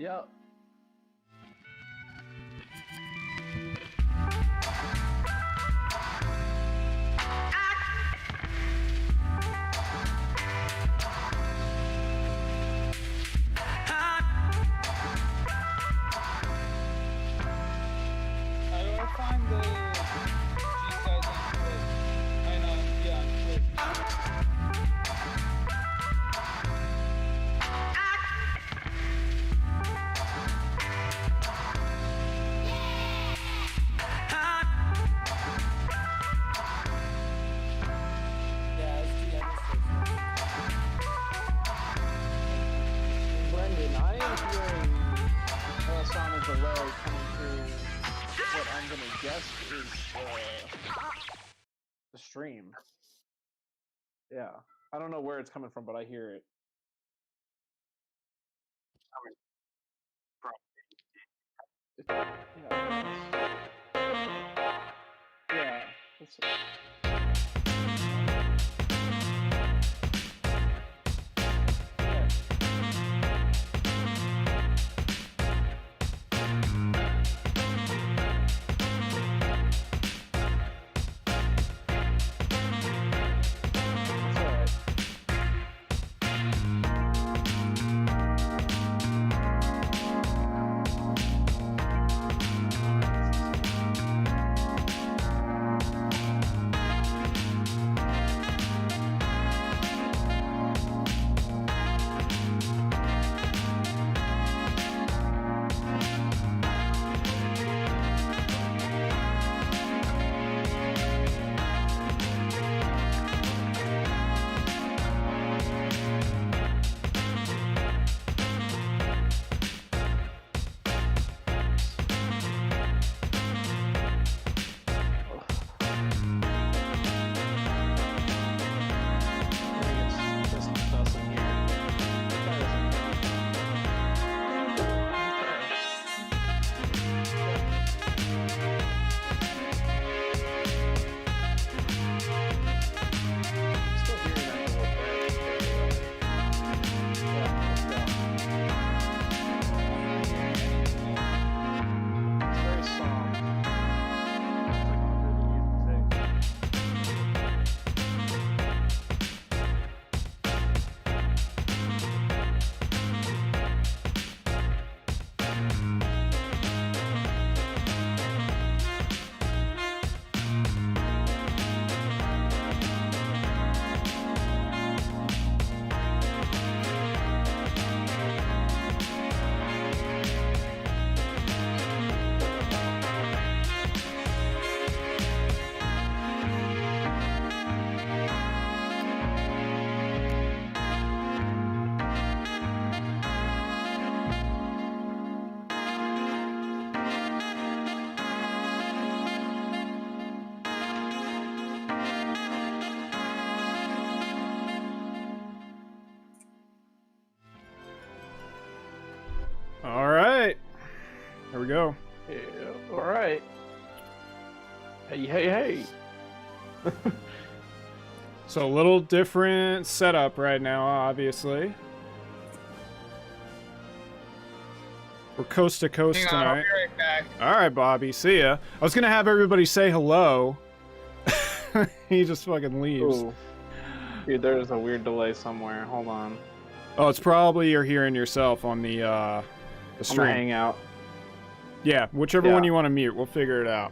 Yep. How do I find the G-sides on Twitch? I know, yeah, on Twitch. Yeah, it's the other station. Brendan, I am hearing sonic delay coming through what I'm gonna guess is the stream. Yeah. I don't know where it's coming from, but I hear it. Yeah. It's, All right. There we go. yeah. All right. Hey, hey, hey. So a little different setup right now, obviously. We're coast to coast Hang on, I'll tonight. be right back. All right, Bobby. See ya. I was gonna have everybody say hello. He just fucking leaves. Ooh. Dude, there's a weird delay somewhere. Hold on. Oh, it's probably you're hearing yourself on the I'm gonna stream. hang out. Yeah, whichever Yeah. one you want to mute, we'll figure it out.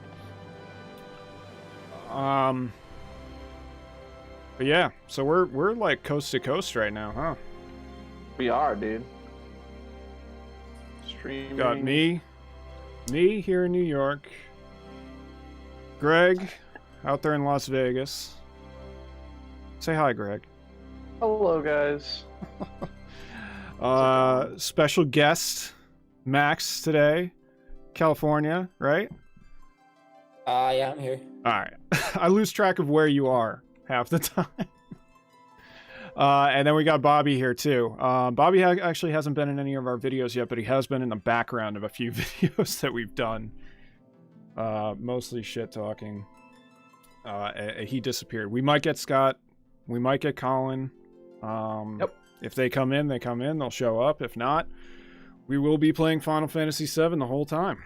But yeah, so we're like coast to coast right now, huh? We are, dude. Streaming. Got me here in New York. Greg out there in Las Vegas. Say hi, Greg. Hello, guys. Special guest Max today, California, right? Yeah, I'm here. All right. I lose track of where you are half the time. And then we got Bobby here too. Bobby actually hasn't been in any of our videos yet, but he has been in the background of a few videos that we've done. Mostly shit talking. He disappeared. We might get Scott. We might get Colin. Yep. If they come in, they come in. They'll show up. If not, We will be playing Final Fantasy VII the whole time.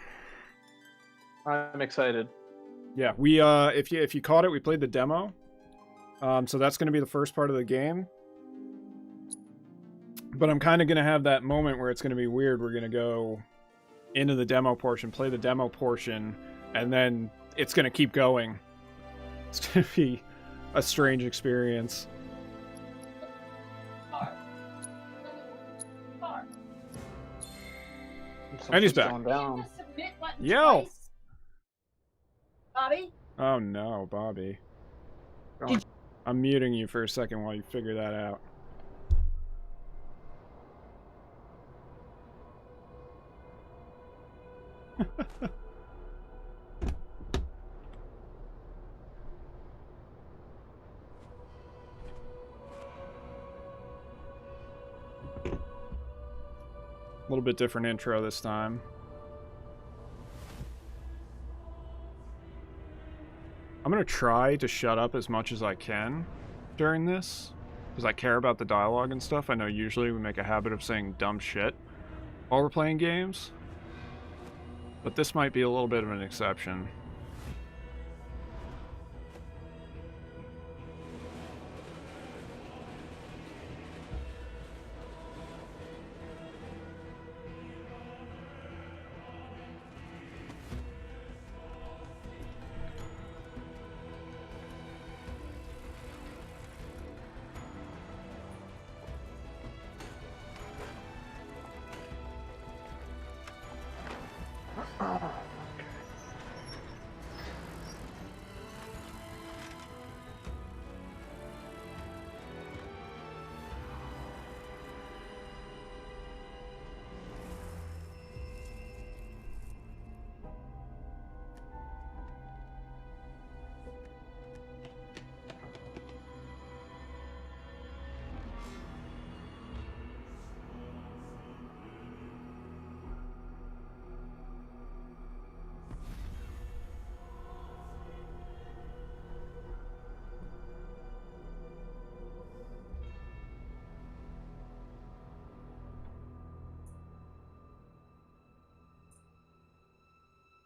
I'm excited. Yeah, we if you caught it, we played the demo. So that's going to be the first part of the game. But I'm kind of going to have that moment where it's going to be weird. We're going to go into the demo portion, play the demo portion, and then it's going to keep going. It's going to be a strange experience. And he's back. Going down. Yo! Bobby? Oh no, Bobby. I'm muting you for a second while you figure that out. A little bit different intro this time. I'm gonna try to shut up as much as I can during this, because I care about the dialogue and stuff. I know usually we make a habit of saying dumb shit while we're playing games, but this might be a little bit of an exception.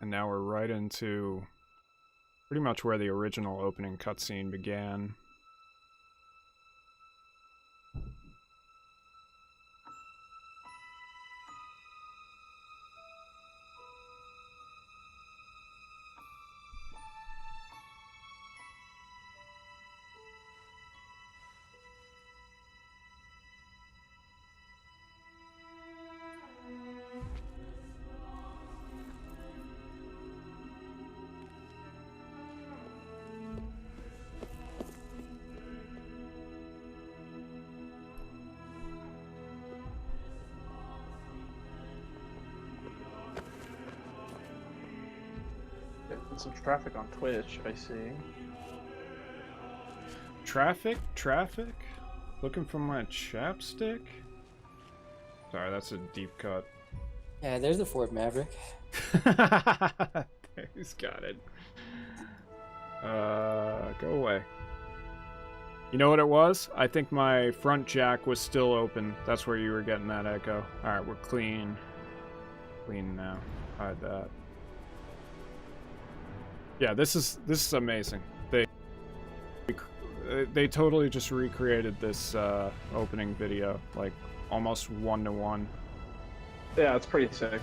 And now we're right into pretty much where the original opening cutscene began. Some traffic on Twitch, I see. Traffic? Traffic? Looking for my chapstick? Sorry, that's a deep cut. Yeah, there's the Ford Maverick. He's got it. Go away. You know what it was? I think my front jack was still open. That's where you were getting that echo. Alright, we're clean. Clean now. Hide that. Yeah, this is amazing. They totally just recreated this opening video, like almost 1-to-1. Yeah, it's pretty sick.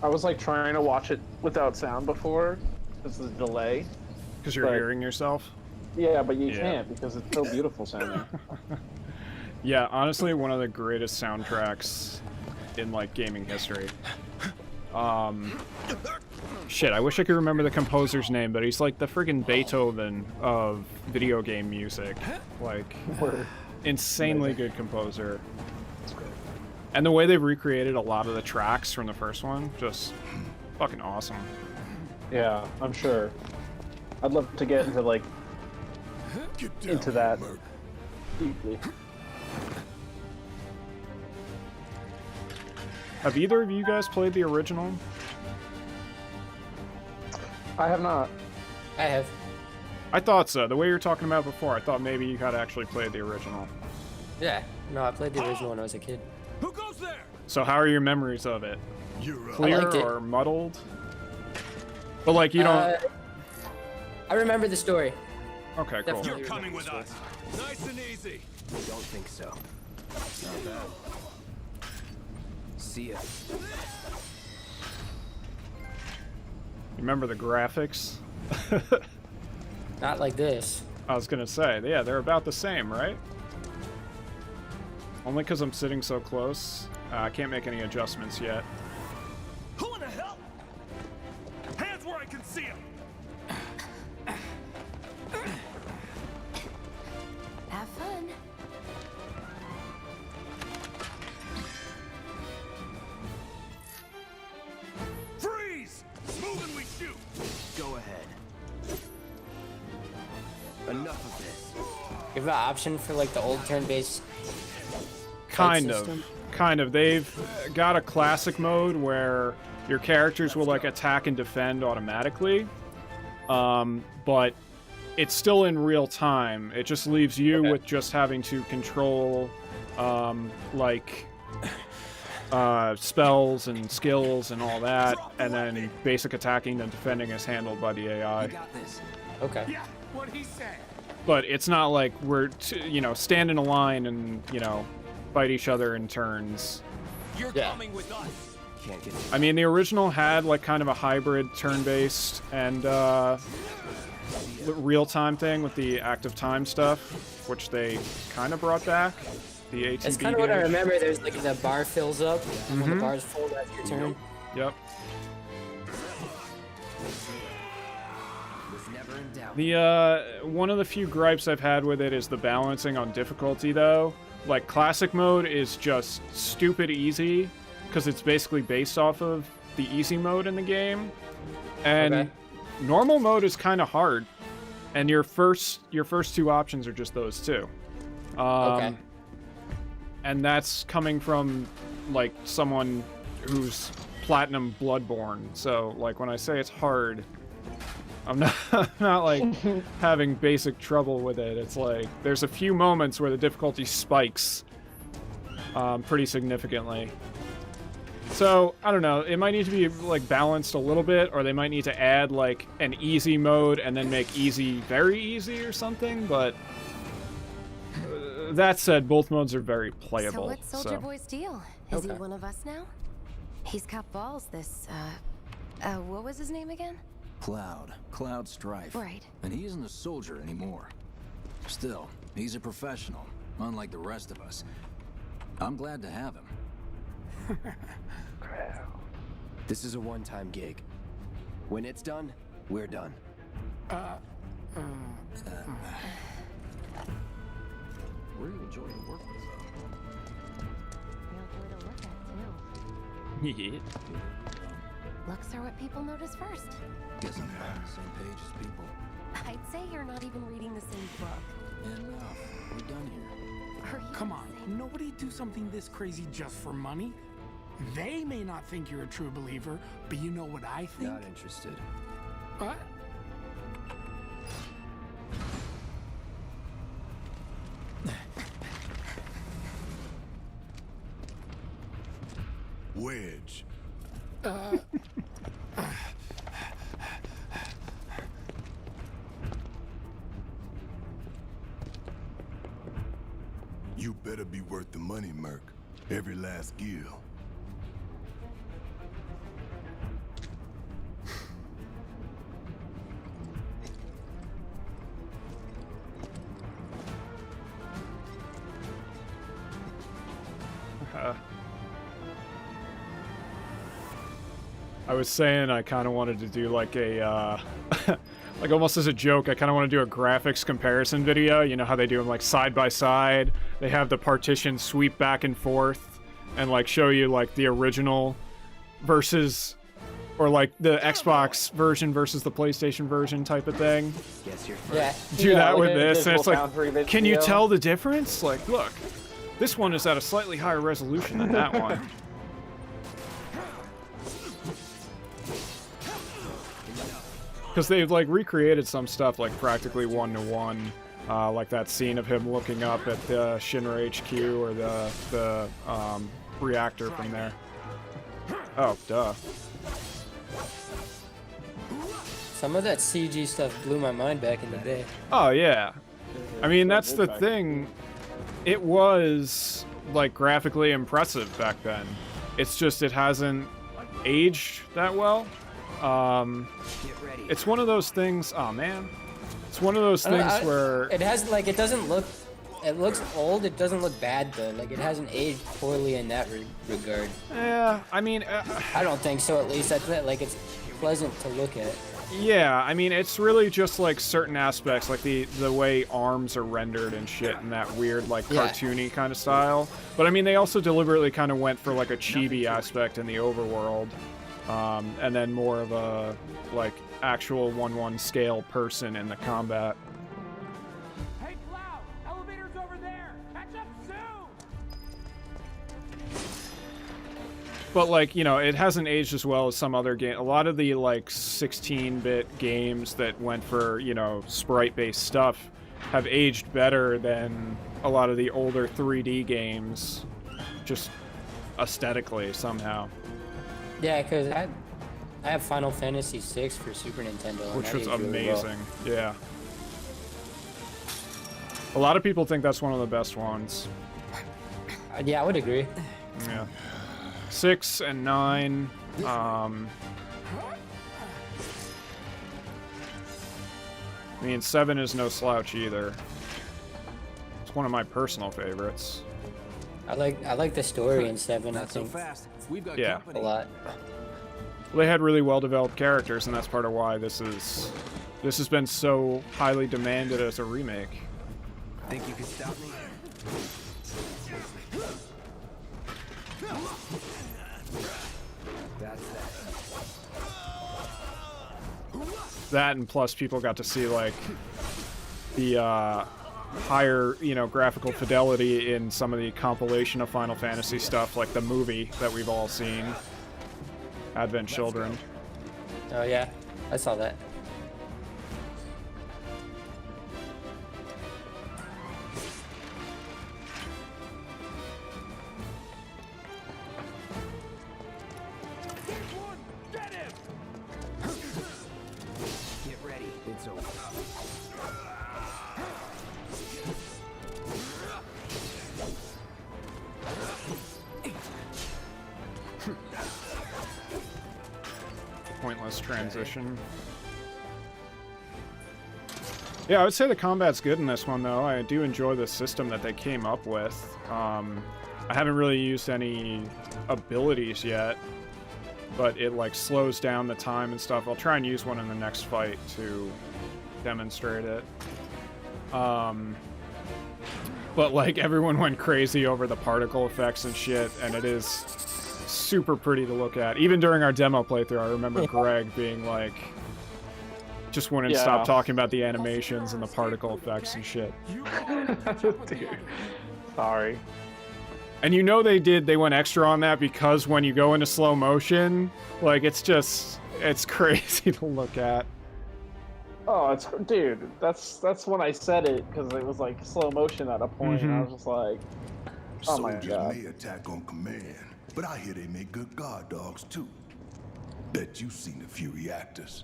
I was like trying to watch it without sound before because of the delay. Because you're But- hearing yourself? Yeah, but you Yeah. can't because it's so beautiful sounding. Yeah, honestly, one of the greatest soundtracks in like gaming history. Shit, I wish I could remember the composer's name, but he's like the friggin' Beethoven of video game music. Like, insanely good composer. And the way they've recreated a lot of the tracks from the first one, just fucking awesome. Yeah, I'm sure. I'd love to get into like into that deeply. Have either of you guys played the original? I have not. I have. I thought so. The way you were talking about before, I thought maybe you had actually played the original. Yeah. No, I played the original when I was a kid. Who goes there? So how are your memories of it? You're Clear liked it. or muddled? But like you don't... I remember the story. Okay, cool. Definitely. You're coming with us. Nice and easy. Don't think so. Not bad. See ya. Remember the graphics? Not like this. I was gonna say, yeah, they're about the same, right? Only because I'm sitting so close. I can't make any adjustments yet. Who in the hell? Hands where I can see them. Have fun. Freeze! Move and we shoot. Go ahead. Enough of this. You have an option for like the old turn-based Kind system? of. Kind of. They've got a classic mode where your characters will like attack and defend automatically. But it's still in real time. It just leaves you with just having to control spells and skills and all that, and then basic attacking and defending is handled by the AI. You got this. Okay. Yeah, what he said. But it's not like we're stand in a line and fight each other in turns. You're Yeah. coming with us. Can't get I mean, the original had like kind of a hybrid turn-based and real-time thing with the active time stuff, which they kind of brought back. The ATB That's kind of what I gauge. remember. There's like the bar fills up, and when the bar's full, that's your turn. Yep. was never in doubt. The one of the few gripes I've had with it is the balancing on difficulty, though. Like classic mode is just stupid easy because it's basically based off of the easy mode in the game, and Okay. normal mode is kind of hard. And your first two options are just those two. Okay. And that's coming from like someone who's platinum Bloodborne. So like when I say it's hard, I'm not like having basic trouble with it. It's like there's a few moments where the difficulty spikes pretty significantly. So I don't know, it might need to be like balanced a little bit, or they might need to add like an easy mode and then make easy very easy or something, but that said, both modes are very playable. So what's Soldier Boy's deal? Is he Okay. one of us now? He's got balls, this, what was his name again? Cloud Strife. Right. And he isn't a soldier anymore. Still, he's a professional, unlike the rest of us. I'm glad to have him. This is a one-time gig. When it's done, we're done. Really enjoy the work with Real joy to look at, too. Yeah. Looks are what people notice first. Guess I'm not on the same page as people. I'd say you're not even reading the same book. Enough. We're done here. Are you Come the on, same- nobody do something this crazy just for money. They may not think you're a true believer, but you know what I think? Not interested. What? Wedge. You better be worth the money, Merc. Every last gill. I was saying I kind of wanted to do like a, like almost as a joke, I kind of want to do a graphics comparison video. You know how they do them like side by side? They have the partition sweep back and forth and like show you like the original versus, or like the Xbox version versus the PlayStation version type of thing. Guess you're first. Yeah. Do that like with a this, and it's Digital like, Foundry can you video. tell the difference? Like, look, this one is at a slightly higher resolution than that one. Because they've like recreated some stuff like practically one-to-one, like that scene of him looking up at the Shinra HQ or the reactor from there. Oh, duh. Some of that CG stuff blew my mind back in the day. Oh yeah, I mean that's the thing. It was like graphically impressive back then. It's just it hasn't aged that well. Get ready. It's one of those things. Oh man, it's one of those things where It has, like, it doesn't look... It looks old, it doesn't look bad, though. Like, it hasn't aged poorly in that regard. yeah. I mean, I don't think so, at least. That's it. Like, it's pleasant to look at. yeah. I mean, it's really just like certain aspects, like the way arms are rendered and shit, in that weird like Yeah. cartoony kind of style. But I mean, they also deliberately kind of went for like a chibi aspect in the overworld. And then more of a, like, actual 1-1 scale person in the combat. Hey, Cloud! Elevator's over there! Catch up soon! But, like, you know, it hasn't aged as well as some other game. A lot of the, like, 16-bit games that went for, you know, sprite-based stuff have aged better than a lot of the older 3D games, just aesthetically, somehow. Yeah, because I have Final Fantasy VI for Super Nintendo. and Which that was aged really well. amazing, yeah. A lot of people think that's one of the best ones. Yeah, I would agree. Yeah. 6 and 9. I mean, 7 is no slouch either. It's one of my personal favorites. I like the story in 7, I Not so think, fast. We've got Yeah. a company. lot. They had really well-developed characters, and that's part of why this has been so highly demanded as a remake. Think you could stop me? That's that. That, and plus people got to see like the higher, you know, graphical fidelity in some of the compilation of Final Fantasy stuff, like the movie that we've all seen, Advent Children. Oh yeah, I saw that. Get one! Get him! Get ready. It's over. Pointless transition. Yeah, I would say the combat's good in this one, though. I do enjoy the system that they came up with. I haven't really used any abilities yet, but it, like, slows down the time and stuff. I'll try and use one in the next fight to demonstrate it. But, like, everyone went crazy over the particle effects and shit, and it is super pretty to look at. Even during our demo playthrough, I remember Greg being like, just wouldn't Yeah. stop talking about the animations and the particle effects and shit. Dude. Sorry. And you know they went extra on that because when you go into slow motion, like, it's crazy to look at. Oh, dude. That's when I said it because it was like slow motion at a point. And I was just like, oh my Soldiers god. may attack on command, but I hear they make good guard dogs too. Bet you've seen a few reactors.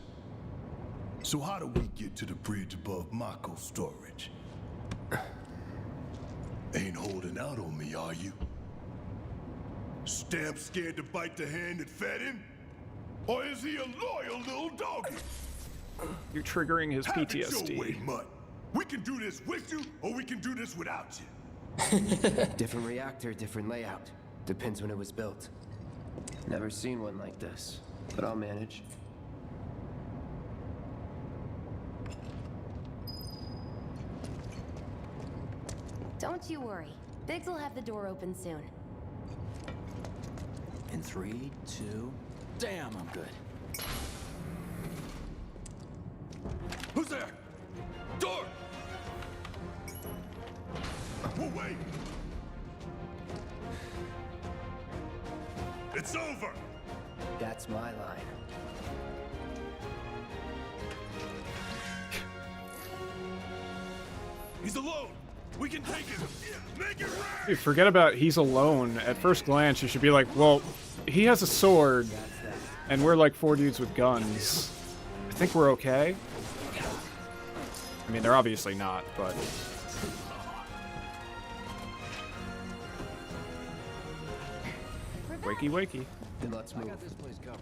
So how do we get to the bridge above Mako storage? Ain't holding out on me, are you? Stamp scared to bite the hand that fed him? Or is he a loyal little doggy? You're triggering his Have it your way, PTSD. Mutt. We can do this with you, or we can do this without you. Different reactor, different layout. Depends when it was built. Never seen one like this. but I'll manage. Don't you worry. Biggs will have the door open soon. In 3, 2... Damn, I'm good. Who's there? Door! We'll wait. It's over. That's my line. He's alone. We can take him. Make it right. Dude, forget about he's alone. At first glance, you should be like, well, he has a sword, and we're like 4 dudes with guns. I think we're okay. I mean, they're obviously not, but... Wakey, wakey. Then let's move.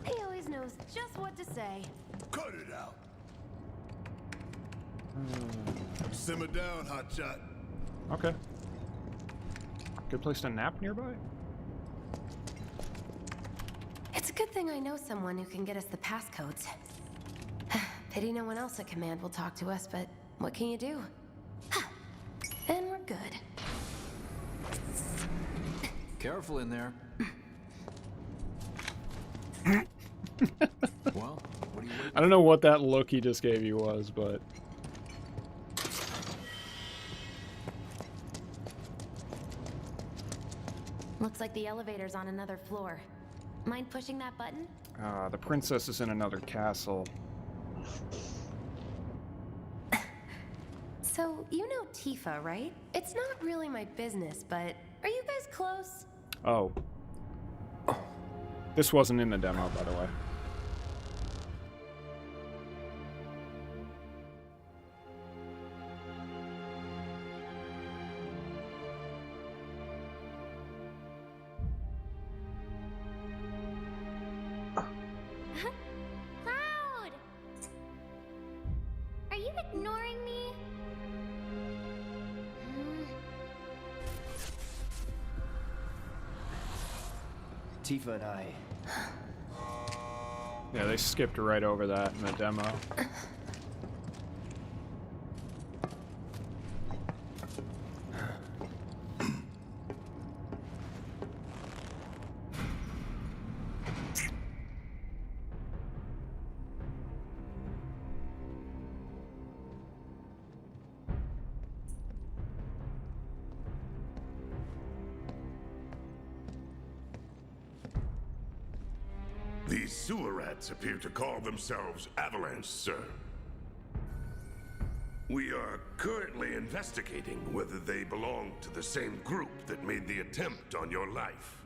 He always knows just what to say. Cut it out. Simmer down, hotshot. Okay. Good place to nap nearby? It's a good thing I know someone who can get us the passcodes. Pity no one else at command will talk to us, but what can you do? And we're good. Careful in there. Well, what do you I don't know what that look he just gave you was, but... Looks like the elevator's on another floor. Mind pushing that button? the princess is in another castle. So, you know Tifa, right? It's not really my business, but are you guys close? Oh. This wasn't in the demo, by the way. Cloud! Are you ignoring me? Tifa and I. Yeah, they skipped right over that in the demo. These sewer rats appear to call themselves Avalanche, sir. We are currently investigating whether they belong to the same group that made the attempt on your life.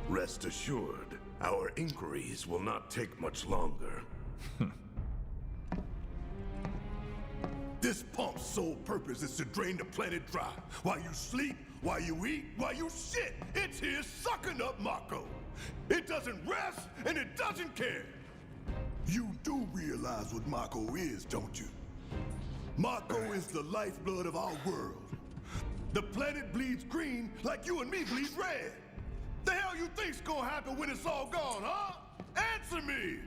Rest assured, our inquiries will not take much longer. This pump's sole purpose is to drain the planet dry. While you sleep, while you eat, while you shit, it's here sucking up Mako. It doesn't rest, and it doesn't care. You do realize what Mako is, don't you? Mako is the lifeblood of our world. The planet bleeds green like you and me bleed red. The hell you think's gonna happen when it's all gone, huh? Answer me!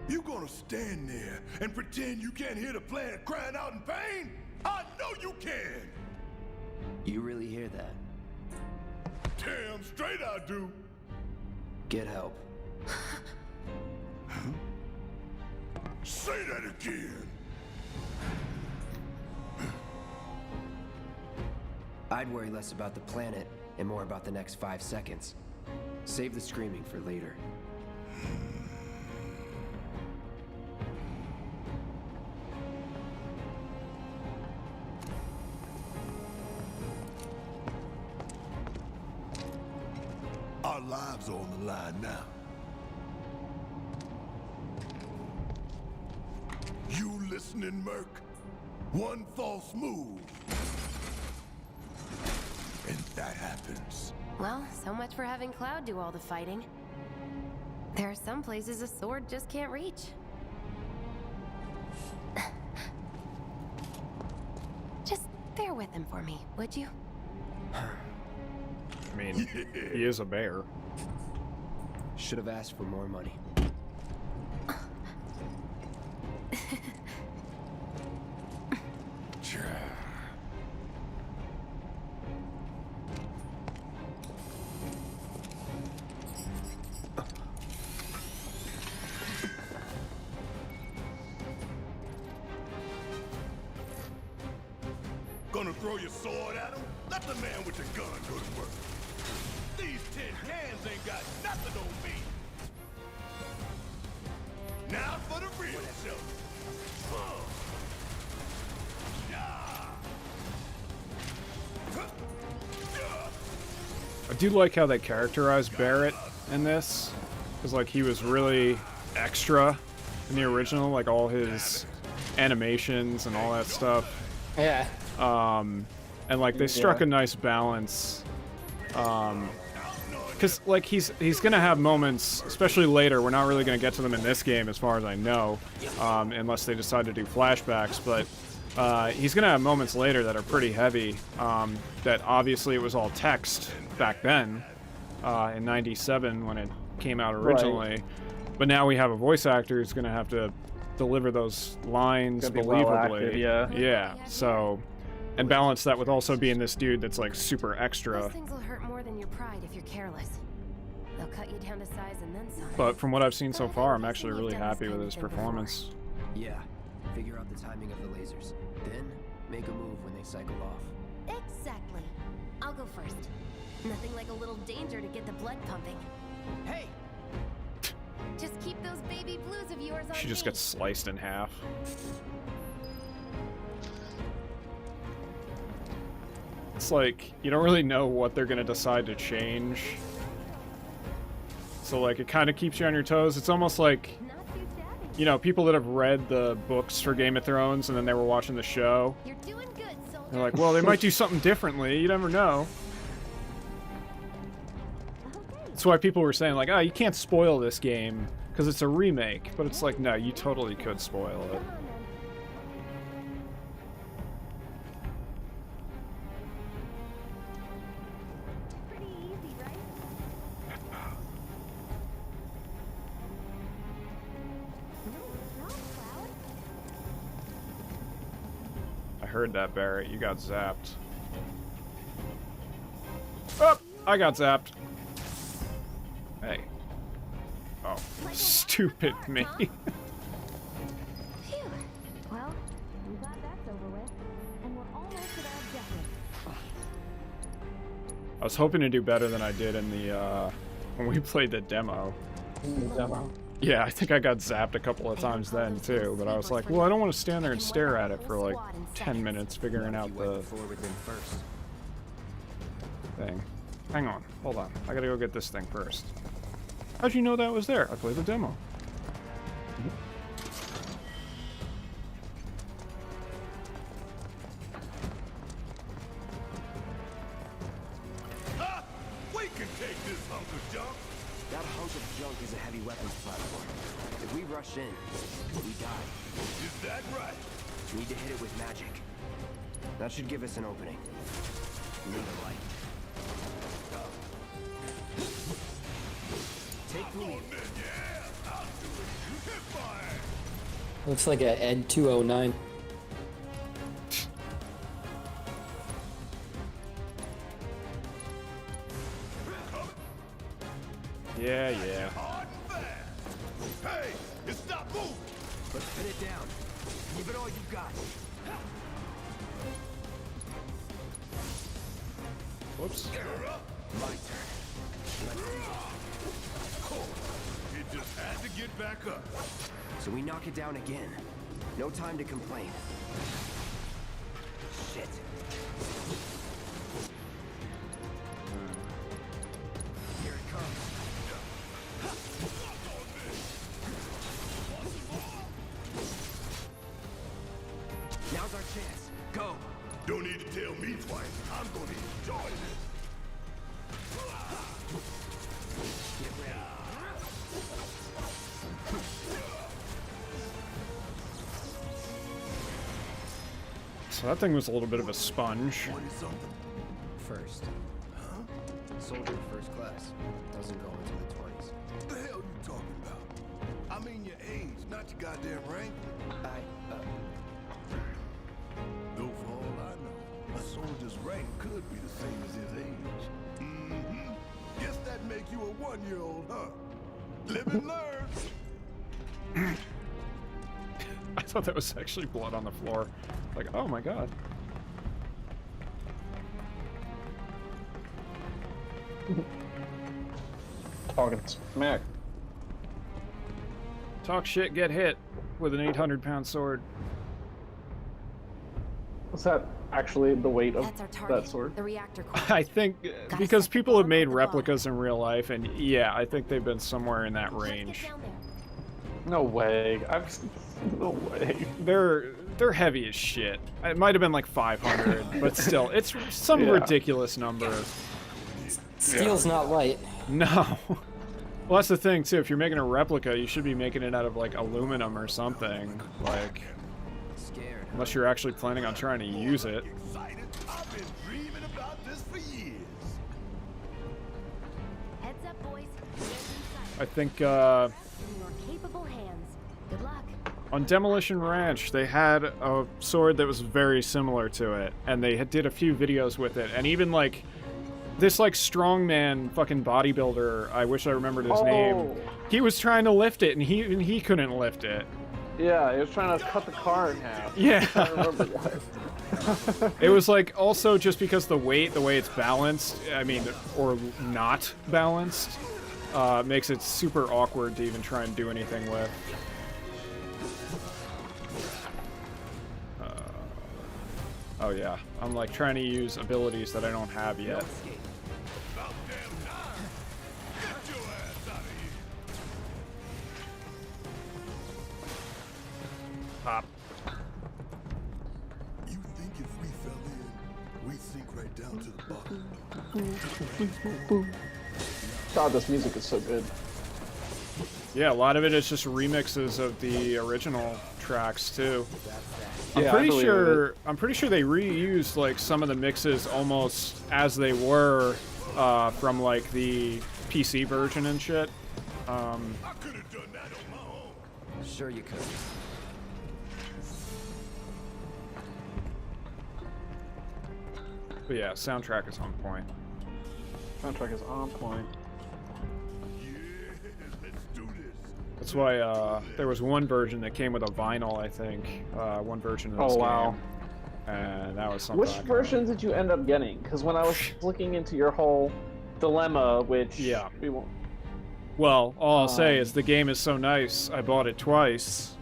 You gonna stand there and pretend you can't hear the planet crying out in pain? I know you can! You really hear that? Damn straight I do! Get help. Say that again! I'd worry less about the planet and more about the next 5 seconds. Save the screaming for later. Our lives are on the line now. You listening, Merc? One false move, and that happens. Well, so much for having Cloud do all the fighting. There are some places a sword just can't reach. Just bear with him for me, would you? I mean, he is a bear. Should have asked for more money. Gonna throw your sword at him? Let the man with the gun go to work. These tin cans ain't got nothing on me. Now for the real show. I do like how they characterized Barrett in this, because like he was really extra in the original, like all his animations and all that stuff. Yeah. And like they struck a nice balance. Because like he's gonna have moments, especially later. We're not really gonna get to them in this game, as far as I know, unless they decide to do flashbacks. But he's gonna have moments later that are pretty heavy. That obviously it was all text back then, in '97 when it came out originally. Right. But now we have a voice actor who's gonna have to deliver those lines believably. Yeah. So. And balance that with also being this dude that's like super extra. Those things will hurt more than your pride if you're careless. They'll cut you down to size and then some. But from what I've seen so far, I'm actually really happy with his performance. Yeah, figure out the timing of the lasers. Then make a move when they cycle off. Exactly. I'll go first. Nothing like a little danger to get the blood pumping. Hey! Just keep those baby blues of yours on She just gets sliced in half. It's like, you don't really know what they're gonna decide to change. So like, it kind of keeps you on your toes. It's almost like, you know, people that have read the books for Game of Thrones and then they were watching the show. You're doing good, soldier. They're like, well, they might do something differently. You never know. That's why people were saying like, oh, you can't spoil this game because it's a remake. But it's like, no, you totally could spoil it. I heard that, Barrett. You got zapped. Oh, I got zapped. Hey. Oh, stupid me. Phew. Well, I'm glad that's over with, and we're almost at our objective. I was hoping to do better than I did in the, when we played the demo. Yeah, I think I got zapped a couple of times then, too, but I was like, well, I don't want to stand there and stare at it for, like, 10 minutes figuring out the thing. Hang on, hold on. I gotta go get this thing first. How'd you know that was there? I played the demo. We can take this hunk of junk. That hunk of junk is a heavy weapons platform. If we rush in, we die. Is that right? Need to hit it with magic. That should give us an opening. Need a light. Take the lead. Yeah, I'll do it. Hit fire. Looks like a Ed 209. Yeah, yeah. Hard and fast. Hey, it's stop moving. Let's pin it down. Give it all you got. Whoops. You're up. My turn. Let's see. It just had to get back up. So we knock it down again. No time to complain. Shit. Here it comes. Now's our chance. Go. Don't need to tell me twice. I'm gonna enjoy this. Get ready. So that thing was a little bit of a sponge. First. Soldier first class. Doesn't go into the 20s. I mean your age, not your goddamn rank. Though for all I know, a soldier's rank could be the same as his age. Mm-hmm. Guess that make you a 1-year-old, huh? Live and learn. I thought that was actually blood on the floor. Like, oh my god. Talking smack. Talk shit, get hit with an 800-pound sword. What's that actually the weight of That's our target. that sword? The reactor core. I think Gotta because set the people have bomb made with the replicas in real life, and yeah, I think they've been somewhere in that Let's get range. down there. No way. No way. They're heavy as shit. It might have been like 500, but still, it's some ridiculous number. Steel's not light. No. Well, that's the thing too. If you're making a replica, you should be making it out of like aluminum or something. Like, unless you're actually planning on trying to use it. Excited? I've been dreaming about this for years. Heads up, boys. There's inside. I think In your capable hands. Good luck. on Demolition Ranch, they had a sword that was very similar to it, and they did a few videos with it, and even like this like strongman fucking bodybuilder, I wish I remembered his name. He was trying to lift it, and he couldn't lift it. Yeah, he was trying to cut the car in half. Yeah. I remember that. It was like also just because the way it's balanced, I mean, or not balanced, makes it super awkward to even try and do anything with. Oh yeah, I'm like trying to use abilities that I don't have yet. About damn time. Get your ass out of here. Pop. You think if we fell in, we'd sink right down to the bottom? God, this music is so good. Yeah, a lot of it is just remixes of the original tracks too. I'm Yeah, I pretty believe sure they reused like some of the mixes almost as they were from like the PC version and shit. I could have done that on my own. Sure you could. But yeah, soundtrack is on point. Soundtrack is on point. Yeah, let's do this. That's why there was one version that came with a vinyl, I think. One version of this Oh, wow. game. And that was something. Which version did you end up getting? Because when I was looking into your whole dilemma, which Yeah. we won't. Well, all I'll say is the game is so nice, I bought it twice.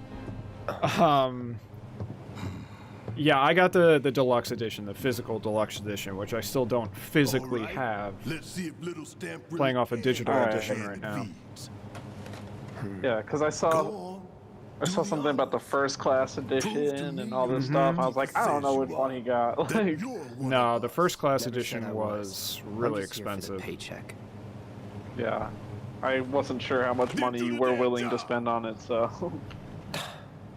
Yeah, I got the deluxe edition, the physical deluxe edition, which I still don't physically All right, have. Let's see if little stamp really Playing off a digital All right. edition right now. feeds. Yeah, because I Go saw on. something about the first class edition and all this stuff. I was like, I don't know which one he got. That Like, you're one No, of the us. first class Never said edition I was I'm really just here for the expensive. paycheck. yeah, I wasn't sure how much money you were willing to spend on it, so.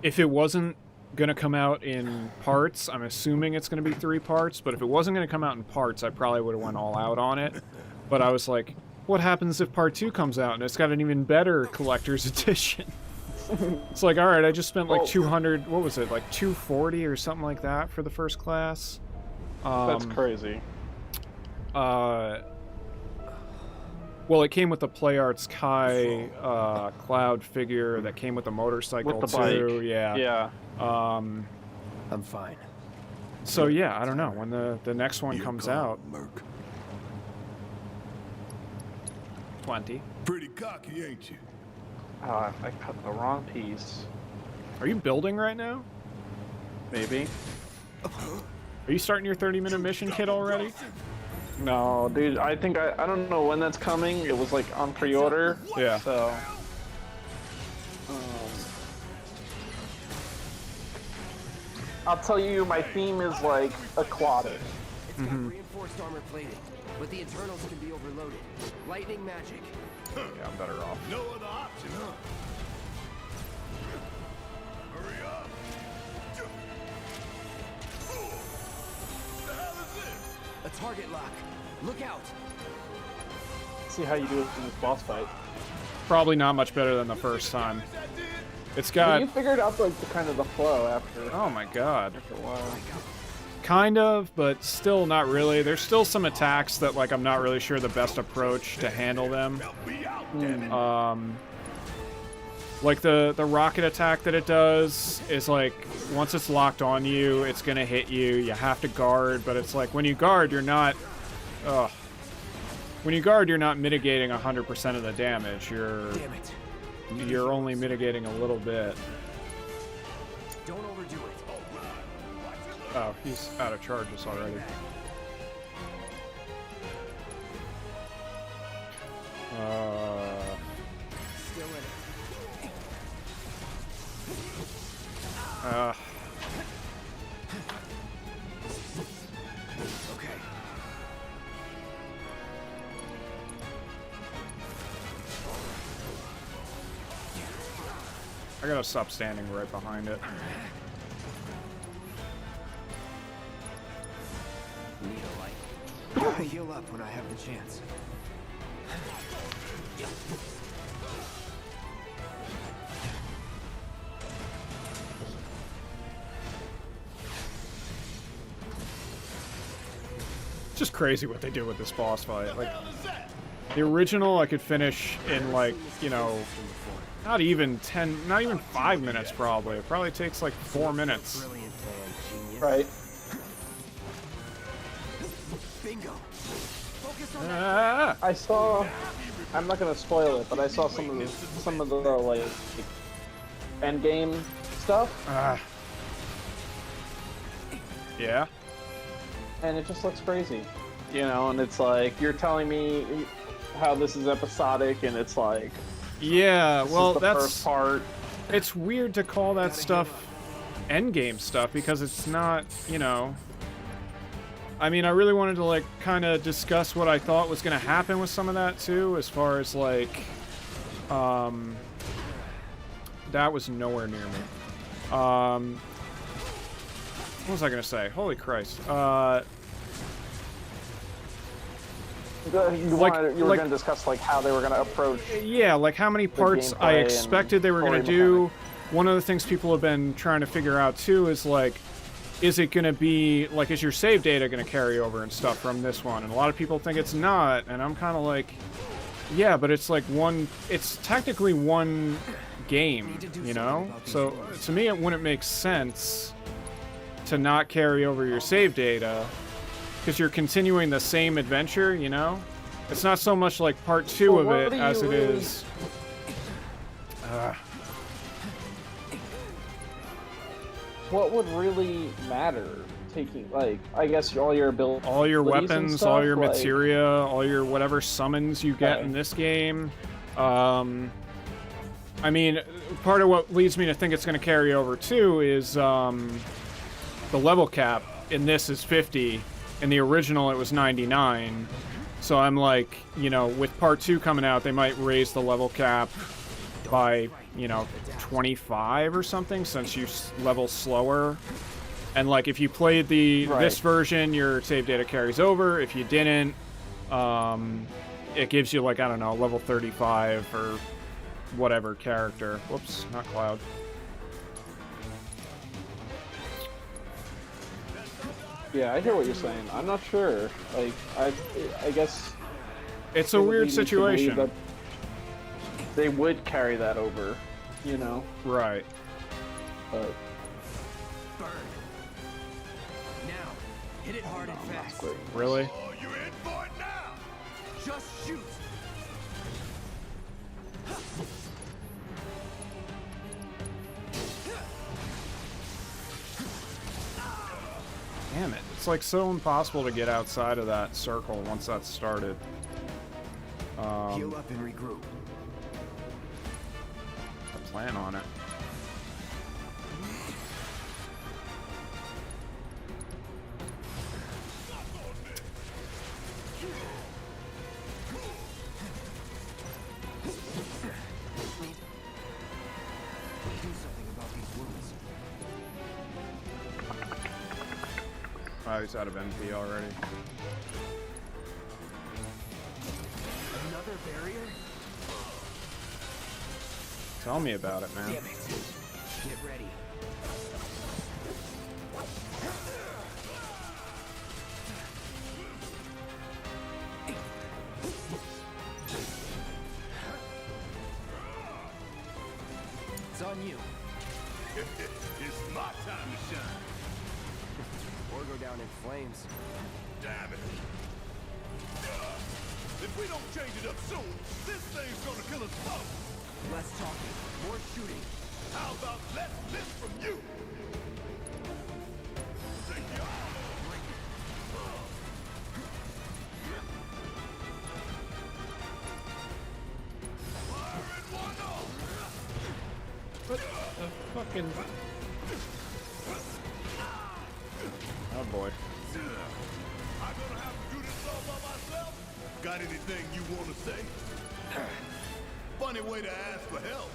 If it wasn't gonna come out in parts, I'm assuming it's gonna be 3 parts, but if it wasn't gonna come out in parts, I probably would have went all out on it. But I was like, what happens if part 2 comes out and it's got an even better collector's edition? It's like, alright, I just spent like 200, what was it, like 240 or something like that for the first class? That's crazy. Well, it came with the PlayArts Kai Cloud figure that came with the motorcycle With the bike. too. Yeah. Yeah. I'm fine. So yeah, I don't know when the next one You're comes calm, out. Merc. 20. Pretty cocky, ain't you? I cut the wrong piece. Are you building right now? Maybe. Are you starting your 30-minute mission kit already? No, dude, I think I don't know when that's coming. It was like on pre-order. Yeah. So. I'll tell you, my theme is like aquatic. It's got reinforced armor plating, but the internals can be overloaded. Lightning magic. Yeah, I'm better off. No other option, huh? Hurry up! What the hell is this? A target lock. Look out. See how you do it in this boss fight. probably not much better than the first time. It's But got... you figured out like the kind of the flow after. Oh my god. After a while. Kind of, but still not really. There's still some attacks that like I'm not really sure the best approach to handle them. Like the rocket attack that it does is like once it's locked on you, it's gonna hit you. You have to guard, but it's like when you guard, you're not. When you guard, you're not mitigating 100% of the damage. You're only mitigating a little bit. Don't overdo it. Oh, he's out of charges already. Still in it. Okay. I gotta stop standing right behind it. Need a light. Gotta heal up when I have the chance. It's just crazy what they do with this boss fight. Like, the original I could finish in like, you know, not even 5 minutes probably. It probably takes like 4 minutes. Brilliant plan, genius. Right. Bingo. Focus on I saw. I'm not gonna spoil it, but I saw some of the like end game stuff, Yeah. and it just looks crazy. You know, and it's like you're telling me how this is episodic, and it's like Yeah, this well, is the that's... first part. It's weird to call that stuff endgame stuff, because it's not, you know... I mean, I really wanted to, like, kind of discuss what I thought was going to happen with some of that, too, as far as, like... That was nowhere near me. What was I going to say? Holy Christ. You were going to discuss like how they were going to approach. Yeah, like how many parts I gameplay expected they were going and to do. One of the things people have been trying to figure out too is like, is it going to be like, is your save data going to carry over and stuff from this one? And a lot of people think it's not, and I'm kind of like, yeah, but it's like it's technically one game, you know? So to me, it wouldn't make sense to not carry over your save data, because you're continuing the same adventure, you know? It's not so much like part 2 of it as it is... What would really matter? Taking, like, I guess all your abilities... All your weapons, all your like, materia, all your whatever summons you get in this game. I mean, part of what leads me to think it's going to carry over, too, is the level cap in this is 50. In the original, it was 99. So I'm like, you know, with part 2 coming out, they might raise the level cap by, you know, 25 or something, since you level slower. And like, if you played this version, your save data carries over. If you didn't, it gives you like, I don't know, level 35 or whatever character. Whoops, not Cloud. Yeah, I hear what you're saying. I'm not sure. Like, I guess it's a weird situation. That they would carry that over, you know. Right. Burn. Now, hit it hard and fast. Really? Oh, you're in for it now. Just shoot. Damn it. It's like so impossible to get outside of that circle once that's started. Heal up and regroup. I plan on it. Do something about these wounds. Oh, he's out of MP already. Another barrier? Tell me about it, man. Damn it. Get ready. It's on you. It's my time to shine. Or go down in flames. Damn it. If we don't change it up soon, this thing's gonna kill us both. Less talking, more shooting. How about less this from you? Take your armor. Fire in one off. What the fucking... Oh boy. I'm gonna have to do this all by myself. Got anything you want to say? Funny way to ask for help.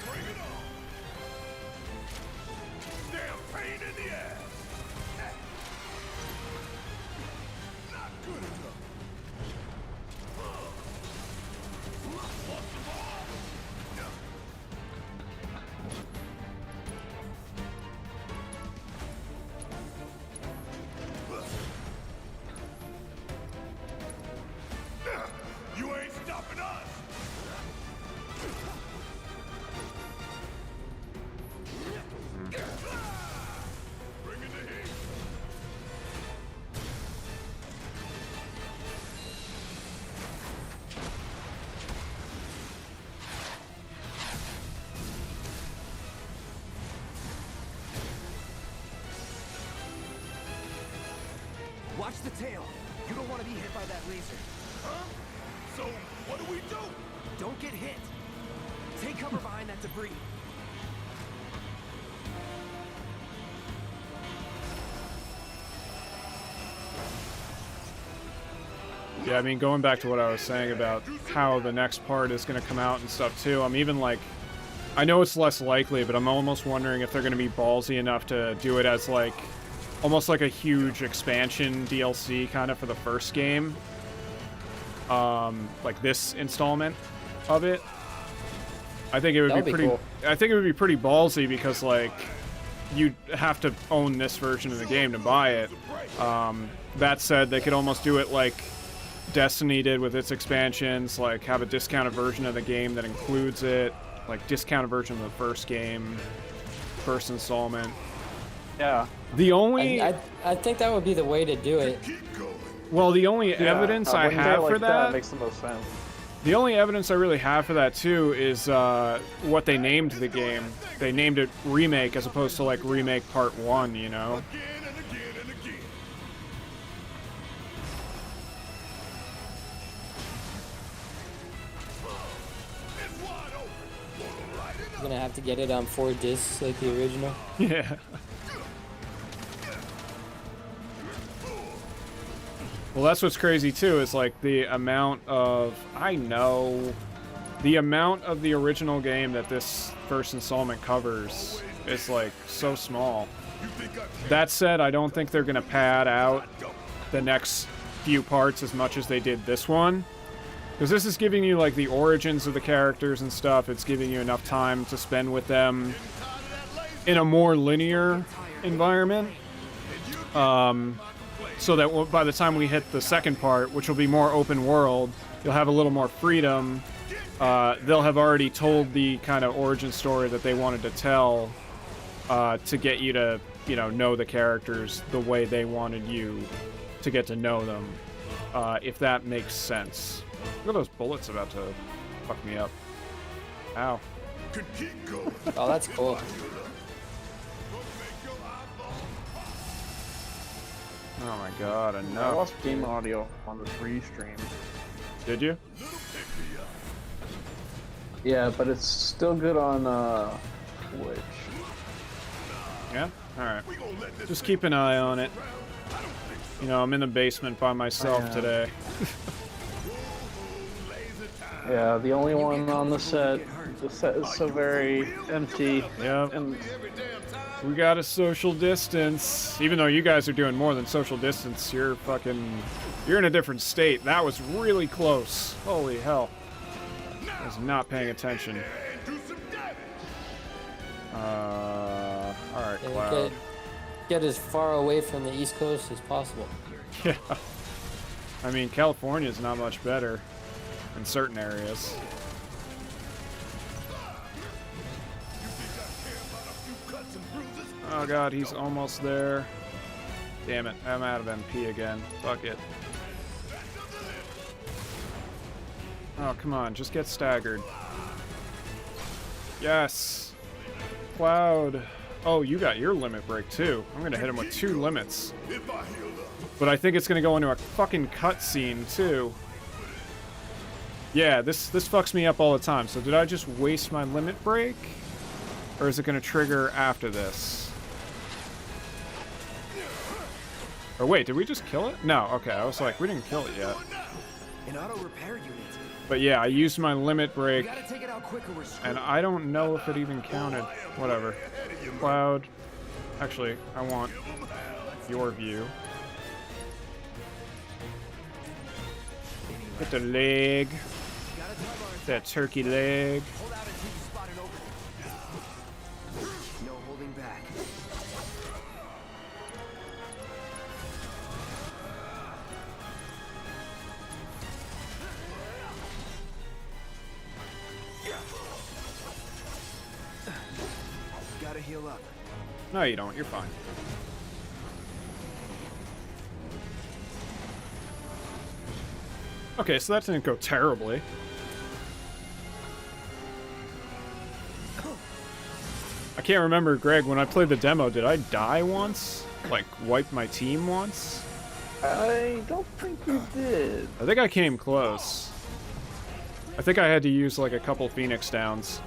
Bring it on. Damn pain in the ass. Not good enough. You ain't stopping us. Bring in the heat. Watch the tail. You don't want to be hit by that laser. Huh? So, what do we do? Don't get hit. Take cover behind that debris. Yeah, I mean, going back to what I was saying about how the next part is going to come out and stuff too, I'm even like, I know it's less likely, but I'm almost wondering if they're going to be ballsy enough to do it as like, almost like a huge expansion DLC kind of for the first game. Like this installment of it. I think it would be pretty, cool. I think it would be pretty ballsy because like, you'd have to own this version of the game to buy it. That said, they could almost do it like Destiny did with its expansions, like have a discounted version of the game that includes it, like discounted version of the first game, first installment. Yeah. The only... I think that would be the way to do it. Well, the only evidence I have for that... makes the most sense. The only evidence I really have for that, too, is what they named the game. They named it Remake as opposed to, like, Remake Part 1, you know? Again and again and again. It's wide open. Wanna light it You're gonna have to get it on 4 discs like the original. Yeah. Well, that's what's crazy, too, is, like, the amount of... I know... The amount of the original game that this first installment covers is, like, so small. That said, I don't think they're gonna pad out the next few parts as much as they did this one. Because this is giving you, like, the origins of the characters and stuff. It's giving you enough time to spend with them in a more linear environment. So that by the time we hit the second part, which will be more open world, you'll have a little more freedom. They'll have already told the kind of origin story that they wanted to tell to get you to, you know the characters the way they wanted you to get to know them, if that makes sense. Look at those bullets about to fuck me up. Ow. Oh, that's cool. Oh my god, I enough. lost game audio on the free stream. Did you? Yeah, but it's still good on Twitch. Yeah? Alright. Just keep an eye on it. You know, I'm in the basement by myself today. Yeah, the only one on the set. The set is so very empty. Yep. And We got a social distance. Even though you guys are doing more than social distance, you're in a different state. That was really close. Holy hell. I was not paying attention. Alright, Yeah, Cloud. get as far away from the East Coast as possible. Yeah. I mean, California's not much better in certain areas. Oh god, he's almost there. Damn it, I'm out of MP again. Fuck it. Oh, come on, just get staggered. Yes! Cloud. Oh, you got your limit break too. I'm gonna hit him with 2 limits. But I think it's gonna go into a fucking cutscene too. Yeah, this fucks me up all the time. So did I just waste my limit break? Or is it gonna trigger after this? Or wait, did we just kill it? No, okay, I was like, we didn't kill it yet. An auto repair unit. But yeah, I used my limit break, We gotta take it out quick or we're screwed. and I don't know if it even counted. Whatever. Cloud. Actually, I want your view. Hit the leg. That turkey leg. Hold out until you spot an opening. No holding back. Gotta heal up. No, you don't. You're fine. Okay, so that didn't go terribly. I can't remember, Greg, when I played the demo, did I die once? Like, wipe my team once? I don't think you did. I think I came close. I think I had to use, like, a couple Phoenix downs.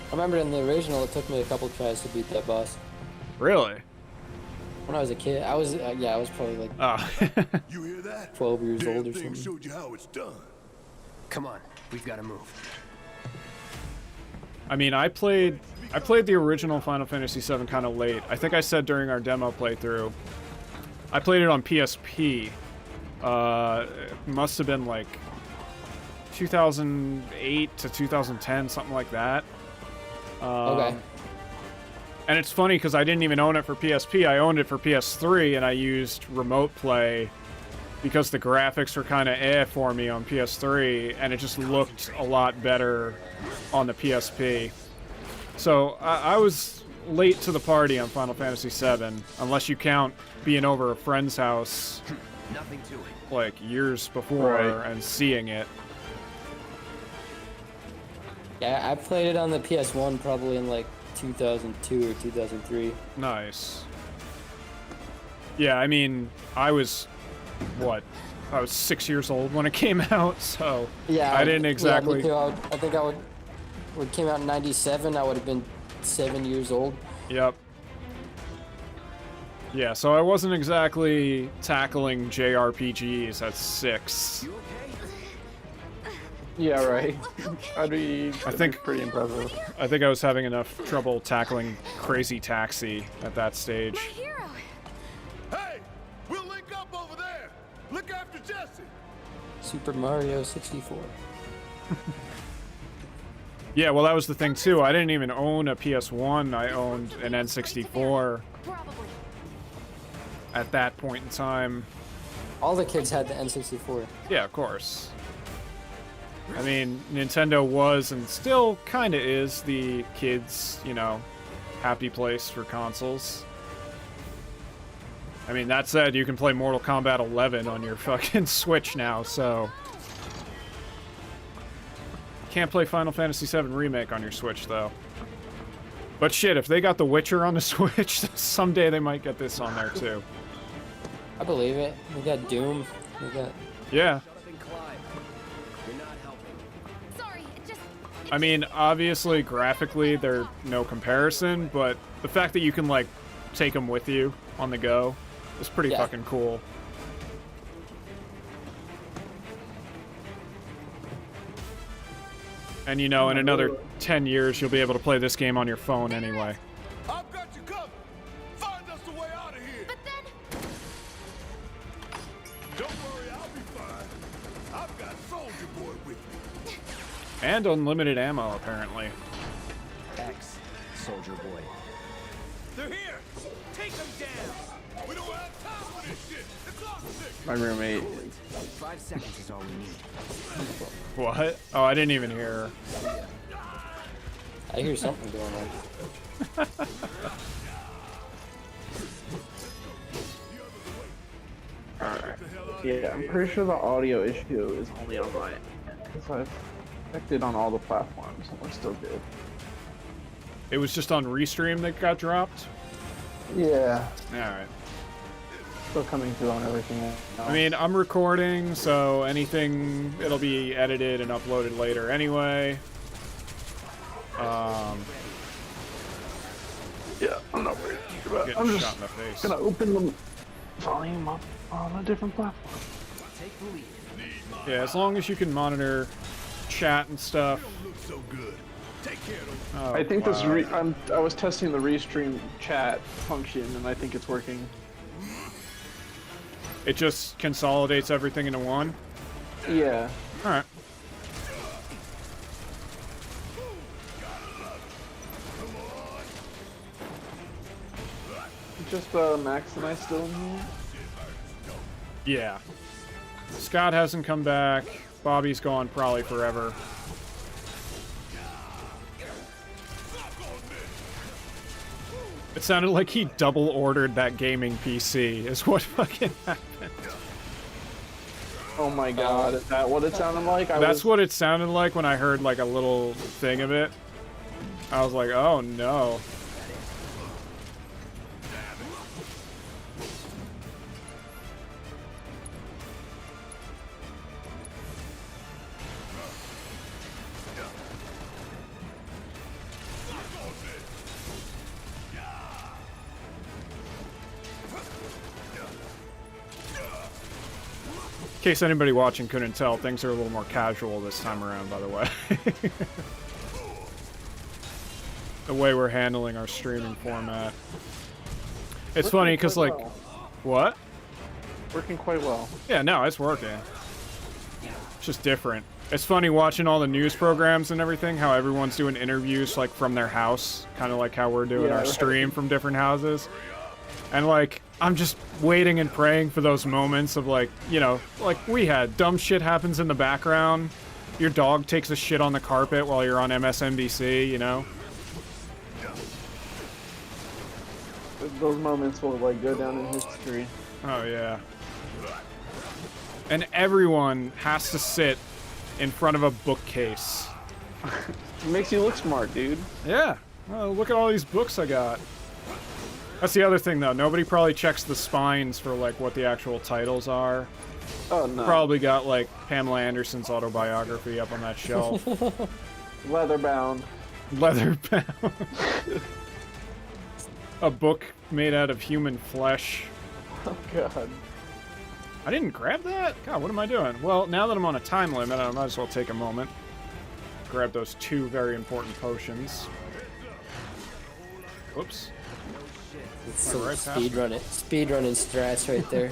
I remember in the original, it took me a couple tries to beat that boss. Really? When I was a kid, I was yeah, I was probably like Oh. You hear that? 12 years Damn old or thing something. showed you how it's done. Come on, we've gotta move. I mean, I played the original Final Fantasy VII kind of late. I think I said during our demo playthrough. I played it on PSP. It must have been like 2008 to 2010, something like that. Okay. And it's funny because I didn't even own it for PSP. I owned it for PS3, and I used Remote Play because the graphics were kind of for me on PS3, and it just looked a lot better on the PSP. So I was late to the party on Final Fantasy VII, unless you count being over a friend's house Nothing to it. like years before Right. and seeing it. Yeah, I played it on the PS1 probably in like 2002 or 2003. Nice. Yeah, I mean, I was, what? I was 6 years old when it came out, so Yeah, I didn't exactly. Yeah, me too. I think when it came out in '97, I would have been 7 years old. Yep. Yeah, so I wasn't exactly tackling JRPGs at 6. Yeah, right. I'd be pretty impressive. I think I was having enough trouble tackling Crazy Taxi at that stage. Hero. Hey, we'll link up over there. Look after Jesse. Super Mario 64. Yeah, well, that was the thing too. I didn't even own a PS1. I owned an N64 Probably. at that point in time. All the kids had the N64. Yeah, of course. I mean, Nintendo was and still kind of is the kids, you know, happy place for consoles. I mean, that said, you can play Mortal Kombat 11 on your fucking Switch now, so... Can't play Final Fantasy VII Remake on your Switch, though. But shit, if they got The Witcher on the Switch, someday they might get this on there, too. I believe it. We got Doom. We got... Yeah. You're not helping. Sorry, it just. I mean, obviously, graphically, they're no comparison, but the fact that you can, like, take them with you on the go is pretty Yeah. fucking cool. And you know, in another 10 years, you'll be able to play this game on your phone anyway. I've got you covered. Find us a way out of here. But then, Don't worry, I'll be fine. I've got Soldier Boy with me. And unlimited ammo, apparently. X, Soldier Boy. They're here. Take them down. We don't have time for this shit. The clock's ticking. My roommate. 5 seconds is all we need. What? Oh, I didn't even hear her. I hear something going on. Alright. Yeah, I'm pretty sure the audio issue is only on my end. Because I've checked it on all the platforms and we're still good. It was just on Restream that got dropped? Yeah. Alright. Still coming through on everything else. I mean, I'm recording, so anything, it'll be edited and uploaded later anyway. Yeah, I'm not worried about it. Getting I'm shot just in the face. gonna open the volume up on a different platform. Take the lead. Yeah, as long as you can monitor chat and stuff. Don't look so good. Take care of them. Oh, I think wow. I was testing the restream chat function and I think it's working. It just consolidates everything into one? Yeah. Alright. Just Max and I still in here? Yeah. Scott hasn't come back. Bobby's gone probably forever. It sounded like he double ordered that gaming PC, is what fucking happened. Oh my god, is that what it sounded like? That's what it sounded like when I heard like a little thing of it. I was like, oh no. In case anybody watching couldn't tell, things are a little more casual this time around, by the way. The way we're handling our streaming format. It's funny because, like, what? Working quite well. Yeah, no, it's working. It's just different. It's funny watching all the news programs and everything, how everyone's doing interviews, like, from their house. Kind of like how we're doing our stream from different houses. And, like, I'm just waiting and praying for those moments of, like, you know, like we had. Dumb shit happens in the background. Your dog takes a shit on the carpet while you're on MSNBC, you know? Those moments will, like, go down in history. Oh, yeah. And everyone has to sit in front of a bookcase. It makes you look smart, dude. Yeah. Well, look at all these books I got. That's the other thing, though. Nobody probably checks the spines for, like, what the actual titles are. Oh, no. Probably got, like, Pamela Anderson's autobiography up on that shelf. Leather-bound. Leather-bound. A book made out of human flesh. Oh, God. I didn't grab that? God, what am I doing? Well, now that I'm on a time limit, I might as well take a moment. Grab those 2 very important potions. Whoops. It's some speedrunning strats right there.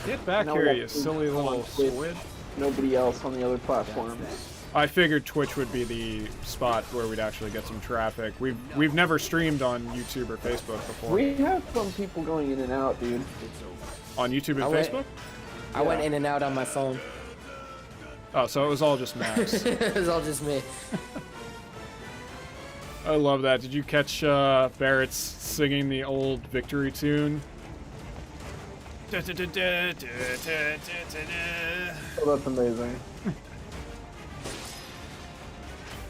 Get back here, you silly little squid. Nobody else on the other platforms. I figured Twitch would be the spot where we'd actually get some traffic. We've never streamed on YouTube or Facebook before. We have some people going in and out, dude. On YouTube and Facebook? I went in and out on my phone. Oh, so it was all just Max. It was all just me. I love that. Did you catch Barrett's singing the old victory tune? Oh, that's amazing.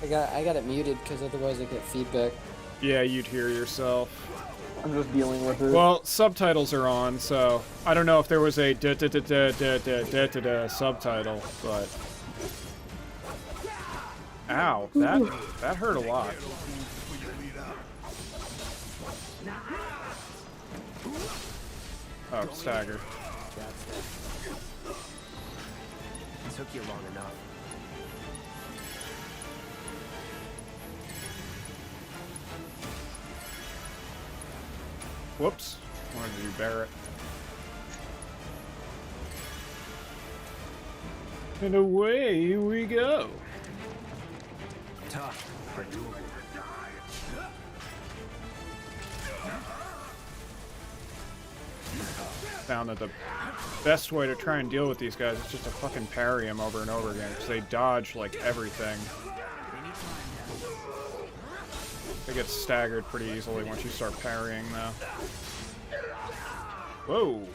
I got it muted because otherwise I get feedback. Yeah, you'd hear yourself. I'm just dealing with it. Well, subtitles are on, so I don't know if there was a subtitle, but ow, that hurt a lot. Oh, stagger. Took you long enough. Whoops. Wanted to do Barrett. And away we go. Tough, but doable. Found that the best way to try and deal with these guys is just to fucking parry them over and over again, because they dodge like everything. They get staggered pretty easily once you start parrying, though. Whoa!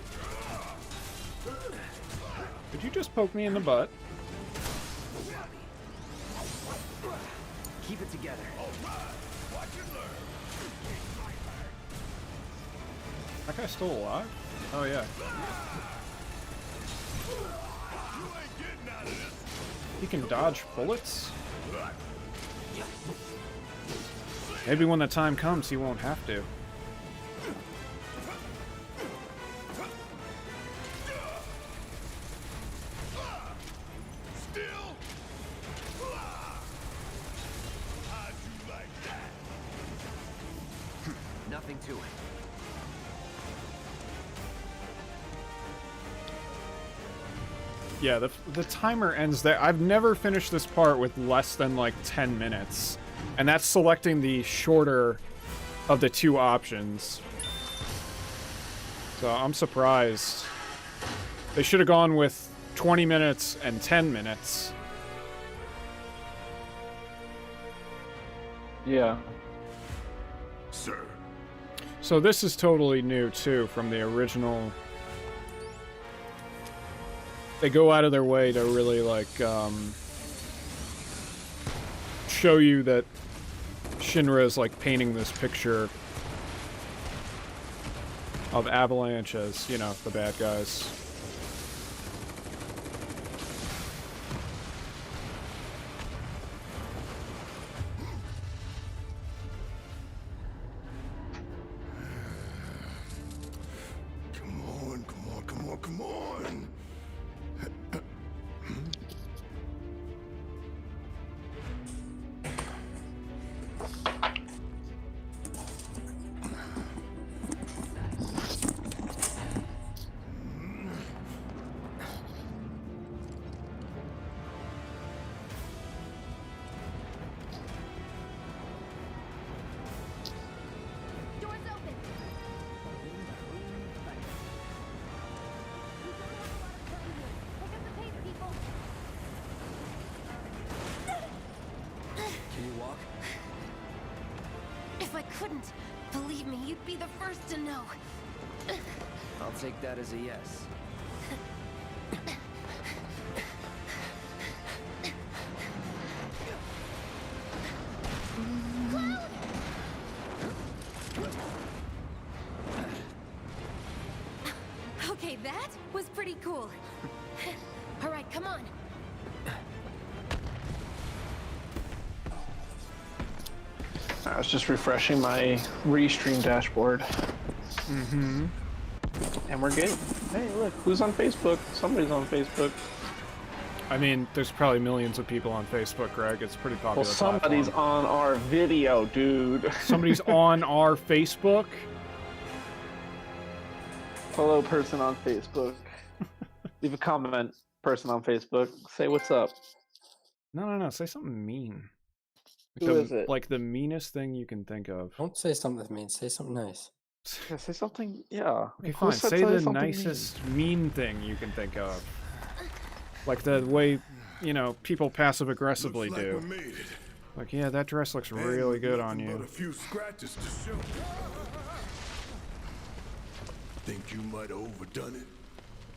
Did you just poke me in the butt? Keep it together. That guy's still alive? Oh, yeah. He can dodge bullets? Maybe when the time comes, he won't have to. Nothing to it. Yeah, the timer ends there. I've never finished this part with less than like 10 minutes. And that's selecting the shorter of the two options. So I'm surprised. They should have gone with 20 minutes and 10 minutes. Yeah. Sir. So this is totally new too from the original. They go out of their way to really like show you that Shinra is like painting this picture of Avalanche as, you know, the bad guys. Come on, come on, come on, come on. Doors open. Pick up the pace, people. Can you walk? If I couldn't, believe me, you'd be the first to know. I'll take that as a yes. Okay, that was pretty cool. All right, come on. I was just refreshing my restream dashboard. Mm-hmm. And we're good. Hey, look, who's on Facebook? Somebody's on Facebook. I mean, there's probably millions of people on Facebook, Greg. It's a pretty popular Well, somebody's platform. on our video, dude. Somebody's on our Facebook? Hello, person on Facebook. Leave a comment, person on Facebook. Say what's up. No. Say something mean. Who is it? Like the meanest thing you can think of. Don't say something mean. Say something nice. Yeah, say something. Yeah. Okay, Who fine. said Say the something nicest mean thing you can think of. Like the way, you know, people passive aggressively Looks like do. we made it. Like, yeah, that dress looks And really with good on nothing you. but a few scratches to show. Think you might have overdone it?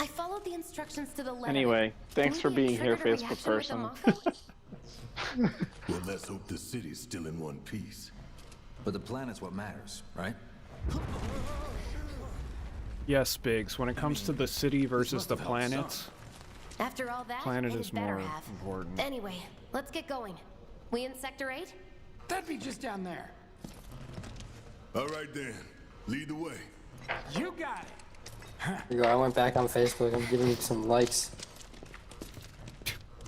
I followed the instructions to the letter. Anyway, thanks for Maybe it being here, triggered a Facebook reaction person. with the Mako? Well, let's hope the city's still in one piece. But the planet's what matters, right? Yes, Biggs. When it comes to the city versus the planet, After all that, planet it is better more have. important. Anyway, let's get going. We in Sector 8? That'd be just down there. All right then, lead the way. You got it. Here you go. I went back on Facebook. I'm giving you some likes.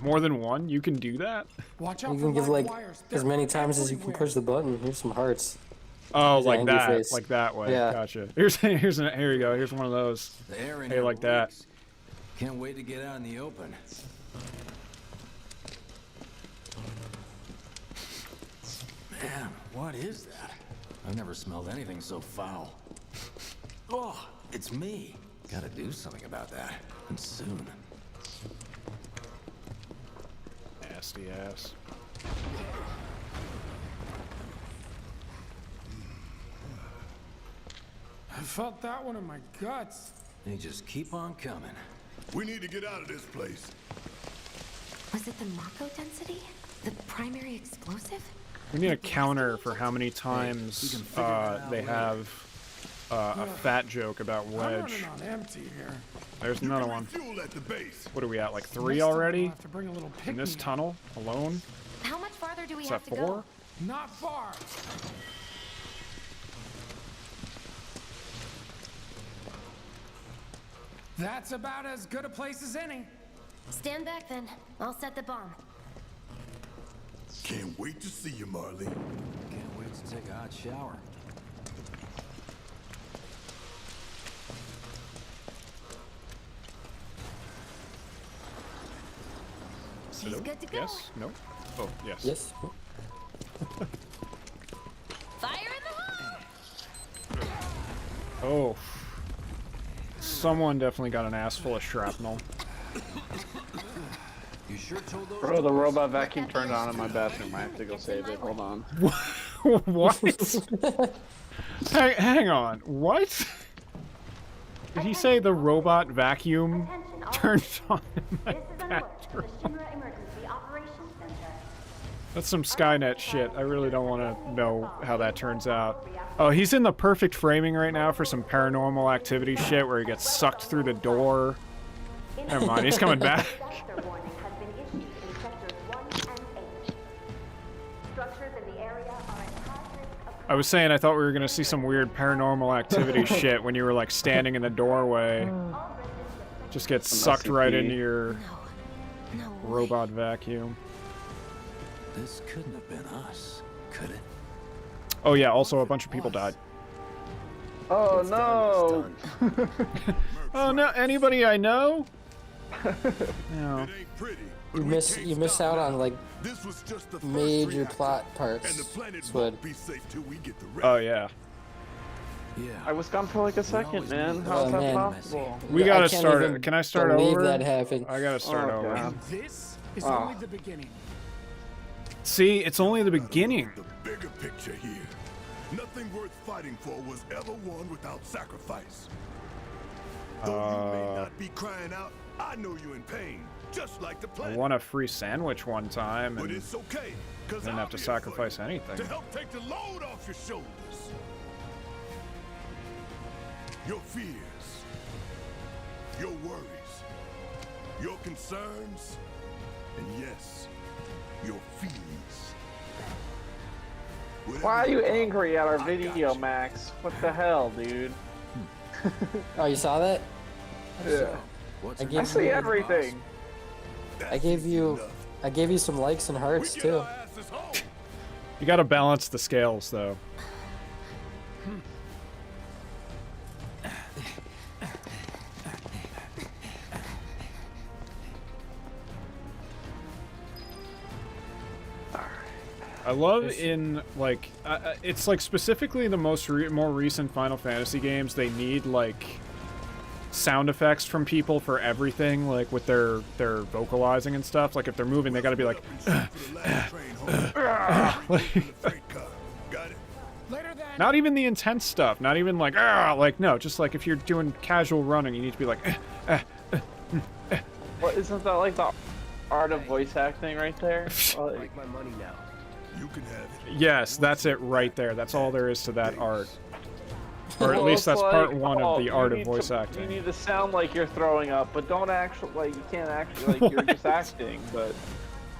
More than one? You can do that? Watch out You for can give live like wires. as They're many times as you can everywhere. push the button. Here's some hearts. Oh, Here's an like angry that. face. Like that way. Yeah. Gotcha. Here you go. Here's one of those. The air in Hey, here like that. reeks. Can't wait to get out in the open. Man, what is that? I've never smelled anything so foul. Oh, it's me. Gotta do something about that. And soon. Nasty ass. I felt that one in my guts. They just keep on coming. We need to get out of this place. Was it the Mako density? The primary explosive? We need a counter for how many times they have a fat joke about I'm Wedge. running on empty here. There's another one. Fuel at the base. What are we at? Like 3 Next time I'll already? have to bring a little In this pick-me-up. tunnel alone? How much farther do we Is have that to 4? go? Not far. That's about as good a place as any. Stand back then. I'll set the bomb. Can't wait to see you, Marley. Can't wait to take a hot shower. She's good to go. Yes? No? Oh, yes. Yes. Fire in the hole! Oh. Someone definitely got an ass full of shrapnel. You sure told those Bro, the robot vacuum turned on in my bathroom. I have to go save it. Hold on. What? Hang on. What? Did he say the robot vacuum turned on in my bathroom? That's some Skynet shit. I really don't want to know how that turns out. Oh, he's in the perfect framing right now for some paranormal activity shit where he gets sucked through the door. Never mind, he's coming back. I was saying I thought we were gonna see some weird paranormal activity shit when you were like standing in the doorway. Just get sucked right into your robot vacuum. This couldn't have been us, could it? Oh yeah, also a bunch of people died. Oh no! Oh no, anybody I know? No. It ain't pretty, but You we miss can't you miss stop out now. on like This was just the first major reactor, plot and parts. the planet Swid. won't be safe till we get the rest. Oh yeah. Yeah. I was gone for like a second, man. How's Oh, that man. possible? We I gotta can't start even it. Can I start believe over? that happened. I gotta start Oh, over. God. This is Oh. only the beginning. See, it's only the beginning. The bigger picture here. Nothing worth fighting for was ever won without sacrifice. Though you may not be crying out, I know you're in pain, just like the I planet. won a free sandwich one time But and it's okay, cause didn't I'll have to be here for sacrifice you, anything. to help take the load off your shoulders. Your fears, your worries, your concerns, and yes, your feelings. Why are you angry at our video, Max? What the hell, dude? Oh, you saw that? Yeah. What's I her gave I see you- everything. I gave you some likes and hearts too. you gotta balance the scales though. I love in like it's like specifically the more recent Final Fantasy games, they need like sound effects from people for everything, like with their vocalizing and stuff. Like if they're moving, they got to be like not even the intense stuff, not even like like no, just like if you're doing casual running, you need to be like What, isn't that like the art of voice acting right there? Like my money now. You can have it. yes, that's it right there. That's all there is to that art. Or at Well, least it's that's like, part one of the you art of need voice to- acting. You need to sound like you're throwing up, but don't actually, like, you can't actually, like, you're just acting, but...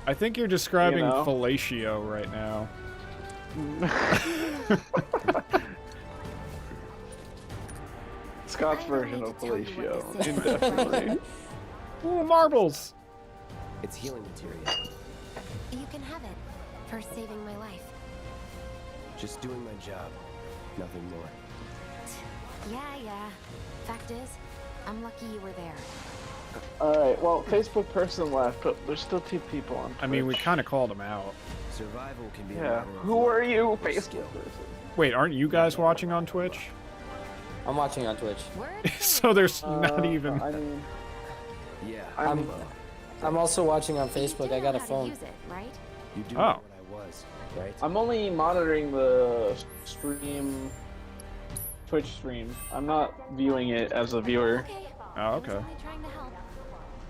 I think you're describing know? fellatio right now. Scott's version of fellatio, indefinitely. Ooh, marbles! It's healing material. You can have it for saving my life. Just doing my job. Nothing more. Yeah. Fact is, I'm lucky you were there. Alright, well, Facebook person left, but there's still 2 people on Twitch. I mean, we kind of called him out. Survival can be a Yeah, matter of who luck are you, or Facebook skill. person? Wait, aren't you guys watching on Twitch? I'm watching on Twitch. So there's not even. I mean, Yeah. I'm also watching on Facebook. I got a phone. Use it, right? You do Oh. know what I was, right? I'm only monitoring the stream, Twitch stream. I'm not viewing it as a viewer. Okay. Oh, I was okay. only trying to help.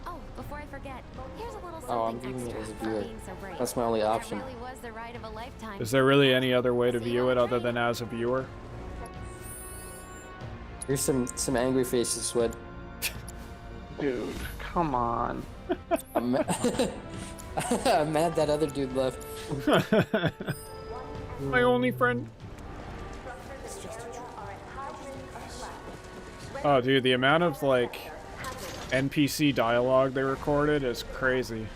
Oh, before I forget, here's a little Oh, I'm something viewing it extra as a for viewer. being so brave. That's my only option. That really was the ride of a lifetime. Is there really any other way to view it other than as a viewer? Here's some angry faces, Swed. Dude, come on. I'm I'm mad that other dude left. My only friend. Oh, dude, the amount of, like, NPC dialogue they recorded is crazy.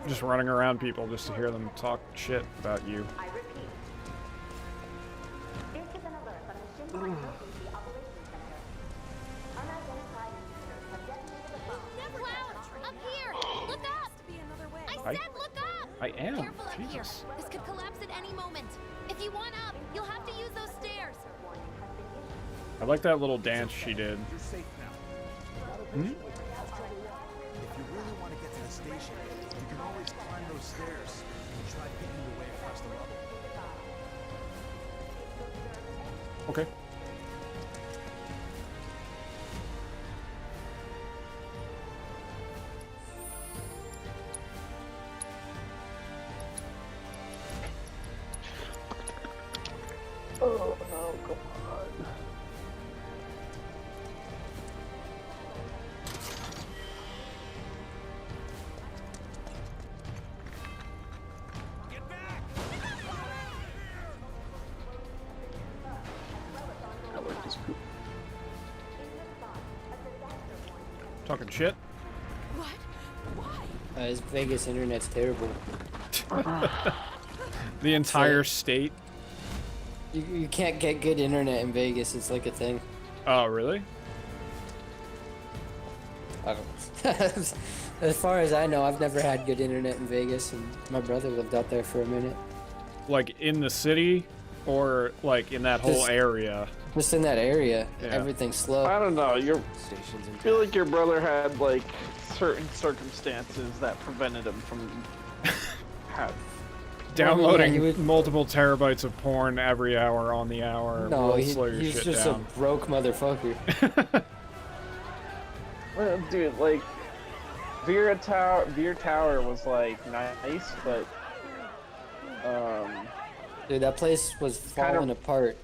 Just running around people just to hear them talk shit about you. Up here! Look up! I said look up! I am. Careful up here. Jesus. This could collapse at any moment. If you want up, you'll have to use those stairs. I like that little dance she did. You're safe now. Hmm? If you really want to get to the station, you can always climb those stairs and try picking your way across the rubble. Okay. Oh no, come on. That worked as poop. Talking shit? His Vegas internet's terrible. The entire state? You can't get good internet in Vegas. It's like a thing. Oh, really? I don't. As far as I know, I've never had good internet in Vegas, and my brother lived out there for a minute. Like in the city, or like in that whole Just- area? Just in that area, Yeah. everything's slow. I don't know, Stations in I feel like your brother had like certain circumstances that prevented him from having. Downloading he was- multiple terabytes of porn every hour on the hour No, will he's slow your shit just down. a broke motherfucker. Well, dude, like Veer Tower was like nice, but Dude, that place was Kind of- falling apart.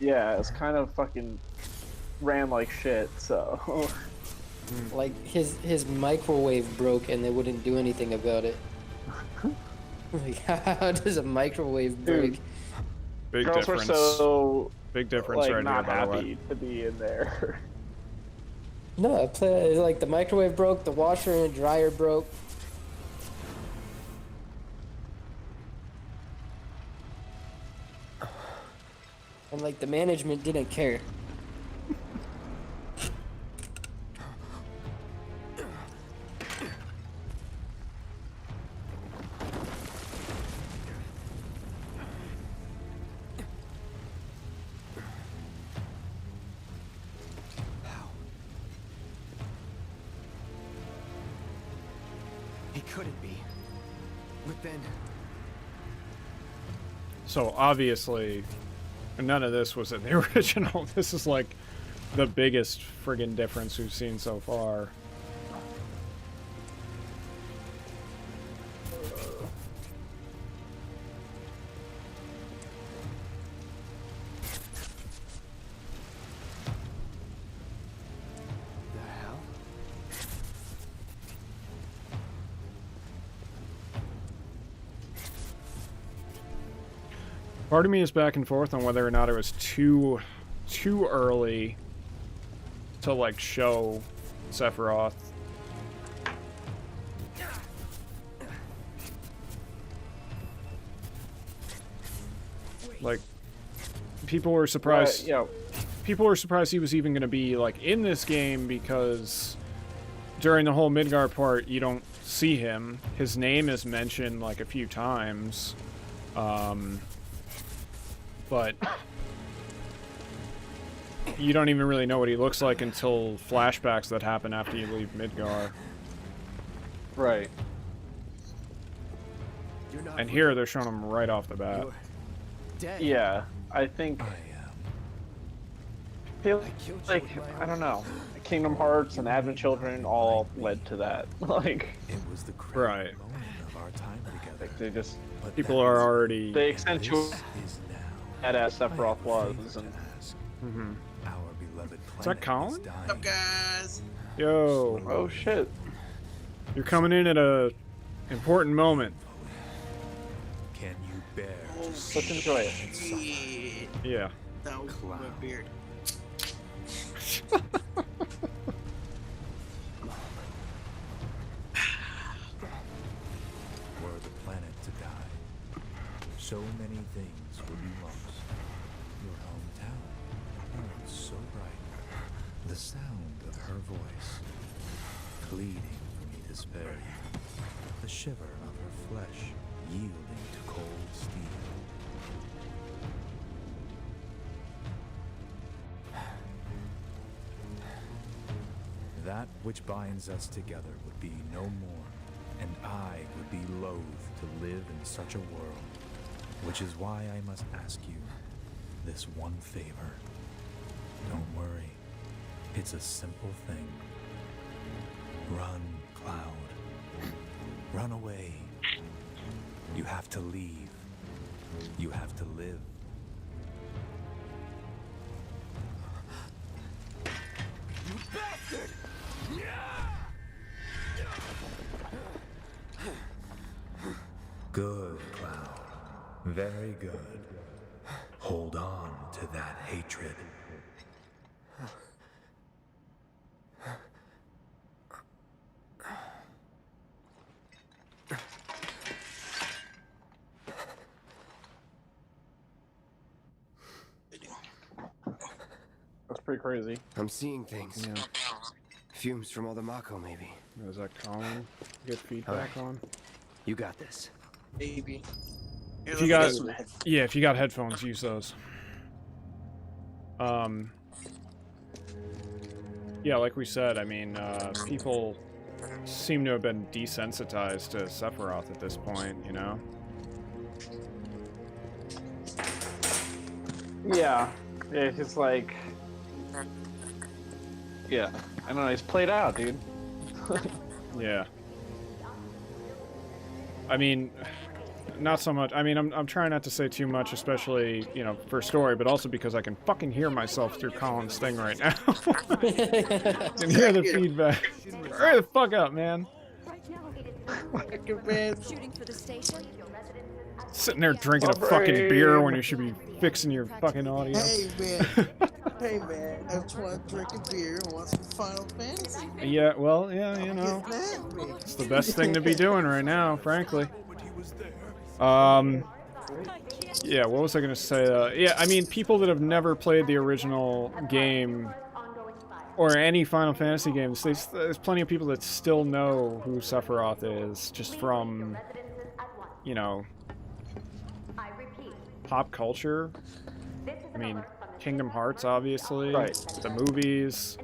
yeah, it's kind of fucking ran like shit. So Like his microwave broke and they wouldn't do anything about it. Like, how does a microwave break? Dude, Big girls difference. were so Big difference like right not here, by the way. happy to be in there. No, like the microwave broke, the washer and dryer broke. And like the management didn't care. He couldn't be. But then, So obviously, none of this was in the original. This is like the biggest friggin' difference we've seen so far. the hell? Part of me is back and forth on whether or not it was too too early to, like, show Sephiroth. Like, people were surprised. Yeah. People were surprised he was even going to be, like, in this game, because during the whole Midgar part, you don't see him. His name is mentioned, like, a few times. But you don't even really know what he looks like until flashbacks that happen after you leave Midgar. Right. And here, they're showing him right off the bat. Yeah, I think... feel like, I don't know, Kingdom Hearts and Advent Children all led to that. Like, It was the Right. moment of our time together. like they just, People are already... they accentuate Is now. that as Sephiroth was, and Mhm. Our beloved Is that planet Colin? is dying. What's up, guys? Yo, oh shit. you're coming in at a important moment. Can you bear Oh, to Let's enjoy it. shit. Yeah. That was my beard. were the planet to die? So many things would be lost. Your hometown, burned so bright. The sound of her voice, pleading for me to spare you. The shiver of her flesh, yielding to cold steel. That which binds us together would be no more, and I would be loath to live in such a world, which is why I must ask you this one favor. Don't worry, it's a simple thing. Run, Cloud. Run away. You have to leave. You have to live. You bastard! Good, Cloud. Very good. Hold on to that hatred. That's pretty crazy. I'm seeing things. Yeah. Fumes from all the Mako, maybe. Is that Colin? Get feedback on? You got this. Baby. If you got, yeah, if you got headphones, use those. Yeah, like we said, I mean, people seem to have been desensitized to Sephiroth at this point, you know? Yeah, it's like, yeah, I don't know, he's played out, dude. Yeah. I mean, not so much. I mean, I'm trying not to say too much, especially, you know, for story, but also because I can fucking hear myself through Colin's thing right now. I can hear the feedback. Hurry the fuck up, man. Shooting for the station. Sitting there drinking a fucking beer when you should be fixing your fucking audio. Hey, man. Hey, man. I just want to drink a beer and want some Final Fantasy. Yeah, well, yeah, you know, it's the best thing to be doing right now, frankly. Yeah, what was I gonna say? Yeah, I mean, people that have never played the original game or any Final Fantasy games, there's plenty of people that still know who Sephiroth is just from, you know, pop culture. I mean, Kingdom Hearts, obviously. Right. The movies.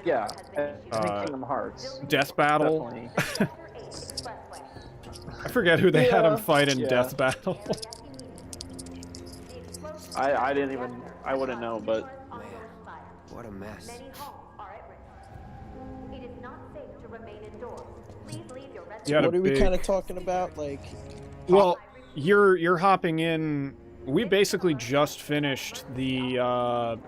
Yeah, I think Kingdom Hearts. Death Battle. Definitely. I forget who they had him Yeah. fight in Yeah. Death Battle. I didn't even, I wouldn't know, but... Man, what a mess. You had What a are we big- kind of talking about? Like, Well, you're hopping in. We basically just finished the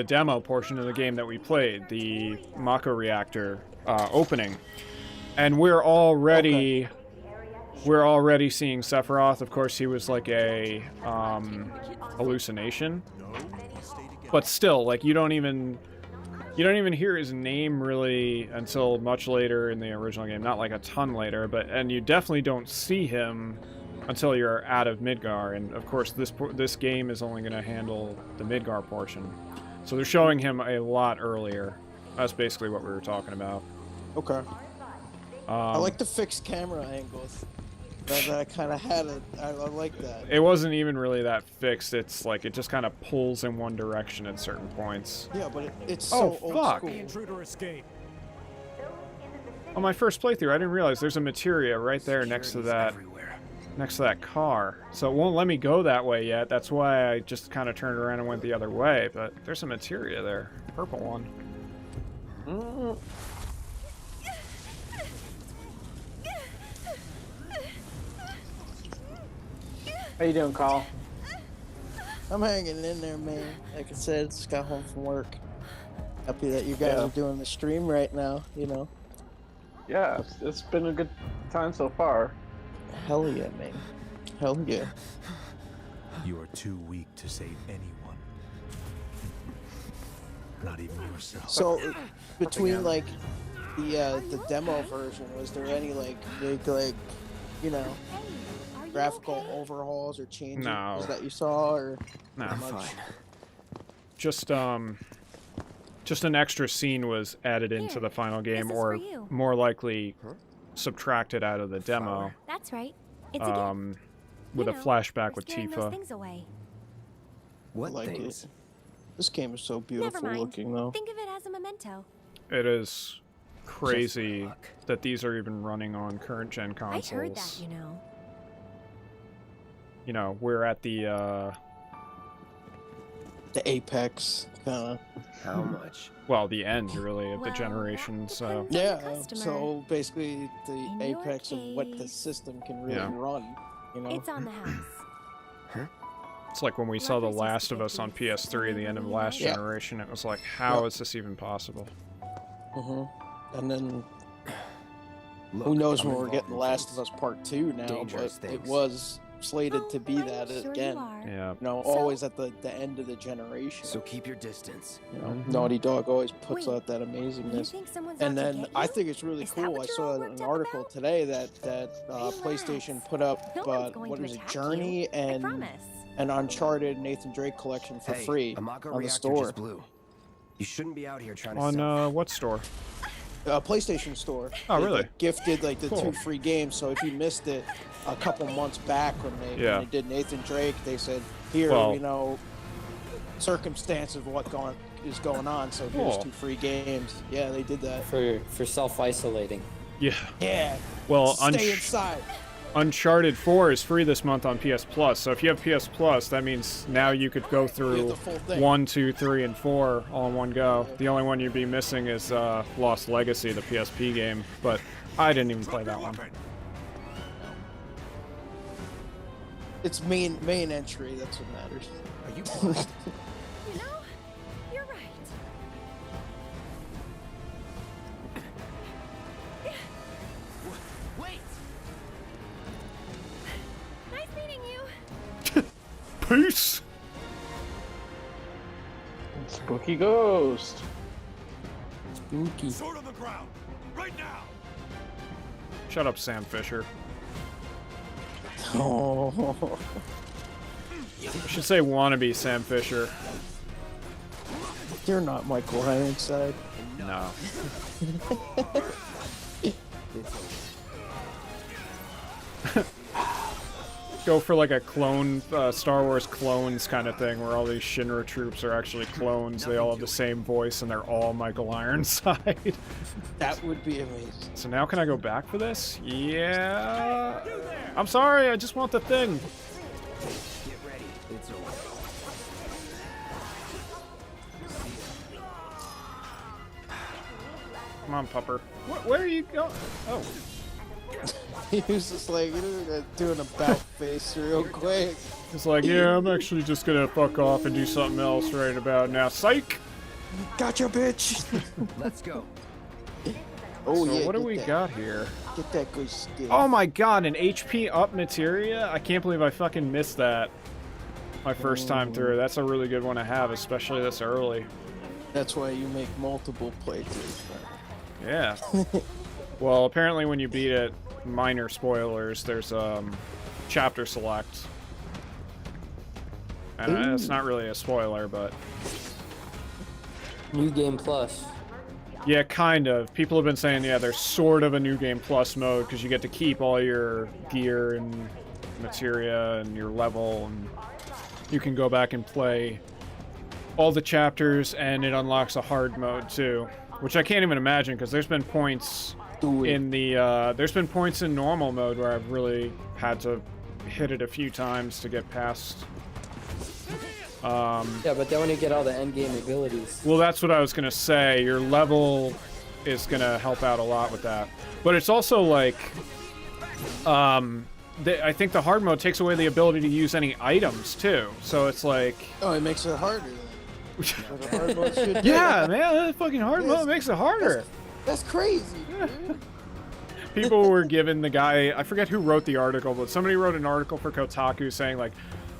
demo portion of the game that we played, the Mako reactor opening, and we're already we're already seeing Sephiroth. Of course, he was like a hallucination, but still, like you don't even hear his name really until much later in the original game. Not like a ton later, and you definitely don't see him until you're out of Midgar. And of course, this game is only going to handle the Midgar portion, so they're showing him a lot earlier. That's basically what we were talking about. Okay. I like the fixed camera angles. That kind of had it. I like that. It wasn't even really that fixed. It's like it just kind of pulls in one direction at certain points. Yeah, but it's so old fuck. school. The intruder escaped. On my first playthrough, I didn't realize there's a materia right there next to that car. So it won't let me go that way yet. That's why I just kind of turned around and went the other way. But there's a materia there, purple one. How you doing, Carl? I'm hanging in there, man. Like I said, just got home from work. Happy that you guys are doing the stream right now, you know. Yeah, it's been a good time so far. Hell yeah, man. Hell yeah. You are too weak to save anyone. Not even yourself. So, between like the demo version, was there any like big you know, graphical overhauls or changes that you saw, or not much? Just an extra scene was added into the final game, or more likely subtracted out of the demo. That's right. It's a gift. With a flashback with Scaring Tifa. those things away. What like things? it. This game is so beautiful Never mind. looking, though. Think of it as a memento. It is crazy that these are even running on current gen consoles. I heard that, you know. You know, we're at the apex, kinda. How much? Well, the end, really, of the generation, so... Yeah, so basically the apex of what the system can really run, you know? It's on the house. It's like when we saw The Last of Us on PS3 at the end of last generation, it was like, how is this even possible? And then... who knows when we're getting The Last of Us Part 2 now, but it was slated to be that again. Yeah. You know, always at the end of the generation. So keep your distance. You know, Naughty Dog always puts out that amazingness. And then I think it's really cool. I saw an article today that PlayStation put up, what was it, Journey and an Uncharted Nathan Drake collection for free on the store. You shouldn't be out here trying to on what store? PlayStation Store. Oh, really? They gifted like the 2 free games. So if you missed it a couple months back when they did Nathan Drake, they said, "Here, you know, circumstances of what is going on. So here's 2 free games." Yeah, they did that for self-isolating. Yeah. Yeah. Well, stay inside. Uncharted 4 is free this month on PS Plus, so if you have PS Plus, that means now you could go through 1, 2, 3, and 4 all in one go. The only one you'd be missing is Lost Legacy, the PSP game, but I didn't even play that one. It's main entry, that's what matters. Are you blind? You know, you're right. Wait! Nice meeting you. Peace! Spooky ghost. Spooky. Sword on the ground, right now! Shut up, Sam Fisher. Oh. I should say wannabe Sam Fisher. You're not Michael Ironside. No. Go for like a clone, Star Wars clones kind of thing, where all these Shinra troops are actually clones. They all have the same voice, and they're all Michael Ironside. That would be amazing. So now can I go back for this? Yeah. I'm sorry, I just want the thing. Get ready. It's over. Come on, pupper. Where are you going? Oh. He was just like doing a bout face real quick. It's like, yeah, I'm actually just gonna fuck off and do something else right about now. Psych! Gotcha, bitch! Let's go. Oh so yeah. what do we got here? Get that good stick. Oh my god, an HP up materia? I can't believe I fucking missed that my first time through. That's a really good one to have, especially this early. That's why you make multiple playthroughs. Yeah. Well, apparently when you beat it, minor spoilers, there's chapter select. And it's not really a spoiler, but... New Game Plus. Yeah, kind of. People have been saying, yeah, there's sort of a New Game Plus mode, because you get to keep all your gear and materia and your level, and you can go back and play all the chapters, and it unlocks a hard mode, too. Which I can't even imagine, because there's been points in the, there's been points in normal mode where I've really had to hit it a few times to get past. Yeah, but then when you get all the endgame abilities. Well, that's what I was gonna say. Your level is gonna help out a lot with that. But it's also like, I think the hard mode takes away the ability to use any items too. So it's like. Oh, it makes it harder. The hard mode should do. Yeah, man, that fucking hard mode makes it harder. That's crazy, dude. People were given the guy, I forget who wrote the article, but somebody wrote an article for Kotaku saying like,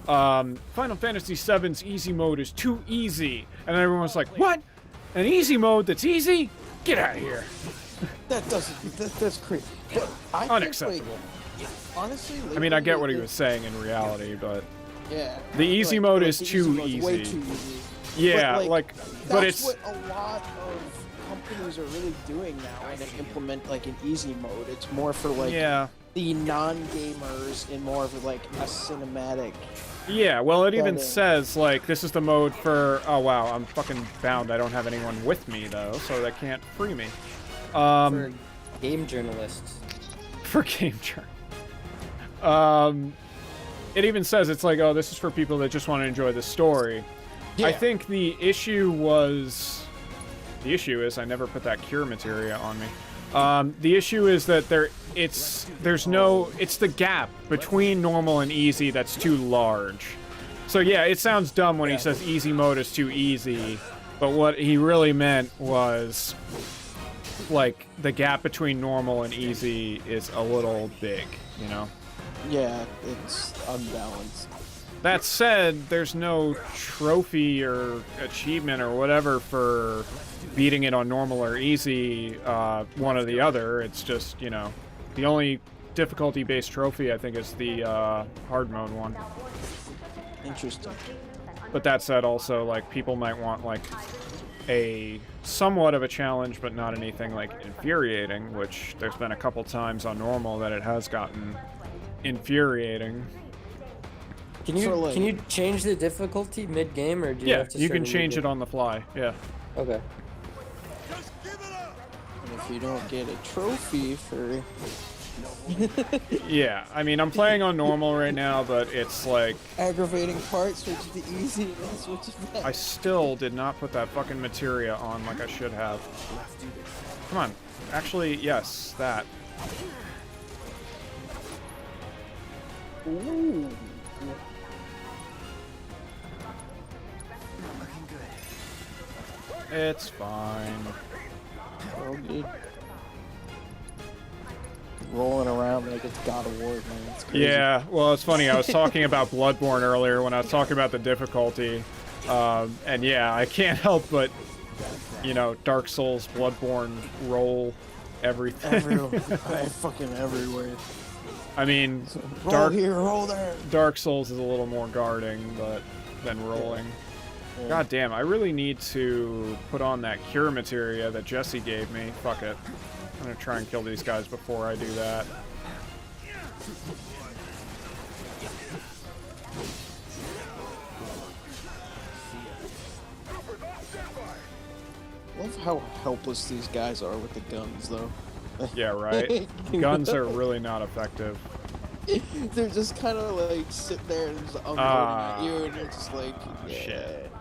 Final Fantasy VII's easy mode is too easy. And everyone was like, what? An easy mode that's easy? Get out of here. That's crazy. But I unacceptable. Think, like, honestly, I mean, I get what he was saying in reality, but yeah, the easy mode is too easy. Way too easy. Yeah, but it's what a lot of companies are really doing now when they implement like an easy mode. It's more for like the non-gamers and more of like a cinematic. Yeah, well, it even says, like, this is the mode for... Oh, wow, I'm fucking bound. I don't have anyone with me, though, so they can't free me. For game journalists. For game journalists. It even says, it's like, oh, this is for people that just want to enjoy the story. Yeah. I think the issue was... The issue is I never put that cure materia on me. The issue is that it's the gap between normal and easy that's too large. So yeah, it sounds dumb when he says easy mode is too easy, but what he really meant was like the gap between normal and easy is a little big, you know? Yeah, it's unbalanced. That said, there's no trophy or achievement or whatever for beating it on normal or easy, one or the other. It's just, you know, the only difficulty-based trophy, I think, is the hard mode one. Interesting. But that said, also, like, people might want, like, a somewhat of a challenge, but not anything, like, infuriating, which there's been a couple times on normal that it has gotten infuriating. Can you change the difficulty mid-game, or do you have to you can change it on the fly, yeah. Okay. And if you don't get a trophy for... Yeah, I mean, I'm playing on normal right now, but it's like... Aggravating part, switch to easy, and then switch to that. I still did not put that fucking materia on like I should have. Come on. Actually, yes, that. Ooh. It's fine. Oh, dude. Rolling around like it's God of War, man. It's crazy. Yeah, well, it's funny. I was talking about Bloodborne earlier when I was talking about the difficulty. And yeah, I can't help but, you know, Dark Souls, Bloodborne, roll everything. Fucking everywhere. I mean, roll here, roll there. Dark Souls is a little more guarding than rolling. Yeah. God damn, I really need to put on that cure materia that Jesse gave me. Fuck it. I'm gonna try and kill these guys before I do that. Love how helpless these guys are with the guns, though. Yeah, right? Guns are really not effective. They're just kind of like sitting there and just unloading at you, and you're just like, yeah. Shit.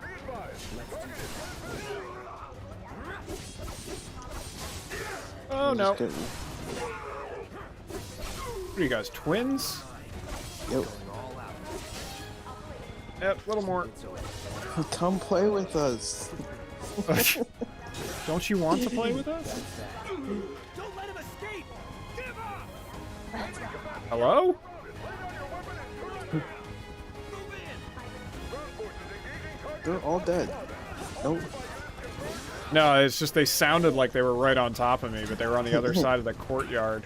Oh no. What are you guys, twins? Yep. Yep, a little more. Come play with us. Don't you want to play with us? Hello? They're all dead. Nope. No, it's just they sounded like they were right on top of me, but they were on the other side of the courtyard.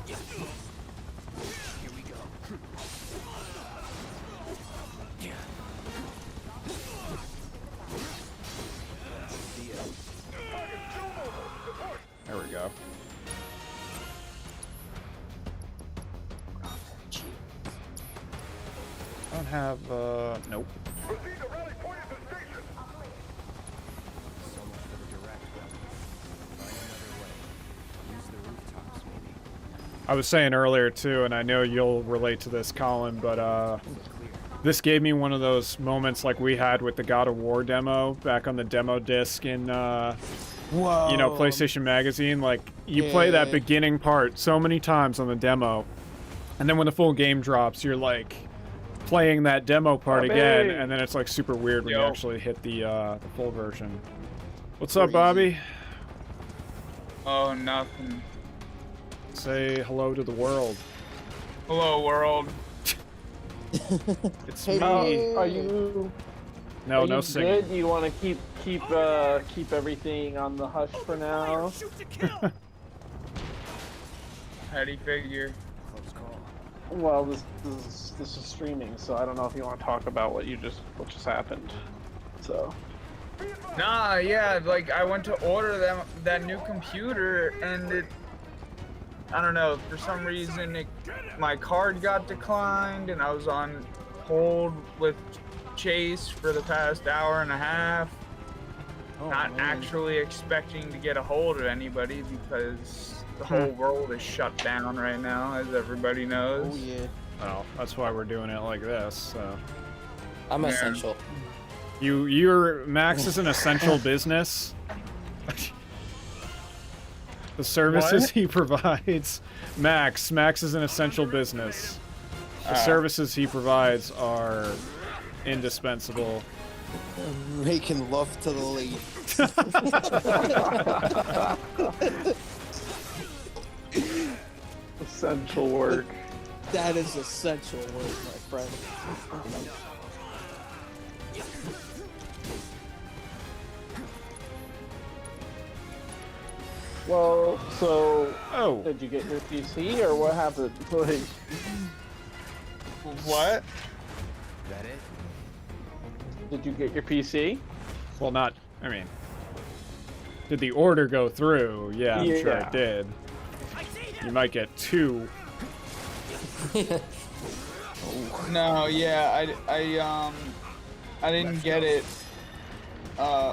Here we go. There we go. I don't have, nope. I was saying earlier too, and I know you'll relate to this, Colin, but this gave me one of those moments like we had with the God of War demo back on the demo disc in, Whoa. you know, PlayStation Magazine. Like, you play that beginning part so many times on the demo, and then when the full game drops, you're like playing that demo part again, and then it's like super weird when you actually hit the full version. What's up, Bobby? Oh, nothing. Say hello to the world. Hello, world. It's Hey, me. are you? No, are no you singing. good? Do you want to keep everything on the hush for now? How do you figure? Well, this is streaming, so I don't know if you want to talk about what just happened. So. Nah, yeah, like I went to order that new computer and I don't know, for some reason my card got declined and I was on hold with Chase for the past hour and a half. Not actually expecting to get a hold of anybody because the whole world is shut down right now, as everybody knows. Oh yeah. Well, that's why we're doing it like this. So. I'm essential. Your Max is an essential business. The services he provides, Max is an essential business. The services he provides are indispensable. Making love to the lady. Essential work. That is essential work, my friend. Well, so oh, did you get your PC or what happened? Like, what? That it? Did you get your PC? Well, not. I mean, did the order go through? Yeah, I'm sure it did. You might get two. No, yeah, I didn't get it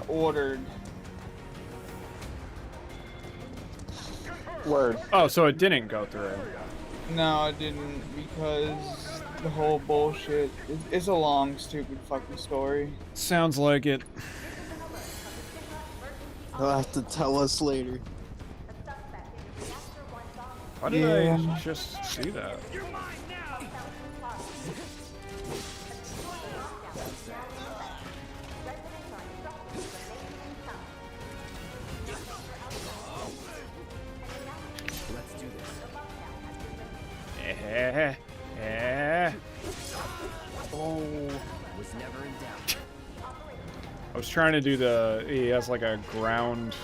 ordered. Word. Oh, so it didn't go through. No, I didn't because the whole bullshit. It's a long, stupid fucking story. Sounds like it. You'll have to tell us later. Why did I just see that? Oh, was never in doubt. I was trying to do he has like a ground,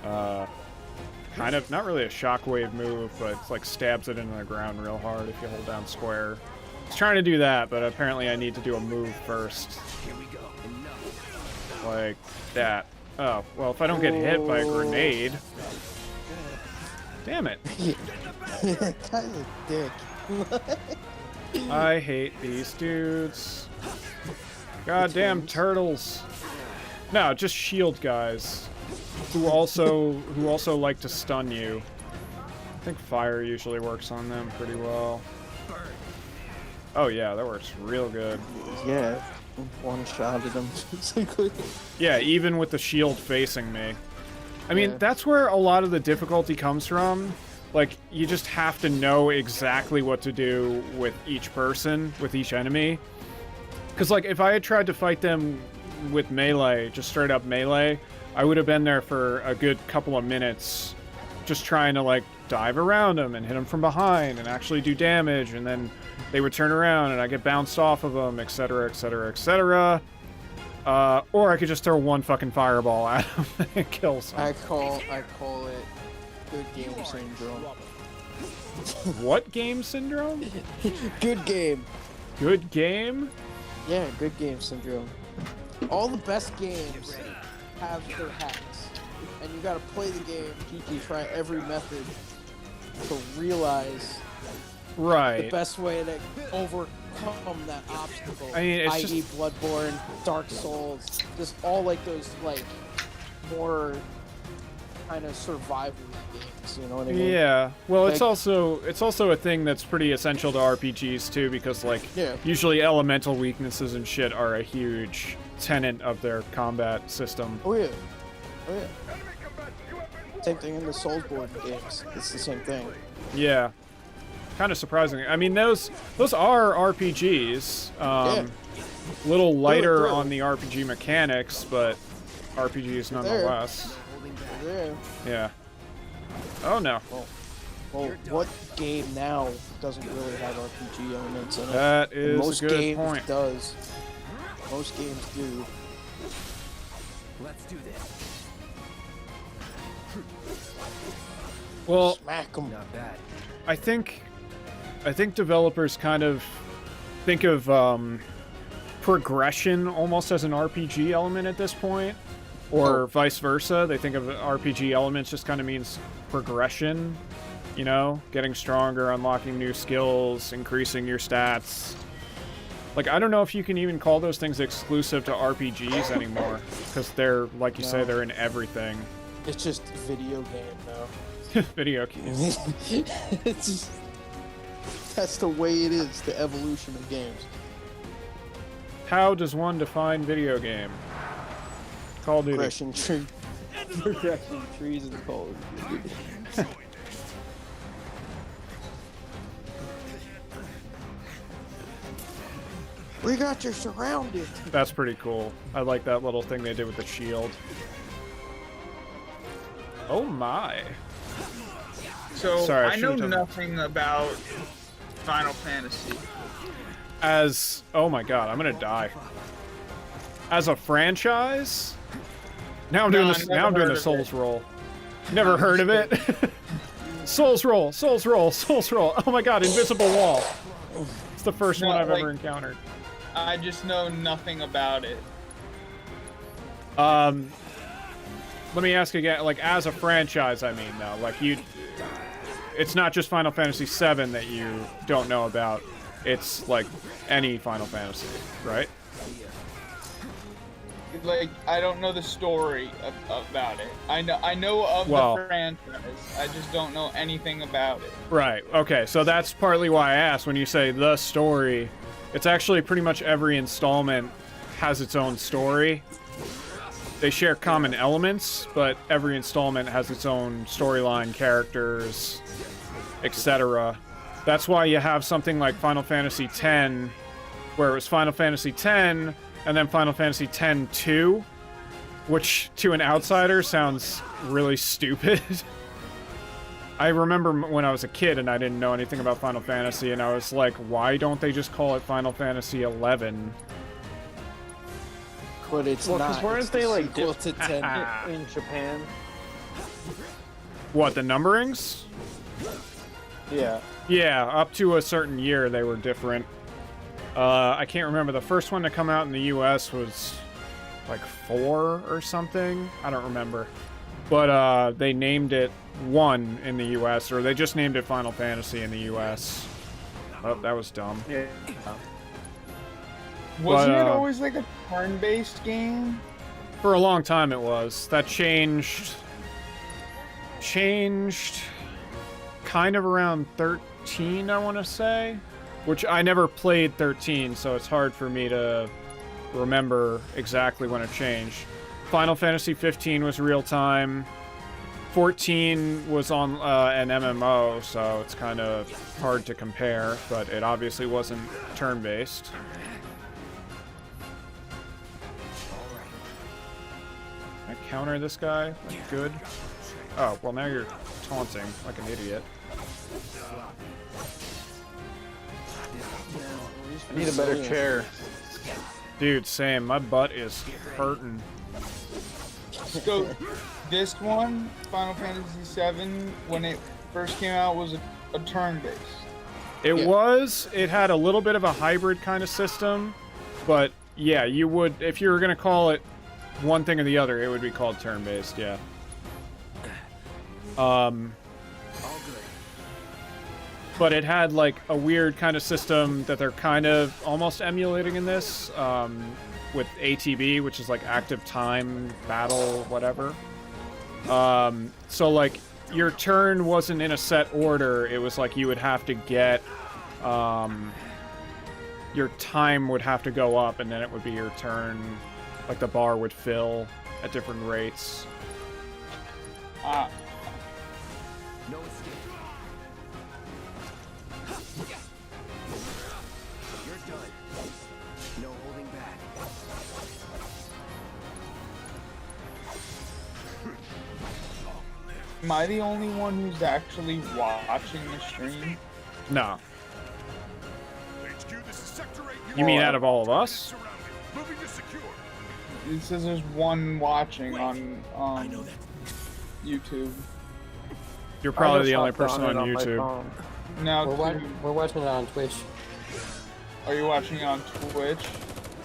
kind of, not really a shockwave move, but it's like stabs it into the ground real hard if you hold down square. I was trying to do that, but apparently I need to do a move first. Here we go. Enough. Like that. Oh, well, if I don't get hit by a grenade... Damn it. Kind of dick. I hate these dudes. Goddamn turtles. No, just shield guys who also like to stun you. I think fire usually works on them pretty well. Oh yeah, that works real good. Yeah, one-shotted him basically. Yeah, even with the shield facing me. I mean, that's where a lot of the difficulty comes from. Like, you just have to know exactly what to do with each person, with each enemy. Because, like, if I had tried to fight them with melee, just straight up melee, I would have been there for a good couple of minutes just trying to like dive around them and hit them from behind and actually do damage, and then they would turn around and I get bounced off of them, etc., etc., etc. Or I could just throw one fucking fireball at them and kill some. I call it good game syndrome. What game syndrome? Good game. Good game? Yeah, good game syndrome. All the best games have their hacks, and you gotta play the game to try every method to realize the best way to overcome that obstacle. I mean, it's i.e. Bloodborne, Dark Souls, just all like those like more kind of survival games, you know what I mean? Yeah. Well, like, it's also a thing that's pretty essential to RPGs too, because like usually elemental weaknesses and shit are a huge tenet of their combat system. Oh yeah. Oh yeah. Same thing in the Soulsborne games. It's the same thing. Yeah. Kind of surprising. I mean, those are RPGs. Little lighter on the RPG mechanics, but RPGs nonetheless. Yeah. Oh no. Well, what game now doesn't really have RPG elements in it? That is most a good games point. Does. Most games do. Let's do this. Well, smack 'em. Not bad. I think developers kind of think of progression almost as an RPG element at this point, or vice versa. They think of RPG elements just kind of means progression, you know, getting stronger, unlocking new skills, increasing your stats. Like, I don't know if you can even call those things exclusive to RPGs anymore, because they're, like you say, they're in everything. It's just video game now. Video games. It's just, that's the way it is, the evolution of games. How does one define video game? Call of Duty. Progression tree. Progression trees is called. We got you surrounded. That's pretty cool. I like that little thing they did with the shield. Oh my. So, Sorry, I know nothing about Final Fantasy. Oh my god, I'm gonna die. As a franchise? Now I'm doing this. Now I'm doing the Souls roll. Never heard of it. Souls roll, Souls roll, Souls roll. Oh my god, invisible wall. It's the first one I've ever encountered. I just know nothing about it. Let me ask again. Like, as a franchise, I mean, though, like it's not just Final Fantasy VII that you don't know about. It's like any Final Fantasy, right? Like, I don't know the story about it. I know of the franchise. I just don't know anything about it. Right. Okay. So that's partly why I asked. When you say the story, it's actually pretty much every installment has its own story. They share common elements, but every installment has its own storyline, characters, etc. That's why you have something like Final Fantasy X, where it was Final Fantasy X, and then Final Fantasy X-2, which to an outsider sounds really stupid. I remember when I was a kid and I didn't know anything about Final Fantasy, and I was like, why don't they just call it Final Fantasy XI? But it's not. Because weren't they like equal to 10 in Japan? What, the numberings? Yeah. Yeah, up to a certain year they were different. I can't remember. The first one to come out in the US was like 4 or something. I don't remember. But they named it 1 in the US, or they just named it Final Fantasy in the US. Oh, that was dumb. Yeah. Wasn't it always like a turn-based game? For a long time it was. That changed kind of around 13, I want to say. Which I never played 13, so it's hard for me to remember exactly when it changed. Final Fantasy 15 was real-time. 14 was on an MMO, so it's kind of hard to compare, but it obviously wasn't turn-based. Can I counter this guy? Like, good. Oh, well now you're taunting like an idiot. I need a better chair. Dude, same. My butt is hurting. So, this one, Final Fantasy VII, when it first came out, was a turn-based. It was. It had a little bit of a hybrid kind of system, but yeah, you would, if you were gonna call it one thing or the other, it would be called turn-based. Yeah. But it had like a weird kind of system that they're kind of almost emulating in this, with ATB, which is like active time battle, whatever. So like your turn wasn't in a set order. It was like you would have to get, your time would have to go up, and then it would be your turn. Like the bar would fill at different rates. No escape. You're done. No holding back. Am I the only one who's actually watching the stream? No. You mean out of all of us? It says there's one watching on YouTube. You're probably the only person on YouTube. Now we're watching it on Twitch. Are you watching it on Twitch?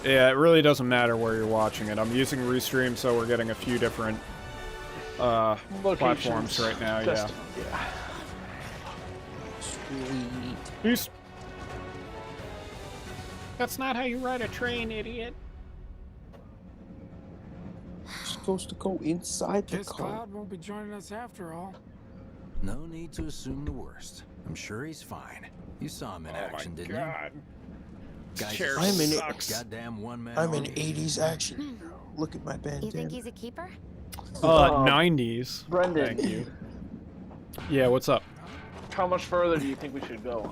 Yeah, it really doesn't matter where you're watching it. I'm using Restream, so we're getting a few different platforms right now. Yeah. Sweet. Peace. That's not how you ride a train, idiot. Supposed to go inside the Guess car. Cloud won't be joining us after all. No need to assume the worst. I'm sure he's fine. You saw him in action, didn't you? Guys, I'm in goddamn one-man I'm in army. 80s action hero. Look at my You bandana. think he's a keeper? 90s. Brendan, Thank you. Yeah, what's up? how much further do you think we should go?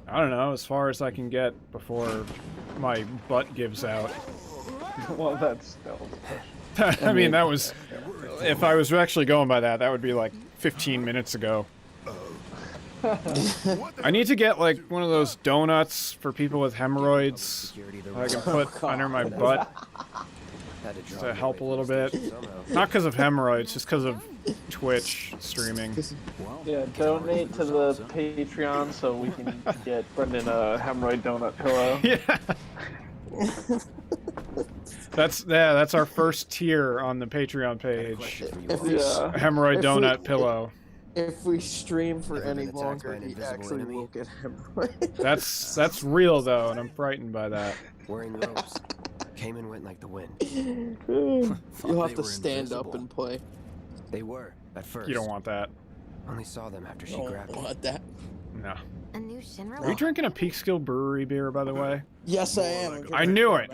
I don't know, as far as I can get before my butt gives out. Well, that's still. I mean, that was... If I was actually going by that, that would be like 15 minutes ago. I need to get like one of those donuts for people with hemorrhoids I can put under my butt to help a little bit. Not because of hemorrhoids, just because of Twitch streaming. Yeah, donate to the Patreon so we can get Brendan a hemorrhoid donut pillow. Yeah. That's our first tier on the Patreon page. A hemorrhoid donut pillow. If we stream for any longer, he actually will get hemorrhoids. That's real though, and I'm frightened by that. Wearing robes. Came and went like the wind. You'll have to stand up and play. They were, at first. You don't want that. Only saw them after she Don't grabbed me. want that. No. A new Shinra? Are you drinking a Peekskill Brewery beer, by the way? Yes, I am. I knew it.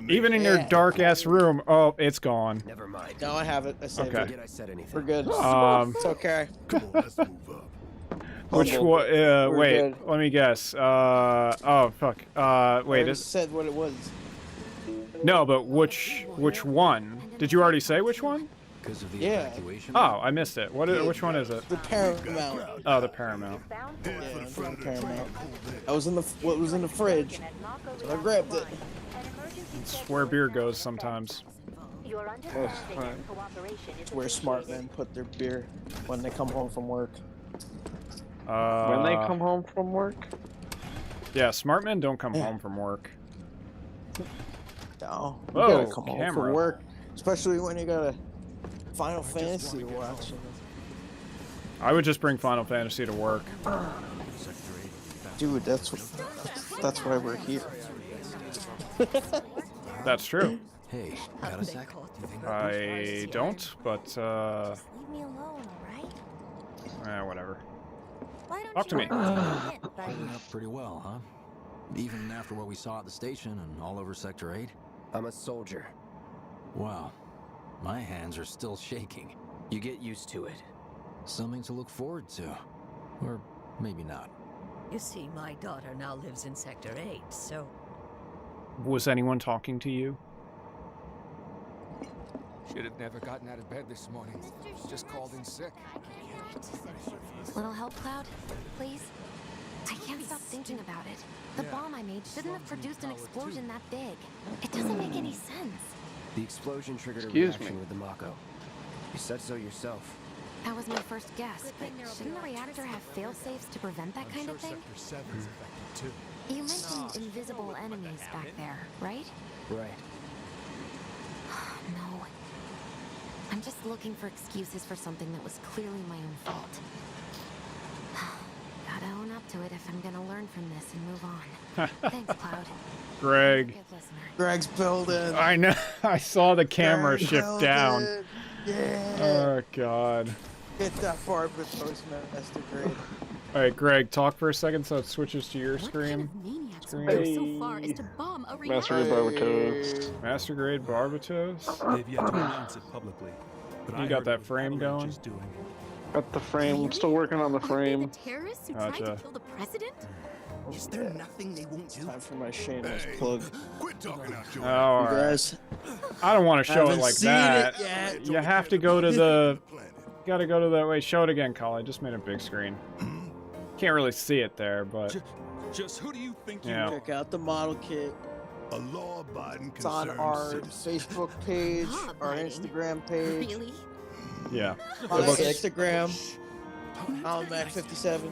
Even in your dark ass room. Oh, it's gone. Never mind. No, I have it. I saved Okay. it. I said anything. We're good. It's okay. Which one? Wait. good. Let me guess. Oh fuck. I Wait. already said what it was. No, but which one? Did you already say which one? Because of the Yeah. evacuation. Oh, I missed it. Which one is it? The Paramount. Oh, the Paramount. Yeah, it's the Paramount. I was in the what was in the fridge, so I grabbed it. It's where beer goes sometimes. It's where smart men put their beer when they come home from work. When they come home from work? Yeah, smart men don't come home from work. No, you Whoa, gotta come home camera. from work, especially when you got a Final Fantasy to watch. I would just bring Final Fantasy to work. Dude, that's why we're here. That's true. Hey, got a sec? I don't, but Leave me alone, alright? whatever. Why don't Talk to you me. Holding up pretty well, huh? Even after what we saw at the station and all over Sector 8? I'm a soldier. Wow. My hands are still shaking. You get used to it. Something to look forward to. Or maybe not. You see, my daughter now lives in Sector 8, so... Was anyone talking to you? Should have never gotten out of bed this morning. Just called in sick. Little help, Cloud? Please? I can't stop thinking about it. The bomb I made shouldn't have produced an explosion that big. It doesn't make any sense. The explosion triggered a Excuse reaction me. with the Mako. You said so yourself. That was my first guess, but shouldn't the reactor have fail-safes to prevent that kind of thing? You mentioned invisible enemies back there, right? Right. No. I'm just looking for excuses for something that was clearly my own fault. Gotta own up to it if I'm gonna learn from this and move on. Thanks, Cloud. Greg. Good listener. Greg's building. I know. I saw the camera Greg's shift building. down. Yeah. Oh God. Get that far with Postmaster Greg. All right, Greg, talk for a second so it switches to your screen. Go so far as to bomb a Master Grade Barbatos. Master Grade Barbatos. They've yet to announce it publicly. But You I got heard that it was frame going? Avalanche's doing. Got the frame. I'm still working on the frame. Terrorists who tried to Gotcha. kill the president? Is there nothing they won't do? Time for my shameless plug. Quit talking out your Oh, all You right. guys I don't want to show it haven't like seen that. it yet. You have to go to the. Gotta go to the. Wait, show it again, Colin. I just made a big screen. Can't really see it there, but Just who do you think you yeah. are? Check out the model kit. A law-abiding It's on concerned our citizen. Facebook page, our Law-abiding? Instagram page, Really? Yeah. on It looks- Instagram. Mac57.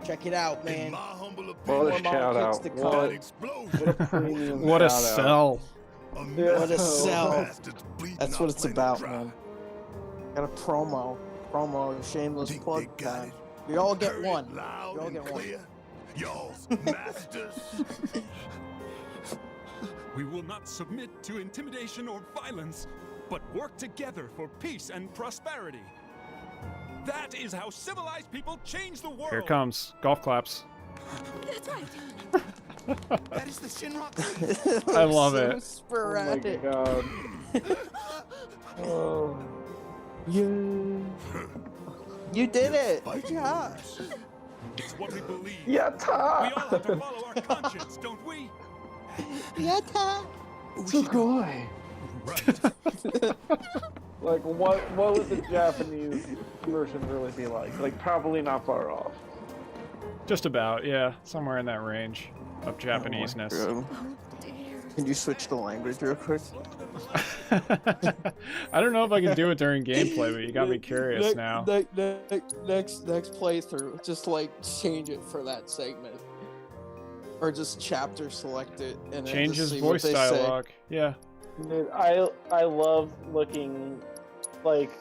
Check it out, In man. my humble What opinion, a More shout model out. kits to What come. an explosion. a premium What a shout out. sell. What a sell. Bastards bleeding That's our what it's planet about, dry. man. Got a promo. Shameless Think plug they got time. it? We all get Heard it one. loud We all and get one. clear. Y'all's masters. We will not submit to intimidation or violence, but work together for peace and prosperity. That is how civilized people change the world. Here it comes. Golf claps. That's right. That is the Shinra. I love So it. Oh my sporadic. God. Oh. You did it. Good job. It's what we believe. Yeah, We all have to follow our conscience, don't we? Yatta. Sugoi. Right. Like, what would the Japanese version really be like? Like, probably not far off. Just about, yeah. Somewhere in that range of Japaneseness. Oh, can you switch the language real quick? I don't know if I can do it during gameplay, but you got me curious now. Next playthrough, just like change it for that segment, or just chapter select it and then Change just his see what voice they dialogue. Yeah. Dude, I love looking, like,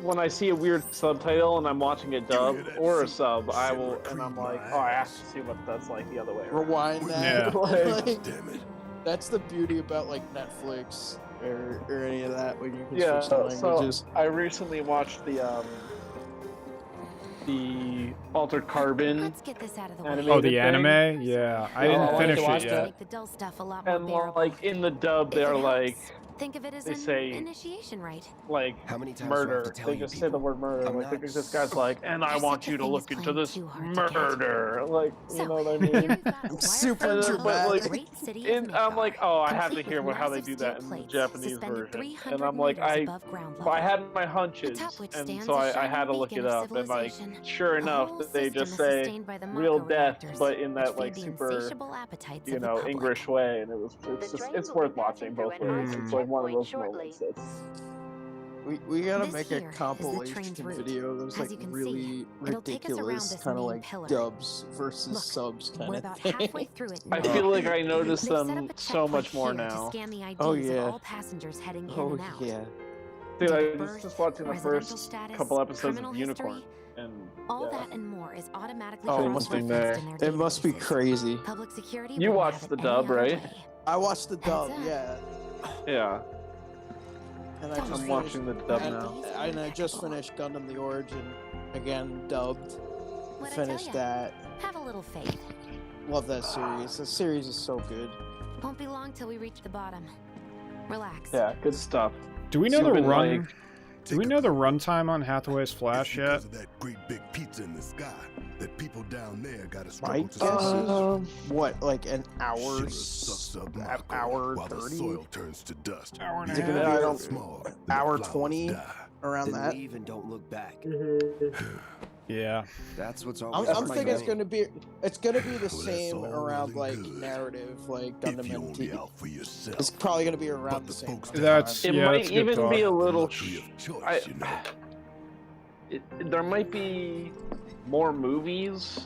when I see a weird subtitle and I'm watching a dub or a sub, I will, and I'm like, oh, I have to see what that's like the other way Say. around. Rewind that. Yeah. Like, Damn it. that's the beauty about like Netflix or any of that, when you can Yeah, switch the languages. so I recently watched the Altered Carbon Let's get this out of the way. animated Oh, the thing. anime? Yeah. I Yeah, I didn't wanted finish to it watch yet. Make the dull stuff a lot more And bearable. like in the dub, If they're it like helps, think of it as they an say- initiation rite. How many times do I have murder. to tell They you just say people? the word murder. I'm Like not- this guy's like, and I There's want such a you to thing look as into playing this too hard to get. murder. Like, you So, know what I here mean? we've got I'm Wire super Front dramatic. Road, But, like, the great city of And I'm like, Midgar, oh, I have to complete hear with how they massive do that steel in the plates Japanese suspended version. 300 And I'm like, meters above ground well, I level. had my hunches, Atop which and stands so a I shining had to look beacon it of up, and like, civilization. sure The enough, whole that they just system is say sustained by the real Mako death, reactors, but in that which like feed the super, insatiable appetites you of the know, public. English way, and it's just it's worth watching both ways. It's like one of those moments that's. We gotta This make here a is the compilation train's route. video that's As like you can really see, it'll take us around ridiculous, this kind of main like pillar. dubs versus Look, subs kind we're of about thing. halfway through it I now. feel like I notice They've set them up a so checkpoint much more here to now. scan the IDs Oh, of yeah. all passengers heading in Oh and out. yeah. Dude, I Date of was birth, just watching the residential first status, couple episodes criminal of Unicorn, history, and all yeah. that and more is automatically Oh, it must be cross-referenced in their It must be databases. crazy. Public security You wouldn't watched have the it dub, any other right? way. I watched the dub, Heads up. yeah, Yeah, and I I'm just I'm finished, watching the dub and, now. and I just finished Gundam: The Origin again, dubbed. What'd I tell Finished ya? that. Have a little faith. Love that series. The series is so good. Won't be long till we reach the bottom. Relax. Yeah, good stuff. Do we know So the been, run? like- Do we know the runtime on Hathaway's Flash yet? Because of that great big pizza in the sky, that people down there gotta My struggle guess to is what, like an hour, Shivers sucks up Mako hour while the 30, soil turns to dust. Hour and a Leaving half. the I earth don't- small, and the hour flowers 20? die. around Then that. leave and don't look back. Yeah. That's what's always. I'm thinking it's gonna be the Well, same that's all around well like and good. narrative, like If Gundam you only MT. out for yourself. It's probably gonna be around But the the same. folks time. That's It yeah, might that's a good even thought. be a little. Luxury of choice, you know. There might be more movies.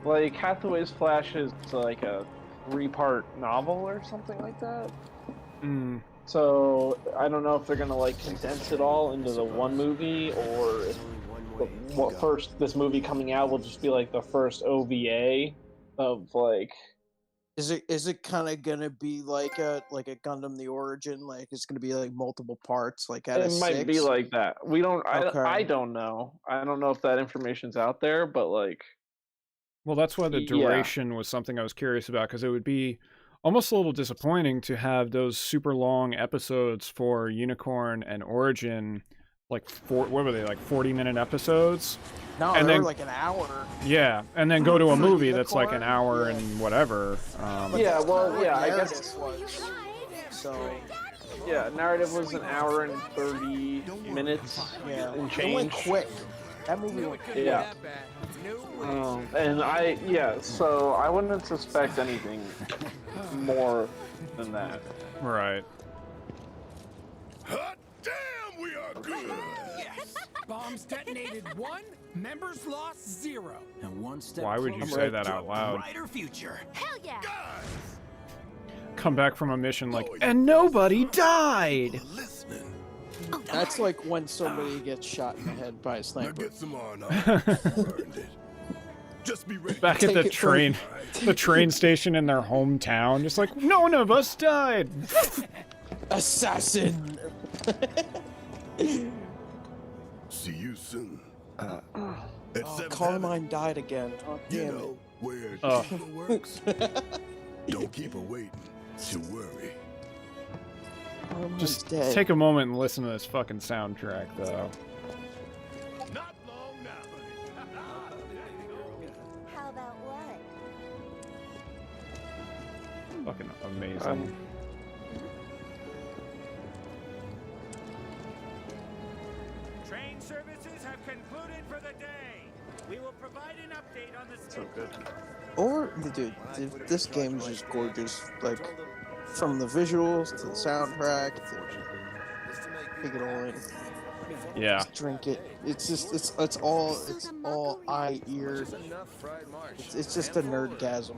Like Hathaway's Flash is like a 3-part novel or something like that. Mm. So I don't know if they're gonna like condense it all into the one movie, or if this movie coming out will just be like the first OVA of like. Is it kind of gonna be like a Gundam the Origin? Like it's gonna be like multiple parts, like out It of might be 6? like that. We don't. Okay. I don't know. I don't know if that information's out there, but like. Well, that's why the Yeah. duration was something I was curious about, because it would be almost a little disappointing to have those super long episodes for Unicorn and Origin, like what were they, like 40-minute episodes? No, and they then, were like an hour. Yeah, and then go to a For movie that's like an Unicorn? hour Yeah. and whatever. Yeah, well, What yeah, I narrative guess. was. So Yeah, narrative was an hour and 30 minutes yeah, and it went change. quick. That movie went quick. Yeah. So I wouldn't suspect anything more than that. Right. Hot damn, we are good. Yes! Bombs detonated 1, members lost 0. And one step Why would you closer say to that out a loud? brighter future. Hell yeah! Come back from a mission like, and nobody died! Listening. That's like when somebody gets shot in the head by a Now sniper. get some R&R. Earned it. Just be ready. Back at Take the it from- train, the train station in their hometown, just like, none of us died! Assassin. See you soon. At Oh, 7 Carmine died again. Oh, you damn know where Oh. it works. Don't keep her waiting. She'll worry. it. Carmine's Just dead. take a moment and listen to this fucking soundtrack, though. Not long now, How about what? Fucking amazing. Train services have concluded for the day. We will provide an update on the So good. Or, dude, this game is just gorgeous. Like, from the visuals to the soundtrack to take it all in. Yeah. Just drink it. It's just it's all eye ear. It's just a nerdgasm.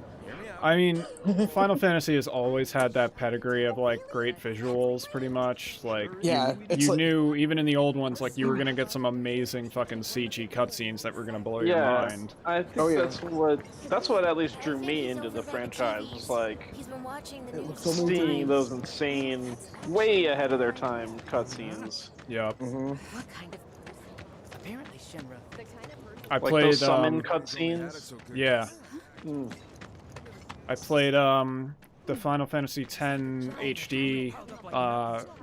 I mean, Final Fantasy has always had that pedigree of like great visuals, pretty much. Like, Yeah, it's you like- knew even in the old ones, like you were gonna get some amazing fucking CG cutscenes that were gonna blow your Yeah, mind. I think that's what at least drew me into the franchise. Was like He's been watching the It news. looks so seeing those insane, way ahead of their time cutscenes. Yep. Mhm. What kind of Apparently, Shinra. The kind of person. I Like played those summon cutscenes. Yeah. Mm. I played the Final Fantasy X HD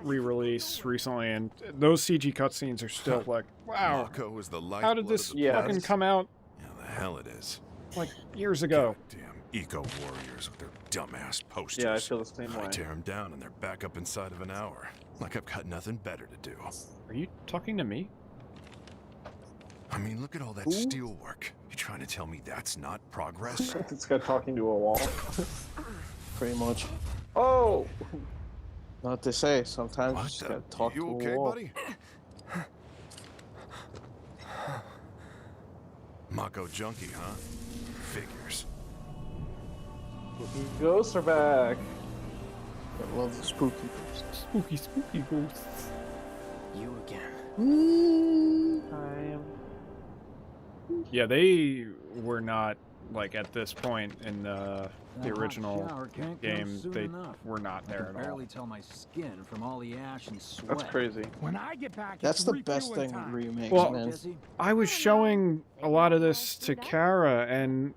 re-release recently, and those CG cutscenes are still like, wow, Marco is the how did this Yeah. fucking come out Yeah, the hell it is. like years ago? Damn eco-warriors with their dumbass posters. Yeah, I feel the same I way. tear them down and they're back up inside of an hour. Like I've got nothing better to do. Are you talking to me? I mean, look at all that steel work. You trying to tell me that's not progress? This guy talking to a wall. Pretty much. Oh! Not what they say. Sometimes you just the- gotta talk you to okay, a wall. buddy? Mako junkie, huh? Figures. Ghosts are back. I love the spooky ghosts. Spooky ghosts. You again. Yeah, they were not like at this point in the original game. They were not there at all. Barely tell my skin from all the ash and sweat. That's crazy. When I get back, That's it's the best refueling thing with time. remakes, Well, man. I was showing a lot of this to Kara, and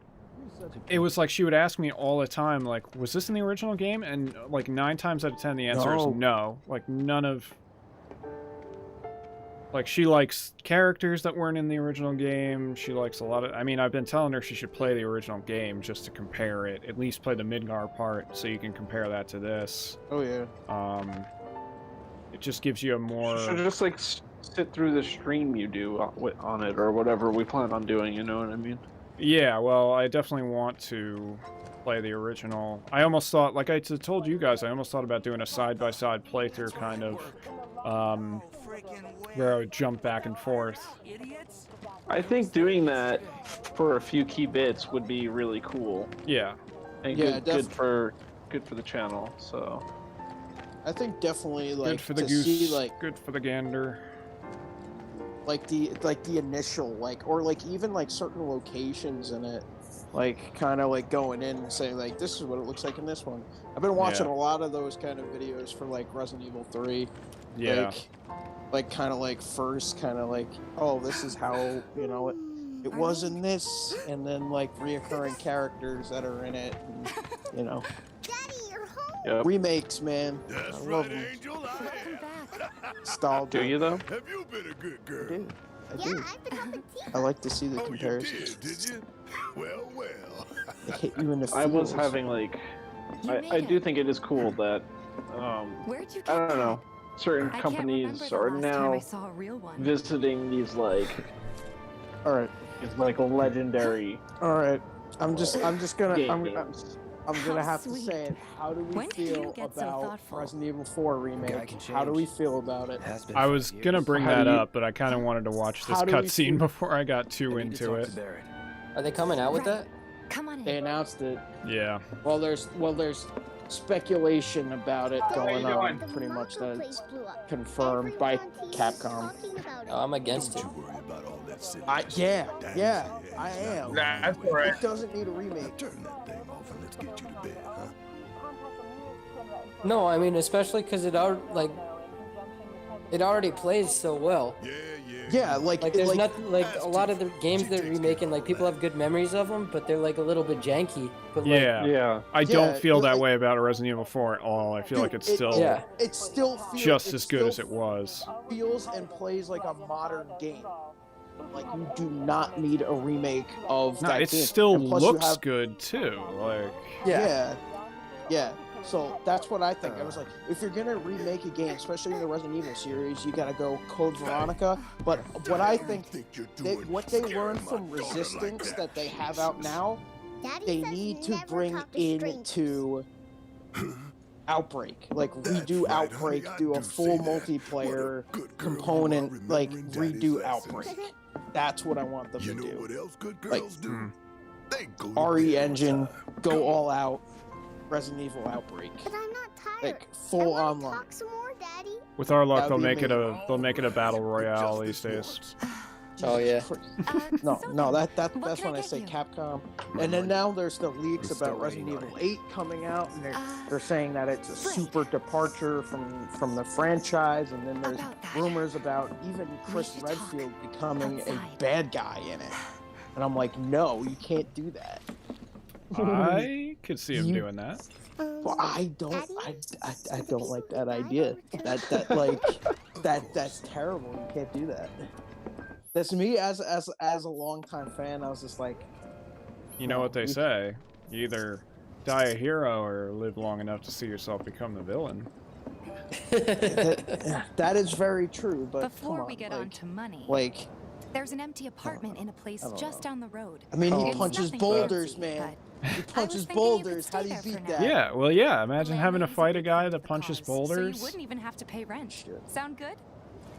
it was like she would ask me all the time, like, was this in the original game? And like 9 times out of 10, the answer is No. no. Like none of. Like she likes characters that weren't in the original game. She likes a lot of. I mean, I've been telling her she should play the original game just to compare it. At least play the Midgar part, so you can compare that to this. Oh yeah. It just gives you a more. Should just like sit through the stream you do on it or whatever we plan on doing. You know what I mean? Yeah, well, I definitely want to play the original. I almost thought, like I told you guys, I almost thought about doing a side-by-side playthrough kind of, where I would jump back and forth. I think doing that for a few key bits would be really cool. Yeah. And Yeah, good for the channel. So I think definitely like Good for the to goose, see like good for the gander. like the initial like or like even like certain locations in it, like kind of like going in and saying like this is what it looks like in this one. I've been watching Yeah. a lot of those kind of videos for like Resident Evil 3. Yeah. Like kind of like first kind of like, oh, this is how, you know, it was in this, and then like reoccurring characters that are in it, and, you know. Remakes, man. I love them. Nostalgia. do you though? Have you been a good girl? I do. I like to see the comparisons. Did you? Well, well. They hit you in the feels. I was having like, I do think it is cool that, Where'd you I get don't know, certain I can't companies remember the are last time I now saw a real one. visiting these like, All like legendary. right. I'm just gonna games. I'm gonna How have to sweet. say it. How do we When did you feel get so about thoughtful? Resident Evil 4 remake? can How do we change. feel about it? Has been I for was years. gonna bring How that do you- up, but I kind of wanted to watch this How do we cutscene feel- before I got too I need to into talk it. to Barrett. Are they coming out with that? Come on in. They announced it. Yeah. Well, there's speculation about it going on. Pretty much that it's confirmed by Capcom. Oh, I'm against it. Don't you worry about all that silly Yeah, I am. That's alright. It doesn't need a remake. Turn that thing off and let's get you to bed, huh? No, I mean especially because it already plays so well. Yeah, like There's like, nothing like a lot of the games they're remaking. Like people have good memories of them, but they're like a little bit janky. But like, Yeah. I don't feel that way about a Resident Evil 4 at all. I feel like it's still it still feels just it as good still as it was. Feels and plays like a modern game. Like you do not need a remake of No, that it game. still And plus you looks have- good too. Like Yeah. So that's what I think. I was like, if you're gonna remake a game, especially in the Resident Evil series, you gotta go Code Veronica. But what I think, what they learned from Resistance that they have out now, they need to bring into Outbreak. Like redo Outbreak, do a full multiplayer component, like redo Outbreak. That's what I want them to do. What else good Like, girls do? They go to RE bed on engine, time. go all out. Resident Evil Outbreak. But I'm not tired. Like full online. Talk some more, Daddy. with our luck, That they'll would be make it a battle royale these days. Oh yeah. No, that's when I say Capcom. And then now there's the leaks about Resident Evil 8 coming out, and they're saying that it's a super departure from the franchise, and then there's rumors about even Chris Redfield becoming a bad guy in it. And I'm like, no, you can't do that. I could see him doing that. Well, I don't like that idea. That's terrible. You can't do that. That's me as a longtime fan. I was just like, You know what they say: you either die a hero or live long enough to see yourself become the villain. that is very true. But Before come on, we get like, on to money, like, there's an empty apartment in a place just down the road. I mean, he It's punches nothing boulders, fancy, man. but He punches thinking you could boulders. stay How do you there for beat now. that? Yeah, well, yeah. Imagine having to fight a guy that punches So you boulders. wouldn't even have to pay rent. Sound good?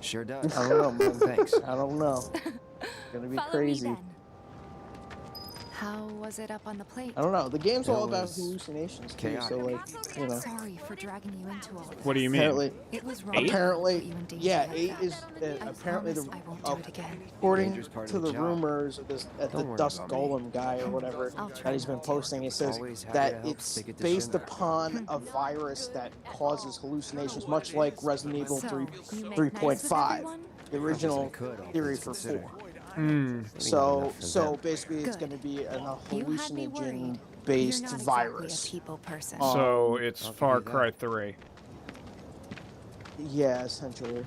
Sure does. I don't know, man. Thanks. I don't know. It's gonna be Follow crazy. me then. How was it up on the plate? I don't know. The game's all It about was hallucinations too. chaotic. So like, you know. Sorry for dragging you into all this. What do you mean? Apparently, It was wrong. apparently, yeah, 8 is apparently promise I won't do it again. according Dangerous part of to the the job. rumors of this at the Don't worry Dust about me. Golem guy or whatever I'll try that he's been not to. posting. It says Always happy that to help it's stick it to based Shin. upon a virus that causes hallucinations, much like Resident Evil So, 3 you make 3.5, nice with the original I could, all theory things for considered. 4. So Basically, it's Good. going to be a You had me worried. hallucinogen-based You're not virus. Exactly a people person. So it's I'll give Far you that. Cry 3. Yeah, essentially.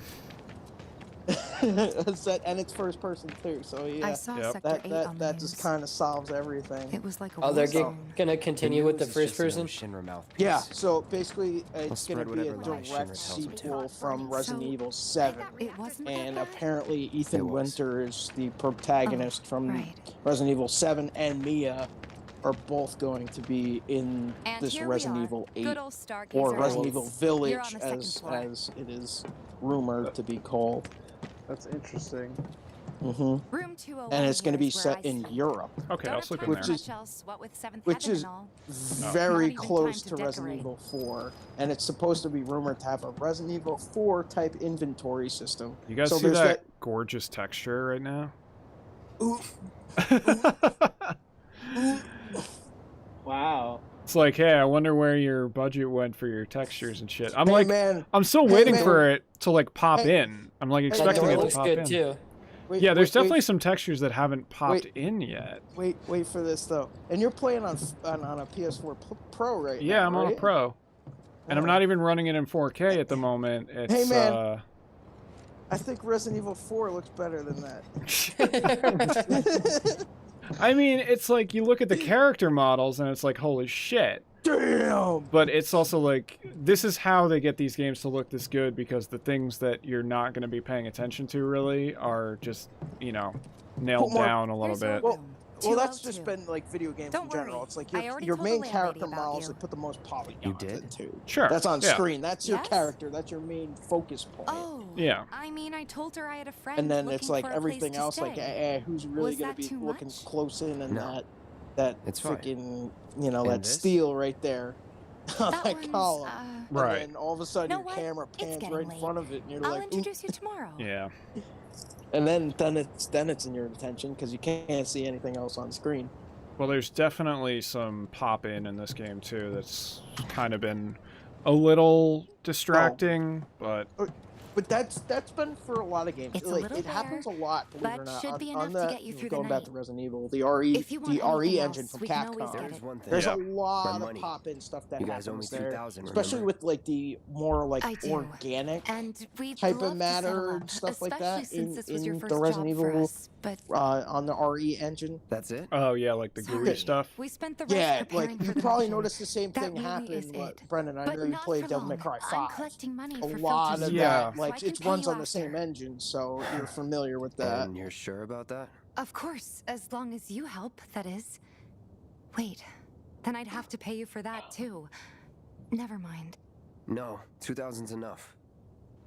And it's first person too, so yeah. I saw Sector 8 on the that just news. kind of solves everything. It was like a Oh, they're war zone. gonna continue with the first person? Shinra mouthpiece. Yeah, so basically it's spread going to be a whatever lies Shinra direct tells them to. sequel from Resident So, Evil 7. It wasn't And that bad? apparently Ethan It was. Winter is the protagonist from right. Resident Evil 7, and Mia are both going to be in And this here we Resident are, Evil 8 good old Stargazer or Resident Heights. Evil You're Village on the second floor. as it is rumored to be called. That's interesting. And Room 201 it's going to here be is where set I in sleep. Europe. Okay, Don't I'll have sleep in time there. for much else, what with Seventh Which Heaven is and all. very Not even close time to to Resident decorate. Evil 4, and it's supposed to be rumored to have a Resident Evil 4 type inventory system. You guys so see there's that gorgeous texture right now? Wow. It's like, hey, I wonder where your budget went for your textures and shit. I'm Hey, like, man. I'm still Hey, waiting man. for it to like pop Hey. in. I'm like Hey, expecting man. it to looks pop good in. too. Wait, Yeah, there's wait, definitely wait, some textures that haven't popped in yet. wait for this though. And you're playing on a PS4 Pro right now, Yeah, I'm on a right? Pro. And I'm not even running it in 4K at the moment. It's, Hey, man. I think Resident Evil 4 looks better than that. I mean, it's like you look at the character models and it's like, holy shit. Damn! But it's also like, this is how they get these games to look this good, because the things that you're not going to be paying attention to really are just, you know, nailed down a little bit. Well, that's just been like video games in general. It's like your main character models they put the most polygons into. Sure. That's on yeah. screen. That's your Yes? character. That's your main focus point. Oh. Yeah. I mean, I told her I had a friend And then looking it's like for a everything place to else, like, stay. who's really Was going to that be too looking much? close in and No. that It's fine. freaking, you know, And that this? steel right there on that one's, column. Right. And then all of a sudden Know your what? camera It's pans getting right in late. front of it, and you're I'll like, "Oop." introduce you tomorrow. Yeah. And then it's in your attention because you can't see anything else on screen. Well, there's definitely some pop-in in this game, too, that's kind of been a little distracting, but... But that's been for a lot of games. It's a Like, little it happens a lot, believe it or but not. should be on enough to the, get you through the going back night. to Resident Evil, the RE, If you want the RE anything engine else, from we can always Capcom. get Here's it. one thing. There's Yeah. a lot My of money. pop-in stuff that You guys owe me happens there, 2,000, especially remember? with like the more like I do. organic And we'd type love of to matter settle and up, stuff like especially that since this was your in first the Resident job for Evil us, but on the RE engine. That's it? Oh, yeah, like the gooey Sorry. stuff. we spent the rest Yeah, preparing like for you the probably mission. noticed the same That thing really happen. is it. Brendan, I But know you not played for Devil May long. Cry I'm 5. collecting money A for lot filters of Yeah. that, so like I can it pay runs you on the same after. engine, so you're familiar with that. And you're sure about that? Of course, as long as you help, that is. Wait, then I'd have to pay you for that too. Never mind. No, 2,000's enough.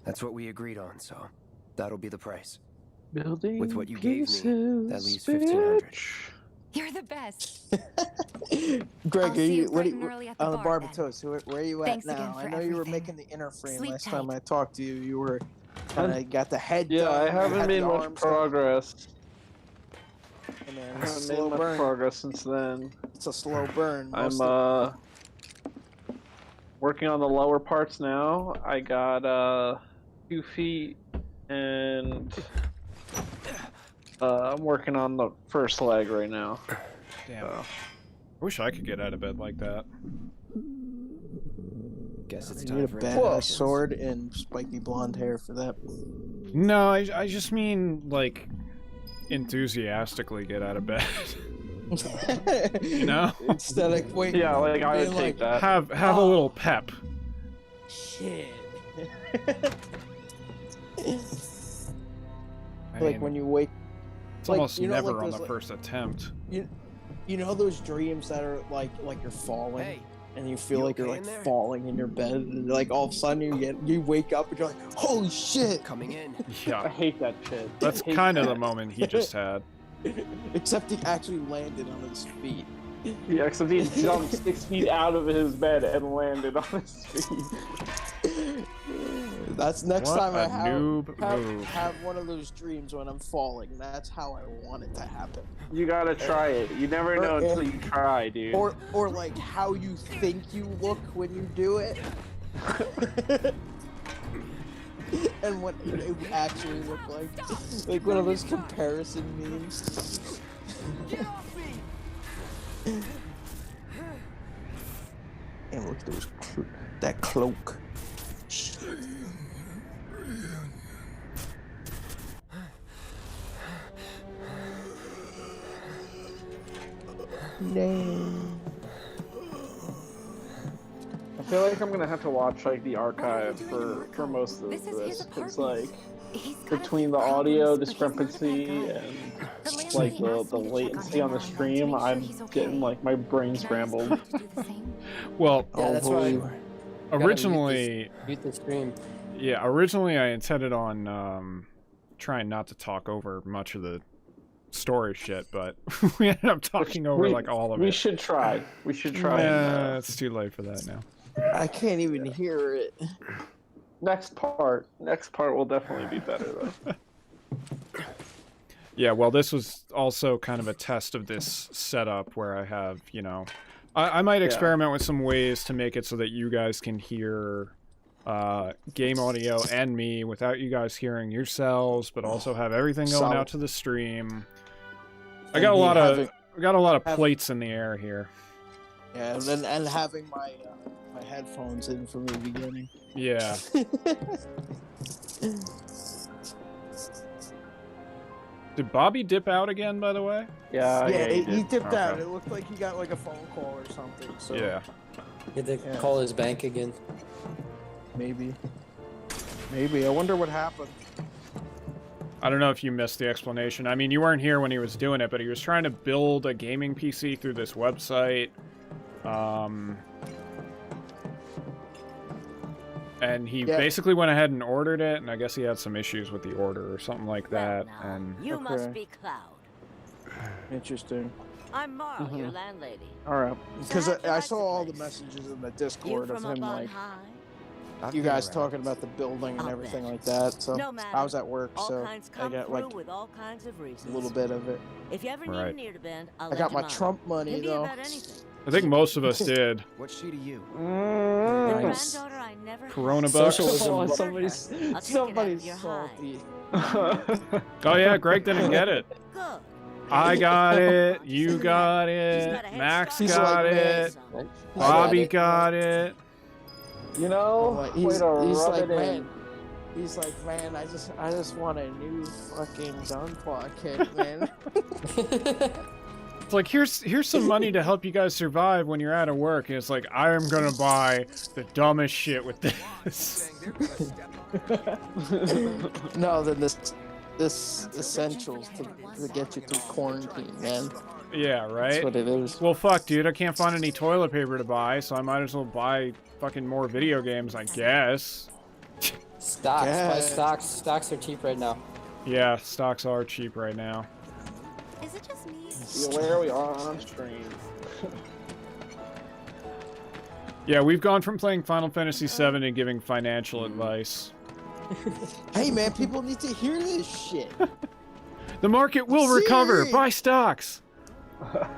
That's what we agreed on, so that'll be the price. Building With what you gave pieces, me, that leaves 1,500. You're the best. Greg, I'll are see you you bright what and are early you at the on the bar, Barbatos? Where are you at Thanks again now? for I know you were everything. making the inner frame Sleep last time tight. I talked to you. You were kind of got the head Yeah, done. I you haven't had made the much arms done, progress. and then I it's a haven't made slow much burn. progress since then. It's a slow burn. I'm Most working on the lower parts now. I got 2 feet, and I'm working on the first leg right now. Damn. I wish I could get out of bed like that. Guess it's you need time a for badass sword and spiky blonde hair for that. No, I just mean, like, enthusiastically get out of bed. You know? Instead of wait. Yeah, like I would being take that. Have a little pep. Shit. I Like mean, when you wake. it's like, almost you know, never like on those, the first attempt. You know those dreams that are like you're falling, Hey, and you feel you like you're okay like in there? falling in your bed, and like all of a sudden you wake up and you're like, holy shit! Coming in. I Yeah, hate that shit. that's I hate kind of the that. moment he just had. Except he actually landed on his feet. Yeah, except he jumped 6 feet out of his bed and landed on his feet. That's next What time a I noob move. have one of those dreams when I'm falling. That's how I want it to happen. You gotta try it. You never know until you try, dude. Or like how you think you look when you do it. And what it would actually look like one of those comparison memes. And look at those that cloak. I feel like I'm gonna have to watch like the archive for most of this because like between the audio discrepancy and like the latency on the stream, I'm getting like my brain scrambled. Well, Yeah, that's why. Originally, mute the stream. Yeah, originally I intended on trying not to talk over much of the story shit, but we ended up talking over like all of it. We should try. We should try. Yeah, it's too late for that now. I can't even hear it. Next part will definitely be better though. Yeah, well, this was also kind of a test of this setup where I have, you know, I might experiment with some ways to make it so that you guys can hear game audio and me without you guys hearing yourselves, but also have everything going out to the stream. I got a lot of plates in the air here. Yeah, and having my my headphones in from the beginning. Yeah. Did Bobby dip out again, by the way? Yeah, he dipped out. It looked like he got like a phone call or something. So yeah. He had to call his bank again. Maybe. I wonder what happened. I don't know if you missed the explanation. I mean, you weren't here when he was doing it, but he was trying to build a gaming PC through this website. And he basically went ahead and ordered it, and I guess he had some issues with the order or something like that. And You must be Cloud. Interesting. I'm Marl, your landlady. All right, because I saw all the messages in the Discord of him like you guys talking about the building and everything like that. So I was at work, so I got like with all kinds of reasons. a little bit of it. If you ever need an ear to bend, I got my Trump money though. I think most of us did. What's she to you? Nice. Corona bucks. Somebody's salty. Oh yeah, Greg didn't get it. I got it. You got it. Max got it. Bobby got it. You know, he's like, man. He's like, man, I just want a new fucking gunpla kit, man. It's like, here's some money to help you guys survive when you're out of work, and it's like, I am gonna buy the dumbest shit with this. No, then this essentials to get you through quarantine, man. Yeah, right? That's what it is. Well, fuck, dude, I can't find any toilet paper to buy, so I might as well buy fucking more video games, I guess. Stocks. Buy stocks. Stocks are cheap right now. Yeah, stocks are cheap right now. Is it just me? Be aware we are on stream. Yeah, we've gone from playing Final Fantasy VII to giving financial advice. Hey man, people need to hear this shit. The market will recover. Buy stocks.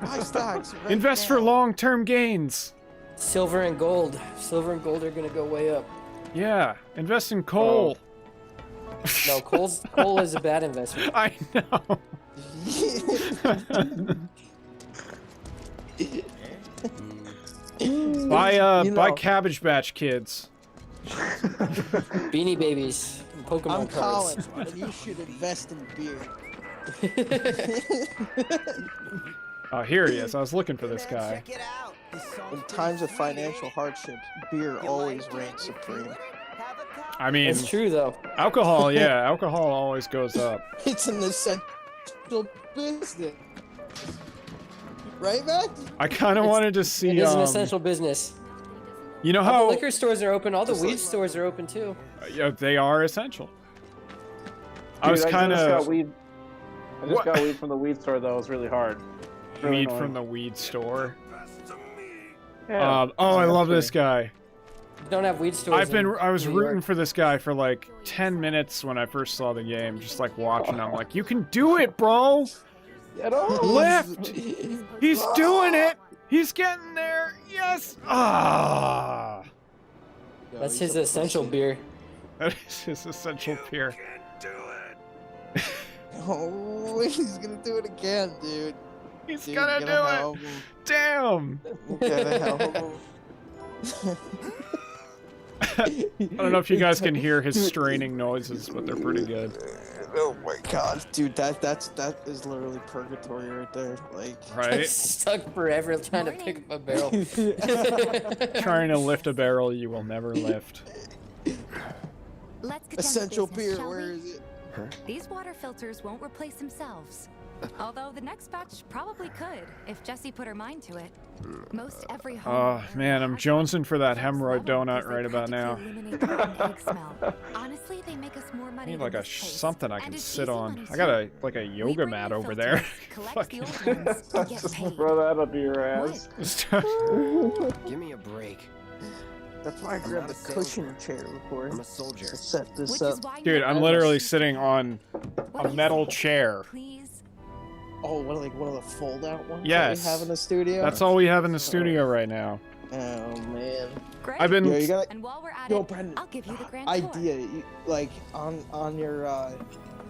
Buy stocks. Right Invest now. for long-term gains. Silver and gold. Silver and gold are gonna go way up. Yeah, invest in coal. No, coal is a bad investment. I know. Buy Cabbage Patch Kids. Beanie Babies. And Pokemon I'm cards. college, and you should invest in beer. Oh, here he is. I was looking for this guy. In times of financial hardship, beer always reigns supreme. I mean, It's true though. alcohol, yeah, alcohol always goes up. It's an essential business. Right, Matt? I kind of wanted to see. It is an essential business. You know All how the liquor stores are open. All the weed stores are open too. Yeah, they are essential. I Dude, was kind I just of got weed from the weed store though. It was really hard. Really weed annoying. from the weed store. Yeah. Oh, I love this guy. You don't have weed stores. I was New rooting York. for this guy for like 10 minutes when I first saw the game, just like watching. I'm like, you can do it, bro. Get on. Lift. He's doing it. He's getting there. Yes. Ah. That's his essential beer. That is his essential beer. Oh, he's gonna do it again, dude. He's Dude, gonna get do him it. out. Damn. Gotta help him. I don't know if you guys can hear his straining noises, but they're pretty good. Oh my god, dude, that is literally purgatory right there. Like, Right? Stuck forever trying to pick up a barrel. Trying to lift a barrel you will never lift. Let's get essential down to business, beer, shall where we? is it? These water filters won't replace themselves. Although the next batch probably could, if Jessie put her mind to it. Most every home. Oh man, I'm jonesing for that hemorrhoid donut right about now. Honestly, they make us more I money need than like a this place. something I And can it's sit easy on. money, I got a too. like a We yoga bring mat in over there. filters, collect the old ones, and get paid. Throw that up your ass. Give me a break. That's why I grabbed the cushion chair before. I'm a soldier. To set this up. Dude, I'm literally sitting on a metal chair. Oh, what, like one of the fold-out ones Yes. that we have in the studio? That's all we have in the studio right now. Oh, man. Great. I've been- Yo, you gotta, And while we're at yo, it, Brendan, I'll give you the grand idea. You, like, on your,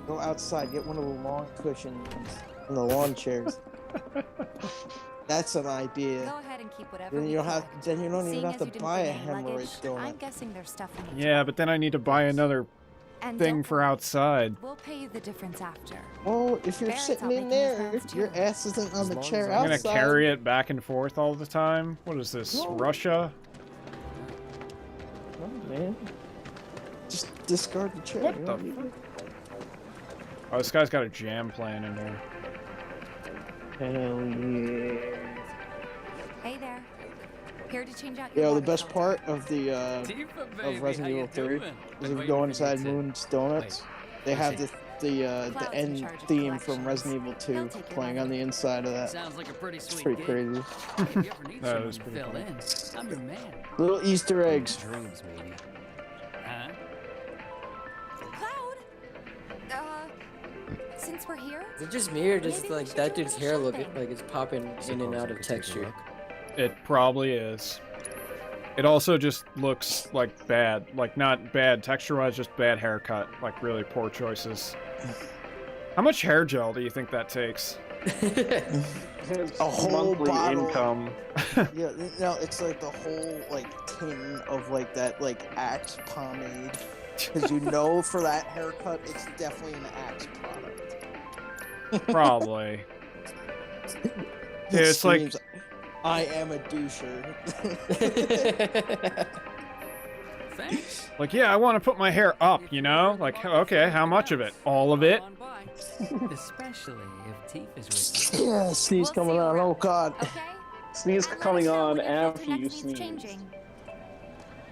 go outside, get one of the lawn cushions and the lawn chairs. That's an idea. Go ahead and keep whatever. Then you don't have. Then you don't Seeing even have as to you didn't buy a bring any hemorrhoid luggage, I'm donut. guessing there's stuff in each Yeah, one. but then I need to buy another And thing don't for outside. We'll pay you the difference after. Well, if you're Barrett's sitting out in making his there, rounds, your too. ass isn't on the chair I'm gonna outside. carry it back and forth all the time. What is this, No. Russia? Oh, man. Just discard the chair. What you the don't need it. Oh, this guy's got a jam playing in here. Hell yeah. Hey there. Here to change out your Yo, the water best filter. part of the of Resident Evil 3 is if you go inside Moon's Donuts, they have the end theme from Resident Evil 2 playing on the inside of that. Sounds like a pretty It's sweet pretty gig. crazy. If you ever need That someone is to pretty fill cool. in, I'm your man. Little Easter eggs. Dreams, maybe. Huh? Cloud. Since we're here, Is it just me or just like that dude's hair look like it's popping in and out of texture? It probably is. It also just looks like bad. Like, not bad texture-wise, just bad haircut. Like, really poor choices. How much hair gel do you think that takes? His A whole monthly bottle. income. Yeah, no, it's like the whole like tin of like that like Axe pomade, because you know for that haircut it's definitely an Axe product. Probably. He It's like- screams, I am a doucher. Thanks. Like, yeah, I want to put my hair up, you know? Like, okay, how much of it? All of it? Especially if Teef is with you. Yeah, sneeze coming on. Oh god. Sneeze coming on after you next sneeze. needs changing.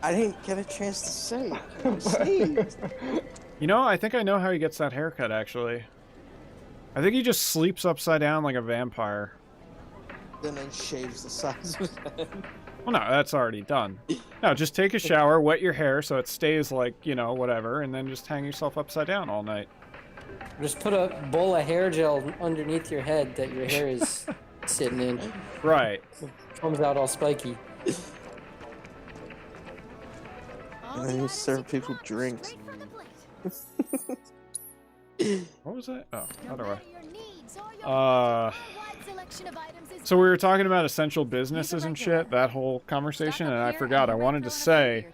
I didn't get a chance to say it. I sneezed. You know, I think I know how he gets that haircut, actually. I think he just sleeps upside down like a vampire. Then it shaves the sides of his head. Well, no, that's already done. No, just take a shower, wet your hair so it stays like, you know, whatever, and then just hang yourself upside down all night. Just put a bowl of hair gel underneath your head that your hair is sitting in. Right. Comes out all spiky. And then you serve people drinks. What was that? Oh, how do I? So we were talking about essential businesses and shit, that whole conversation, and I forgot. I wanted to say,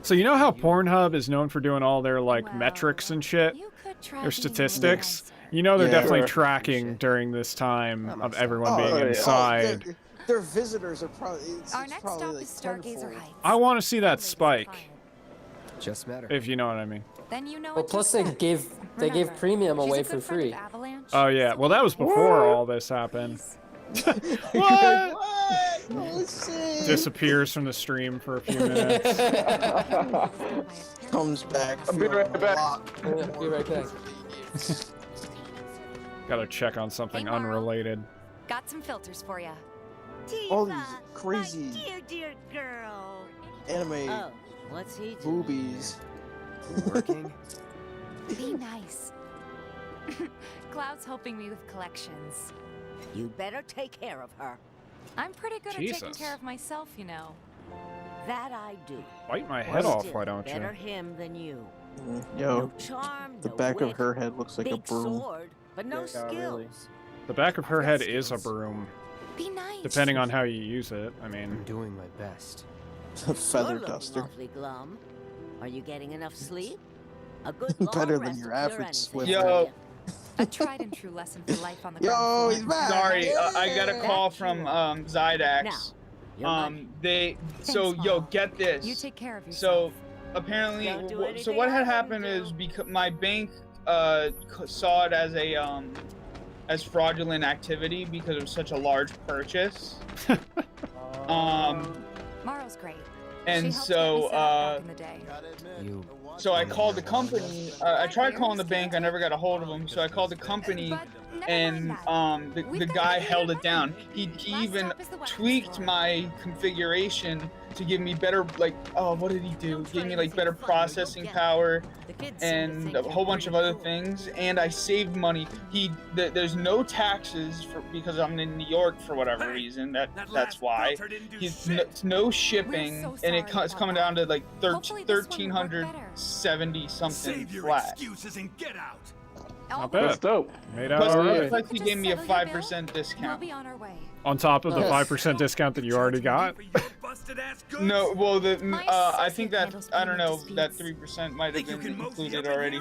so you know how Pornhub is known for doing all their, like, metrics and shit? Their statistics? You know they're Yeah. definitely tracking during this time of everyone being yeah. inside. Their visitors are probably. Our It's next probably stop like is Stargazer tenfold. Heights. I want to see that spike, Just matter. if you know what I mean. Then you know Well, what plus to they expect. gave Remember, premium she's a away good for friend free. of Avalanche, Oh yeah, well that was before all this happened. What? Listen. Disappears from the stream for a few minutes. Comes back. I'll be right back. Be right back. Gotta check on something unrelated. Got some filters for you. All these crazy Dear girl. anime Oh, what's he doing? boobies. Working? Be nice. Cloud's helping me with collections. You better take care of her. I'm pretty good at taking Jesus. care of myself, you know. That I do. Bite my head off, Still, why don't you? Better him than you. Yo, No charm, the no back wit, of her head looks like a big broom. sword, but no Yeah, skills. really. The back of her head is a broom, Be nice. depending on how you use it. I I'm mean, doing my best. A feather You're looking duster. awfully glum. Are you getting enough sleep? A good Better long than rest your will cure average anything. Swiffer. Yo, A tried and true lesson for life on the Yo, ground he's floor. back. sorry, I got a call from Zydax. Now, your money. So Thanks, yo, Mom. get this. You take care of yourself. So apparently, Don't do so anything what I had wouldn't happened do. is because my bank saw it as a as fraudulent activity because it was such a large purchase. Marl's great. And She helped so, get me set up back in the day. So I called the company. I tried calling the bank. I never got a hold of them. So I called the company, and the guy held it down. He even tweaked my configuration to give me better, like, oh, what did he do? He gave me like better processing power and a whole bunch of other things. And I saved money. There's no taxes because I'm in New York for whatever reason. That's why. It's no shipping, and it's coming down to like 1,370 something flat. Excuses and get out. Not bad. That's dope. Made out alright. Plus he gave me a 5% We'll discount. be on our way. On top of the 5% discount that you already got. No, well, I think that, I don't know, that 3% might have been included already.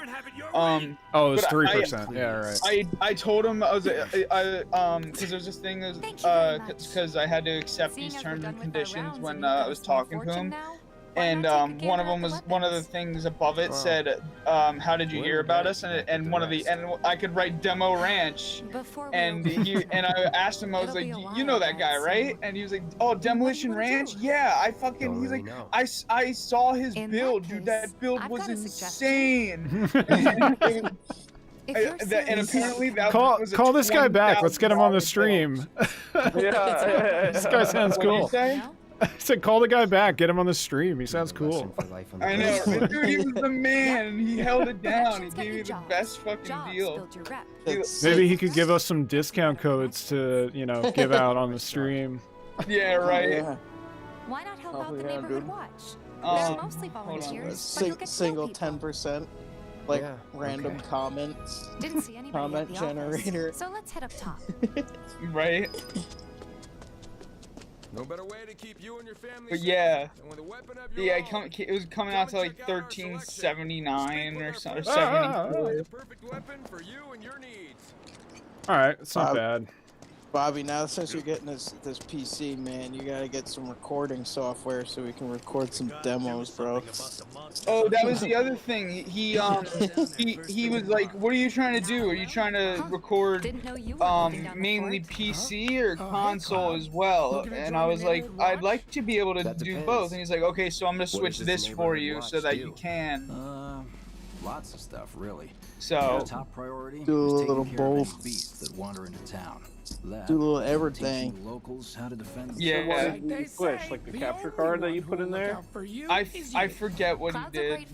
Oh, it was but 3%. Yeah, right. I told him, because there's this thing, because I had to accept these terms and conditions when I was talking to him. And one of them was, one of the things above it said, how did you hear about us? And I could write Demo Ranch. And I asked him, I was like, you know that guy, right? And he was like, oh, Demolition Ranch? Yeah, I fucking, he's like, I saw his build, dude. That build was insane. And apparently that was call this guy back. Let's get him on the stream. This guy sounds cool. I said, call the guy back. Get him on the stream. He sounds cool. I know. Dude, he was the man. He held it down. He gave me the best fucking deal. Maybe he could give us some discount codes to, you know, give out on the stream. Yeah, right. Yeah. Why not help out the neighborhood watch? Oh, They're mostly volunteers, but you'll get to know Single people. 10%, like random comments. Didn't see anybody comment at the generator. office, so let's head up top. Right. No better way to keep you and your family But safe yeah, than with a weapon of your yeah, own. it was coming out to like 1379 or something, or 74. Perfect weapon for you and your needs. All right, it's not bad. Bobby, now since you're getting this PC, man, you gotta get some recording software so we can record some demos, bro. Oh, that was the other thing. He was like, "What are you trying to do? Are you trying to record mainly PC or console as well?" And I was like, "I'd like to be able to do both." And he's like, "Okay, so I'm gonna switch this for you so that you can." Lots of stuff, really. So top priority do a is little taking care of both. any beasts that wander into town. Do a little everything. Teaching locals how to defend Yeah. What did you switch? Like the capture card that you put in there? I forget what he did,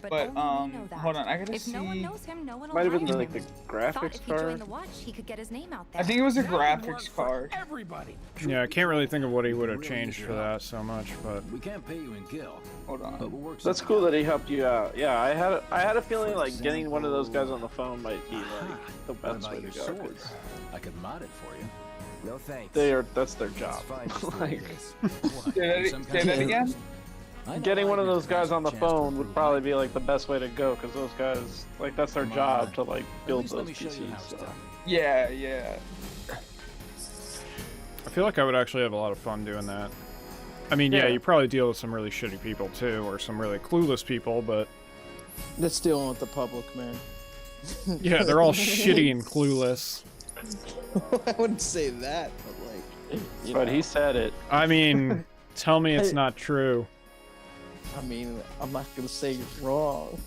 but hold on, I gotta If see. no one knows him, no one will Might have been hire like the him. Thought graphics if he joined card. the watch, he could get his name out there. I think it was a graphics card. Everybody. Yeah, I can't really think of what he would have changed for that so much, but we can't pay you in gil. Hold on. But we'll work That's cool that he helped you out. Yeah, I had a feeling like getting one of those guys on the phone might be like the best way to go. 'Cause I could mod it for you. No thanks. That's their job. Like, Say that again? getting one of those guys on the phone would probably be like the best way to go because those guys, like, that's their job to like build those PCs. So. Yeah, yeah. I feel like I would actually have a lot of fun doing that. I mean, yeah, you probably deal with some really shitty people too, or some really clueless people, but That's dealing with the public, man. yeah, they're all shitty and clueless. I wouldn't say that, but like, But he said it. I mean, tell me it's not true. I mean, I'm not gonna say you're wrong.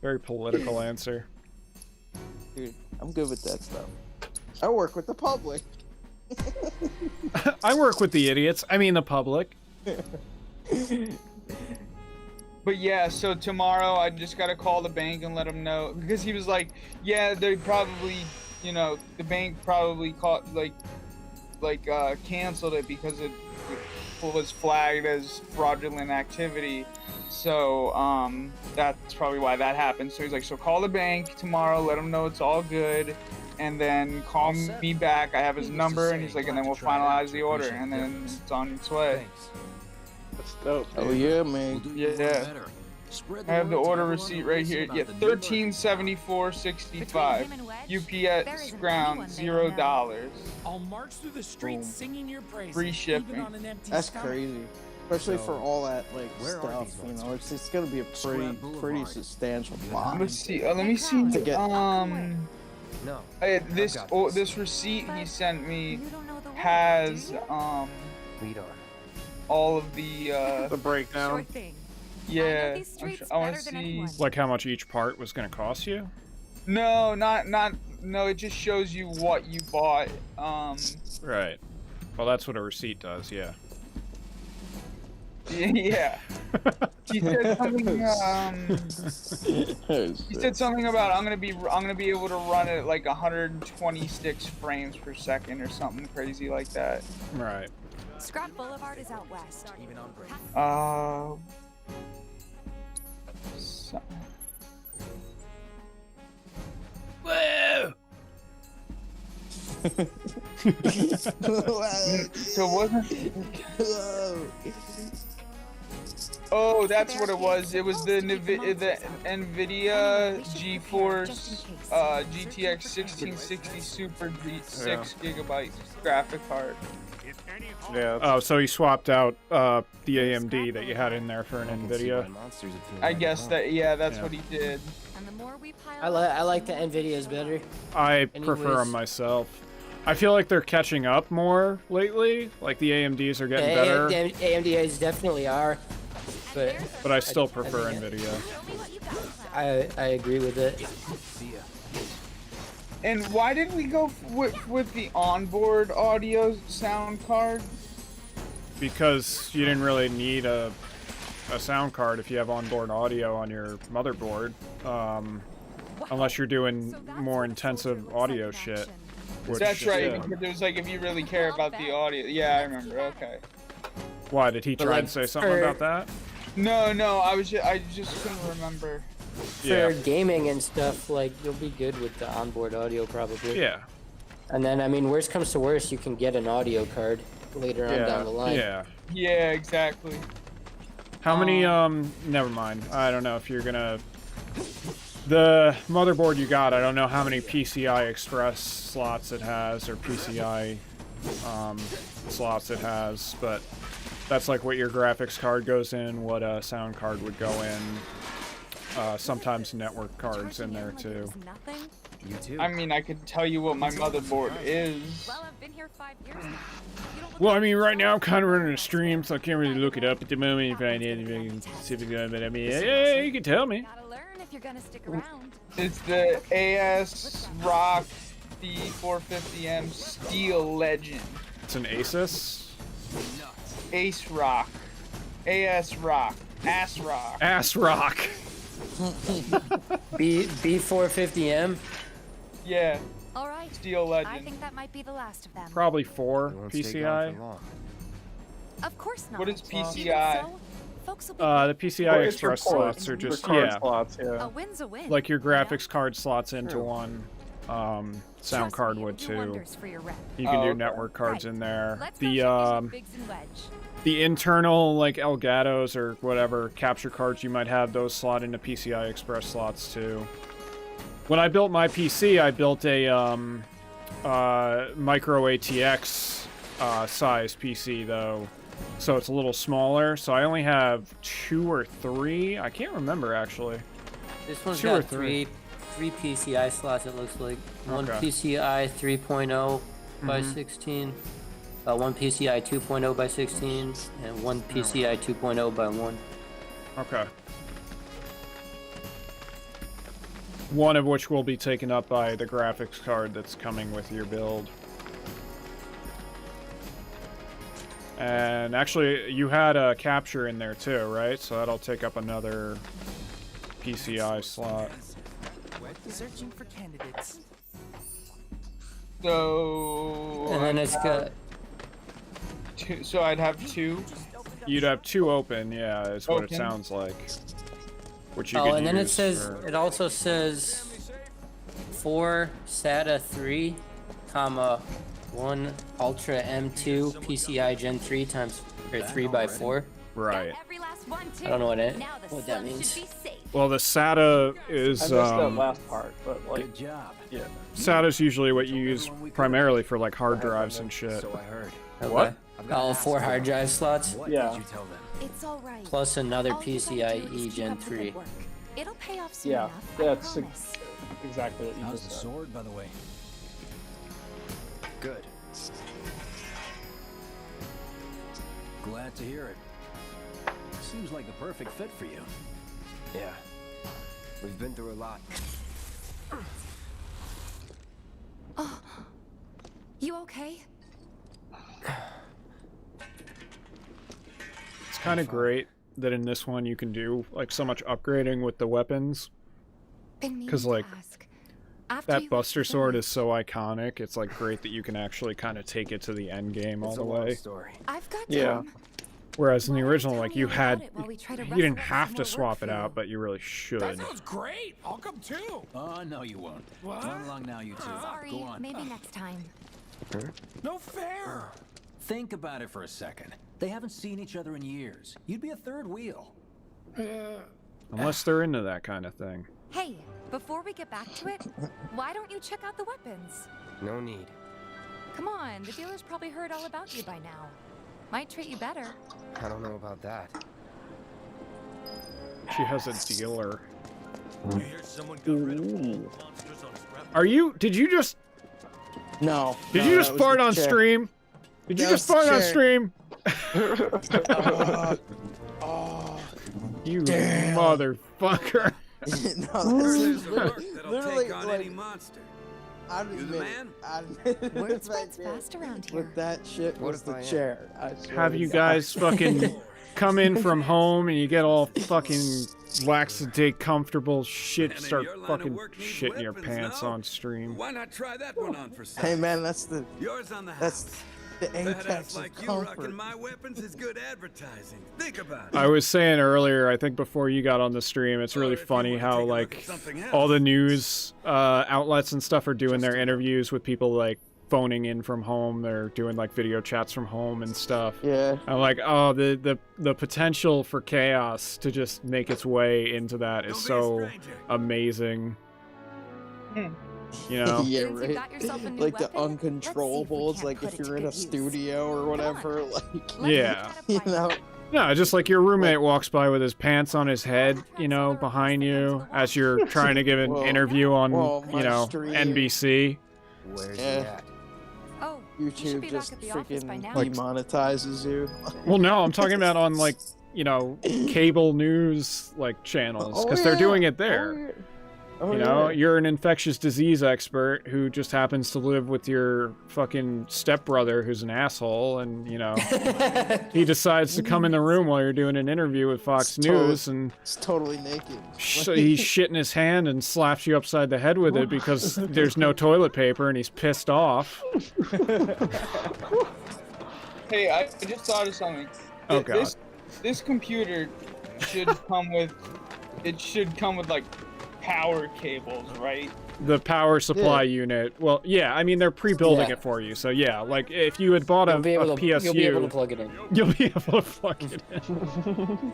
Very political answer. Dude, I'm good with that stuff. I work with the public. I work with the idiots. I mean the public. But yeah, so tomorrow I just gotta call the bank and let them know, because he was like, yeah, they probably, you know, the bank probably canceled it because it was flagged as fraudulent activity. So that's probably why that happened. So he's like, so call the bank tomorrow, let them know it's all good, and then call me back. I have his number, and he's like, and then we'll finalize the order, and then it's on its way. That's dope. Oh dude. yeah, man. Yeah. I have the order receipt right here. Yeah, $13.74.65. UPS ground $0. I'll march through the streets singing your praises. Free even shipping. on an empty That's stomach. crazy, especially So, for all that like where are stuff. these You ones? know, it's gonna be a pretty Boulevard. substantial box. Let's see. Let me see. To get- No. This I've got this receipt he sent me You don't know the way, has do you? Lead on. all of the The breakdown. Sure thing. yeah. these streets I want better to than see. anyone. Like how much each part was going to cost you? No, no. It just shows you what you bought. Right. Well, that's what a receipt does. Yeah. Yeah. He said something. He said something about I'm gonna be able to run it at like 126 frames per second or something crazy like that. Right. Scrap Boulevard is out west. Even on break. Whoa! So wasn't. Oh, that's what it was. It was the NVIDIA GeForce GTX 1660 Super 6 gigabyte graphic card. Yeah. Oh, so you swapped out the AMD that you had in there for an NVIDIA? I guess that, yeah, that's what he did. And the more we pile I like the Nvidias better. I Anyways. prefer them myself. I feel like they're catching up more lately. Like the AMDs are getting better. The AMDs definitely are, but I still prefer NVIDIA. I agree with it. And why did we go with the onboard audio sound card? Because you didn't really need a sound card if you have onboard audio on your motherboard, unless you're doing more intensive audio shit. That's right. Because it was like if you really care about the audio. Yeah, I remember. Okay. Why did he try and say something about that? No. I just couldn't remember. For gaming and stuff, like you'll be good with the onboard audio probably. Yeah. And then I mean, worst comes to worst, you can get an audio card later on down the line. Yeah. Yeah, exactly. How many, never mind. I don't know if you're gonna... The motherboard you got, I don't know how many PCI Express slots it has, or PCI, slots it has, but that's like what your graphics card goes in, what a sound card would go in. Sometimes network cards in there too. You too. I mean, I could tell you what my motherboard is. Well, I've been here 5 years now. Well, I mean, right now I'm kind of running a stream, so I can't really look it up at the moment if I need anything specific. But I mean, yeah, you can tell me. Gotta learn if you're gonna stick around. It's the AS Rock B450M Steel Legend. It's an Asus. Ace Rock. AS Rock. Ass Rock. Ass Rock. B450M. Yeah. All right. Steel Legend. I think that might be the last of them. Probably 4 PCI. Of course not. What is Even PCI? so, folks will be The PCI It's your Express slots are your just card slots, a yeah. win's a win. like your graphics card slots into True. one. Sound Trust card me, would it'll do too. wonders for your rep. You can do okay. network cards Right. in there. Let's go check in with The Biggs and Wedge. the internal like Elgatos or whatever capture cards you might have, those slot into PCI Express slots too. When I built my PC, I built a micro ATX size PC though, so it's a little smaller. So I only have 2 or 3. I can't remember actually. This one's 2 or got three PCI slots. It looks like one Okay. PCI 3.0 by 16, one PCI 2.0 by 16, and one PCI 2.0 by 1. Okay. One of which will be taken up by the graphics card that's coming with your build. And actually, you had a capture in there too, right? So that'll take up another PCI slot. Searching for candidates. So. And then it's got. Two, so I'd have 2. You'd have 2 open, yeah, is what it Open. sounds like. Which you Oh, could and then it use says, for- it also says 4 SATA 3, comma 1 Ultra M2 PCI Gen 3 times or 3 by 4. Right. Every last one too. I don't know what What that means. Well, the SATA I is missed that last part, but like, Good job. yeah. SATA's usually what you use primarily for like hard drives and shit. So I heard. What? All 4 hard drive slots, What Yeah. did you tell them? It's all right. plus another All you gotta do PCIe is Gen keep up the 3. good work. It'll pay off soon Yeah, enough. I that's promise. exactly what you How's just the said. sword, by the way? Good. Glad to hear it. Seems like the perfect fit for you. Yeah. We've been through a lot. Oh, you okay? It's kind of great that in this one you can do like so much upgrading with the weapons. Because like that Buster Sword is so iconic. It's like great that you can actually kind of take it to the end game all the way. I've got Yeah. Whereas in the original, like you had, while we try to you didn't wrestle up have some to more swap work it for out, you. but you really should. That sounds great. I'll come too. Oh, no, you won't. What? Run along now, you two. Sorry, Go on. maybe next time. No fair. Think about it for a second. They haven't seen each other in years. You'd be a third wheel. Unless they're into that kind of thing. Hey, before we get back to it, why don't you check out the weapons? No need. Come on, the dealer's probably heard all about you by now. Might treat you better. I don't know about that. She has a dealer. You hear someone got rid of all the monsters on scrap? Are you? Did you just? No. Did no, you that just was fart the on chair. stream? Did you That just was the fart on chair. stream? Oh, You damn. motherfucker. no, There's this a is work that'll literally take on like any monster. I'd You the admit, man? I'd admit Word it spreads right there. fast around here. With that shit What was if the I am? chair. I swear Have to you God. guys fucking come in from home and you get all fucking laxative comfortable shit, Man, in start your line of fucking work needs shitting your weapons pants now. on stream? Why not try that one on for size? Hey man, that's the Yours on the that's house. the Badass apex like of you comfort. rocking my weapons is good advertising. Think about it. I was saying earlier, I think before you got on the stream, it's really Or if you funny want to how take a look like at something all the else. news outlets and stuff are doing their interviews with people like phoning in from home. They're doing like video chats from home and stuff. Yeah. I'm like, oh, the potential for chaos to just make its way into that is so amazing. You know? yeah, Since you've right. got yourself a new Like the weapon, let's see if we uncontrollables, can't like put if it to you're in a good use. studio or whatever, like Yeah. you know. No, just like your roommate walks by with his pants on his head, you know, behind you as you're trying to give an Well- interview on, well, you my know, stream- NBC. Where's he Yeah. at? Oh, you should YouTube be just back at the office by freaking now. demonetizes you. Well, no, I'm talking about on like, you know, cable news like channels because they're doing it there. Oh, You know, yeah. you're an infectious disease expert who just happens to live with your fucking stepbrother who's an asshole, and, you know, he decides to come in the room while you're doing an interview with Fox News, and It's totally naked. he's shit in his hand and slaps you upside the head with it because there's no toilet paper and he's pissed off. Hey, I just thought of something. Oh, God. This computer should come with, it should come with like power cables, right? The power supply unit. Well, yeah, I mean, they're pre-building it for you. So, yeah, like, if you had bought a, You'll be able to, PSU... you'll be able to plug it in. You'll be able to plug it in.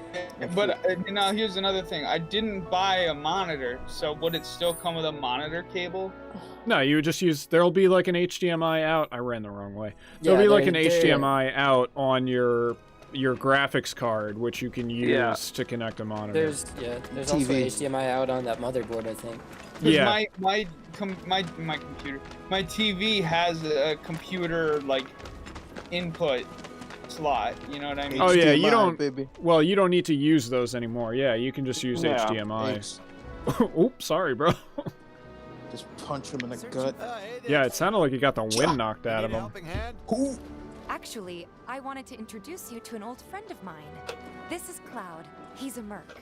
But now here's another thing. I didn't buy a monitor, so would it still come with a monitor cable? No, you would just use... There'll be, like, an HDMI out... I ran the wrong way. There'll Yeah, be, like, an they're- HDMI out on your graphics card, which you can use to connect a monitor. There's also TV. HDMI out on that motherboard, I think. 'Cause Yeah. my computer, my TV has a computer like input slot. You know what I mean? Oh, yeah, you HDMI, don't... baby. Well, you don't need to use those anymore. Yeah, you can just use Yeah. HDMI. Oops, sorry, bro. Just punch him in the gut. Yeah, it sounded like he got the wind knocked out of him. Actually, I wanted to introduce you to an old friend of mine. This is Cloud. He's a merc.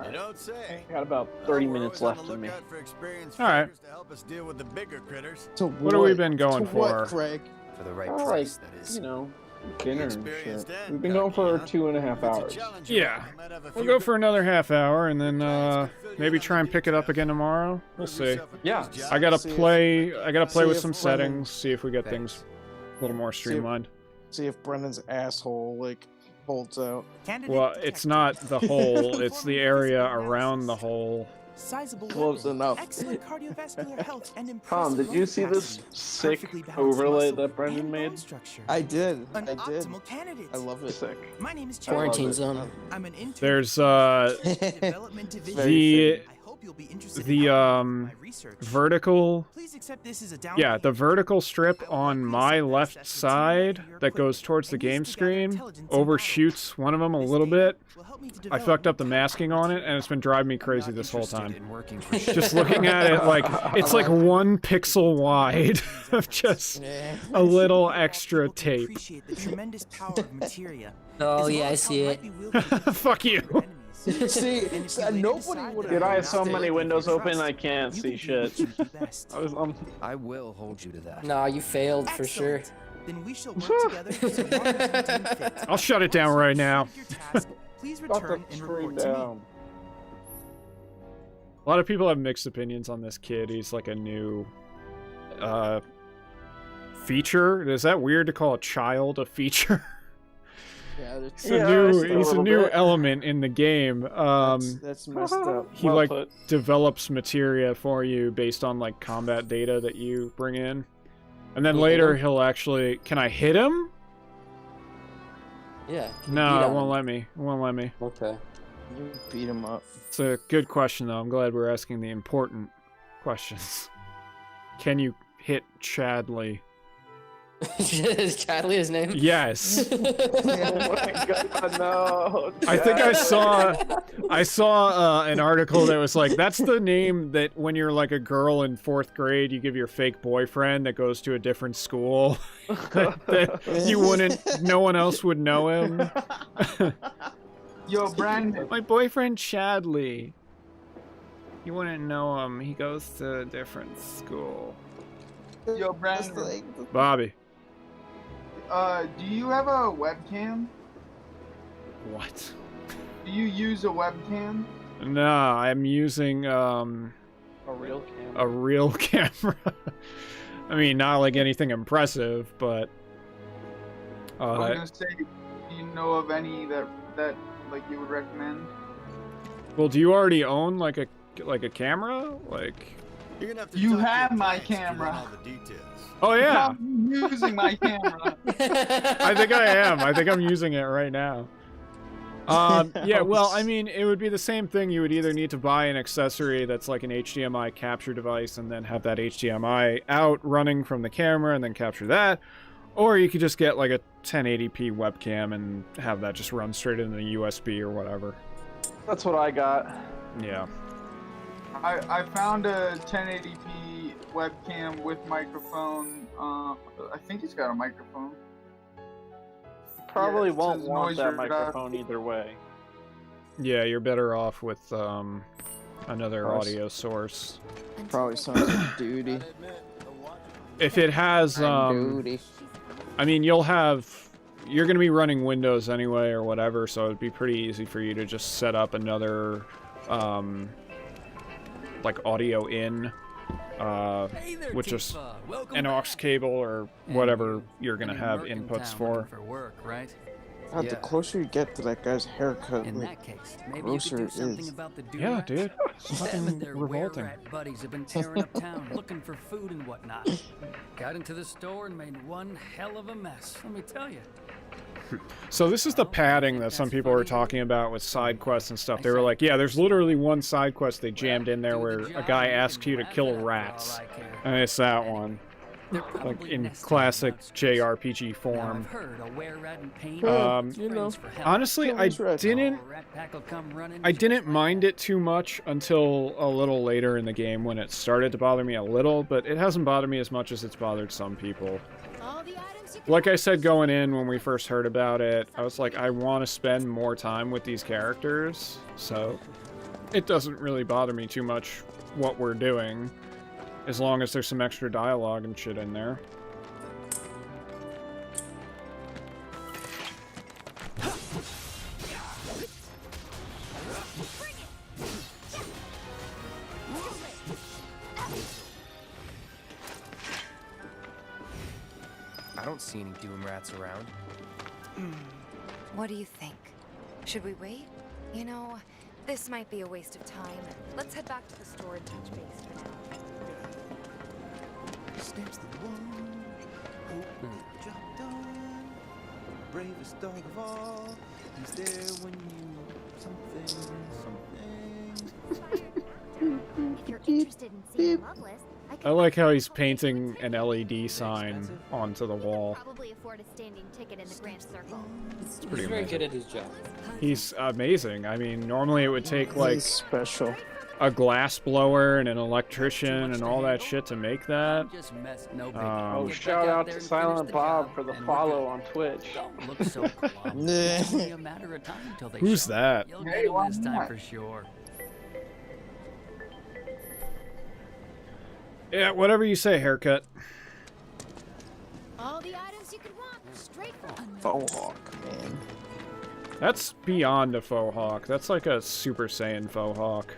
You don't say. Got about 30 minutes We're always left on in the me. lookout for experienced All right. fighters to help us deal with the bigger critters. To What have we been going To what, for? Craig? For the right Like, price, that is. you know, dinner and shit. Experienced and We've been going for cunning, 2.5 hours. challenge Yeah. you might have a We'll few go for another half hour and then maybe try and pick it up again tomorrow. We'll Prove see. yourself a Yeah. good job. I gotta See if- play see with if some Brennan- settings, see if we get things a little more streamlined. See if Brendan's asshole like holds out. Well, it's not the hole, it's the area around the hole. Sizable Close enough. excellent cardiovascular health and impressive Tom, did you lung see this capacity, sick perfectly balanced overlay muscle that Brendan and made? bone structure. I did. An I did. optimal candidate. I love it. Sick. My name is Quarantine zone. I'm an intern. There's Development division. the I hope you'll be interested in my research. vertical Please accept this as a down yeah, the vertical strip on my left side that goes towards the game screen overshoots one of them a little bit. I fucked up the masking on it, and it's been driving me crazy this whole time. Just looking at it, like, it's like 1 pixel wide of just a little extra tape. The tremendous power of materia. Oh yeah, I see it. Fuck you. See, nobody would. Dude, I have so many windows open, I can't see shit. I will hold you to that. Nah, you failed for sure. Then we shall work together to maintain fit. I'll shut it down right now. Please return and report to me. A lot of people have mixed opinions on this kid. He's like a new feature. Is that weird to call a child a feature? Yeah, he's a new element in the game. That's messed up. He like develops materia for you based on like combat data that you bring in. And then later he'll actually... Can I hit him? Yeah. No, it won't let me. It won't let me. Okay. You beat him up. It's a good question, though. I'm glad we're asking the important questions. Can you hit Chadley? Is Chadley his name? Yes. Oh my god, no. I think I saw an article that was like, that's the name that when you're like a girl in 4th grade, you give your fake boyfriend that goes to a different school. that you wouldn't, no one else would know him. Yo, Brandon. My boyfriend Chadley. You wouldn't know him. He goes to a different school. Yo, Brandon. Bobby. Do you have a webcam? What? Do you use a webcam? No, I'm using a real camera. A real camera. I mean, not like anything impressive, but I'm gonna say, do you know of any that like you would recommend? Well, do you already own like a camera? Like You're gonna have to you have my camera. all the details. Oh yeah. I'm using my camera. I think I am. I think I'm using it right now. Yeah, well, I mean, it would be the same thing. You would either need to buy an accessory that's like an HDMI capture device and then have that HDMI out running from the camera and then capture that. Or you could just get like a 1080p webcam and have that just run straight into the USB or whatever. That's what I got. Yeah. I found a 1080p webcam with microphone. I think it's got a microphone. Probably Yeah, it won't says want noise that reduction. microphone either way. Yeah, you're better off with another Nice. audio source. Probably sounds like duty. If it has, Duty. I mean, you're gonna be running Windows anyway or whatever, so it'd be pretty easy for you to just set up another, like audio in, with just an aux cable or whatever you're gonna have inputs for. work, right? God, the closer you get to that guy's haircut, In like, that case, maybe you grosser could do it something is. about the Yeah, Durax. dude. Them Fucking and their revolting. were-rat buddies have been tearing up town looking for food and whatnot. Got into the store and made one hell of a mess, let me tell you. So this is the padding that some people were talking about with side quests and stuff. They were like, yeah, there's literally one side quest they jammed in there where a guy asks you to kill rats. And it's that one. Like in classic JRPG form. Honestly, I didn't mind it too much until a little later in the game when it started to bother me a little, but it hasn't bothered me as much as it's bothered some people. Like I said going in when we first heard about it, I was like, I want to spend more time with these characters, so it doesn't really bother me too much what we're doing, as long as there's some extra dialogue and shit in there. I don't see any doom rats around. What do you think? Should we wait? You know, this might be a waste of time. Let's head back to the store and touch base for now. Stamps the one. Job done. Bravest dog of all. He's there when you something. If you're interested in seeing Loveless, I like how he's painting an LED sign onto the wall. probably afford a standing ticket in the Grand Circle. He's pretty very amazing. good at his job. He's amazing. I mean, normally it would take like He's special. a glass blower and an electrician and all that shit to make that. Oh, shout out to Silent Bob for the follow on Twitch. Look so glum. It's only a matter of time till they Who's show. that? You'll get 'em this time for sure. Yeah, whatever you say, haircut. All the items you could want, straight from Faux Hawk, man. That's beyond a faux hawk. That's like a Super Saiyan faux hawk.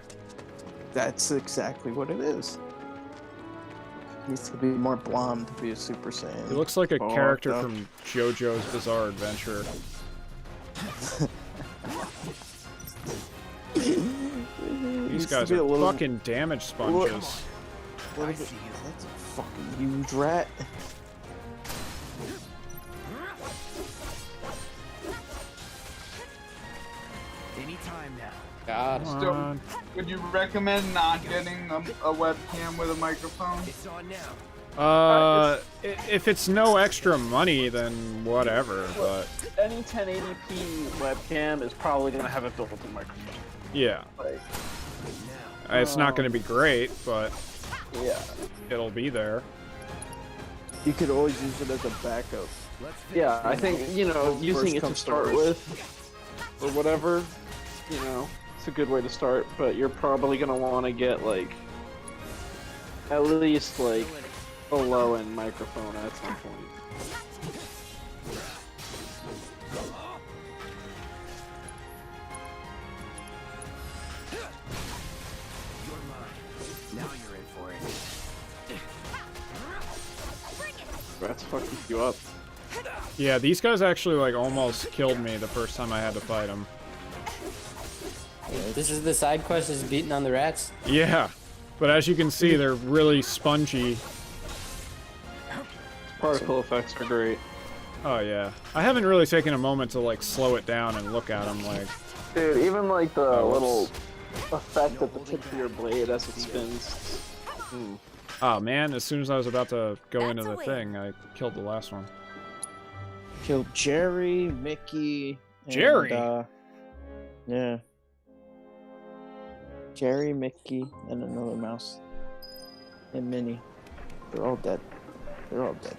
That's exactly what it is. He needs to be more blonde to be a Super Saiyan. He looks like a Faux character Hawk, from JoJo's Bizarre Adventure. These guys are fucking damage sponges. That's a fucking huge rat. Anytime now. God. Still, would you recommend not getting a webcam with a microphone? It's on now. If it's no extra money, then whatever, but... Any 1080p webcam is probably going to have a built-in microphone. Yeah. Like, It's not going to be great, but... Yeah. It'll be there. You could always use it as a backup. Yeah, I think, you know, using it to start with, or whatever, you know, it's a good way to start, but you're probably going to want to get, like, at least, like, a low-end microphone at some point. Now you're in for it. Rat's fucking you up. Yeah, these guys actually, like, almost killed me the first time I had to fight them. This is the side quest is beating on the rats. Yeah, but as you can see, they're really spongy. Particle effects are great. Oh, yeah. I haven't really taken a moment to, like, slow it down and look at them, like... Dude, even, like, the little effect at the tip of your blade as it spins. Oh, man, as soon as I was about to go into the thing, I killed the last one. Killed Jerry, Mickey, and, Jerry? Yeah. Jerry, Mickey, and another mouse. And Minnie. They're all dead. They're all dead.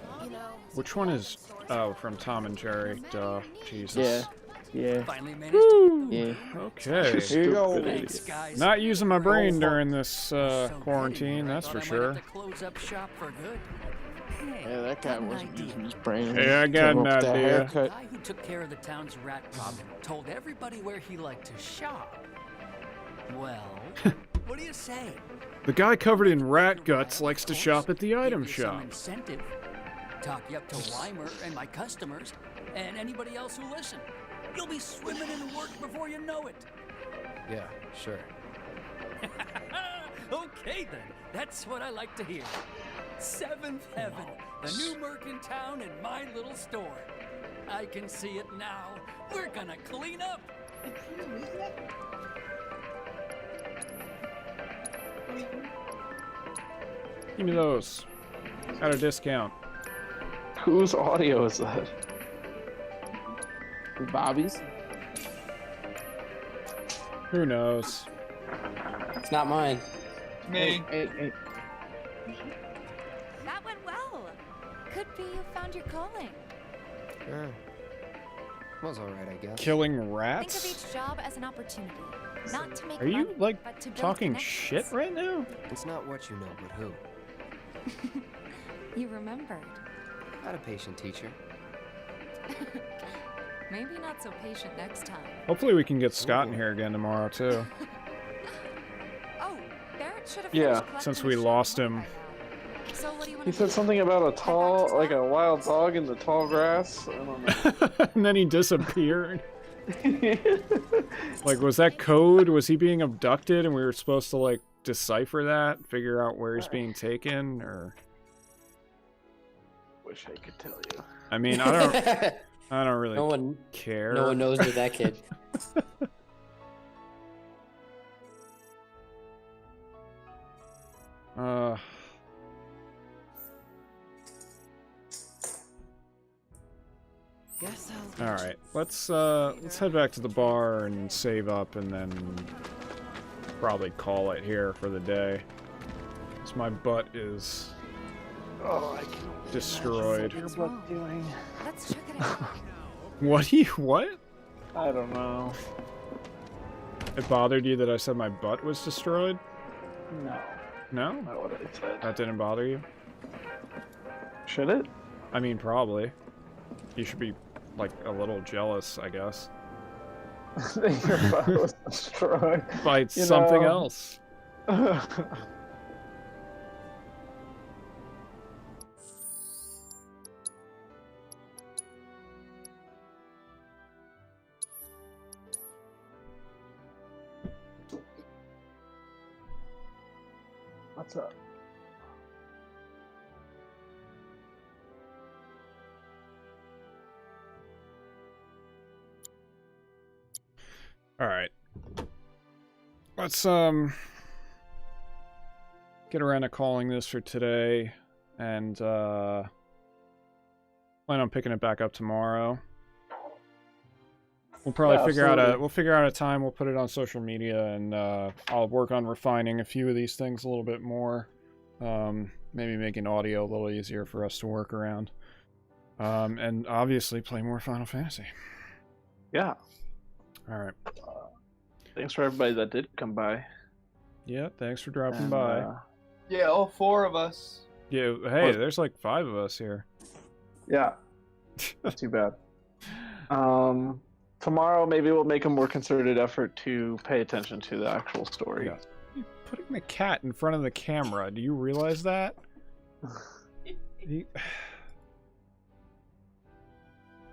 Which one is... Oh, from Tom and Jerry. Duh. Jesus. Yeah. Yeah. Finally made Woo! it. Yeah. Okay. Here you go. Thanks, guys. Not using my brain during this quarantine, that's Thought for I might sure. have to close up shop for good. Yeah, that guy wasn't using his brain. Yeah, I got an Came up with that idea. The haircut. guy who took care of the town's rat problem told everybody where he liked to shop. Well, what do you say? The guy covered in rat guts likes to shop at the item Give you shop. some incentive. Talk you up to Weimer and my customers, and anybody else who listen. You'll be swimming in work before you know it. Yeah, sure. Okay then, that's what I like to hear. Seventh Heaven, the new merc in town and my little store. I can see it now. We're gonna clean up. Give me those. At a discount. Whose audio is that? Bobby's? Who knows? It's not mine. Me. Hey. That went well. Could be you found your calling. Sure. Was alright, I guess. Killing Think of rats? each job as an opportunity, not to make Are you, money, like, but to build talking connections. shit right now? It's not what you know, but who. You remembered. Not a patient teacher. Maybe not so patient next time. Hopefully we can get Scott in here again tomorrow, too. Oh, Barrett should have Yeah. finished collecting Since the we shit lost by him. now. So what do you want He to said do? something about a tall, like a wild dog in the tall grass. I don't know. And then he disappeared. Like, was that code? Was he being abducted and we were supposed to, like, decipher that? Figure out where he's being taken? Or... Wish I could tell you. I mean, I don't really care. No one knows with that kid. All right, let's head back to the bar and save up, and then probably call it here for the day. Cause my butt is destroyed. What's your butt doing? Let's check it out. What? I don't know. It bothered you that I said my butt was destroyed? No. No? Not what I said. That didn't bother you? Should it? I mean, probably. You should be, like, a little jealous, I guess. Your butt was destroyed. By something else. What's up? All right. Let's get around to calling this for today, and plan on picking it back up tomorrow. We'll probably figure out a time. We'll put it on social media, and I'll work on refining a few of these things a little bit more. Maybe making audio a little easier for us to work around, and obviously play more Final Fantasy. Yeah. All right. Thanks for everybody that did come by. Yeah, thanks for dropping by. Yeah, all 4 of us. Yeah, hey, there's like 5 of us here. Yeah. Not too bad. Tomorrow, maybe we'll make a more concerted effort to pay attention to the actual story. Yeah. You're putting the cat in front of the camera. Do you realize that?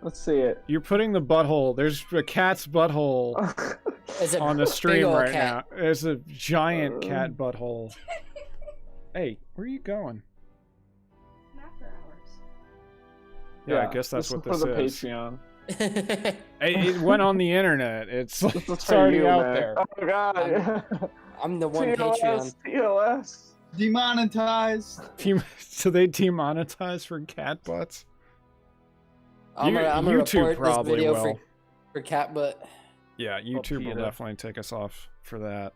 Let's see it. You're putting the butthole. There's a cat's butthole on the stream right now. There's a giant cat butthole. Hey, where are you going? After hours. Yeah, I guess that's what this for the is. Patreon. It went on the internet. It's for already you, out man. there. Oh god. I'm the one Patreon. TOS. Demonetized. So they demonetize for cat butts? I'm gonna YouTube report probably this video will. for cat butt. Yeah, YouTube will definitely take us off for that.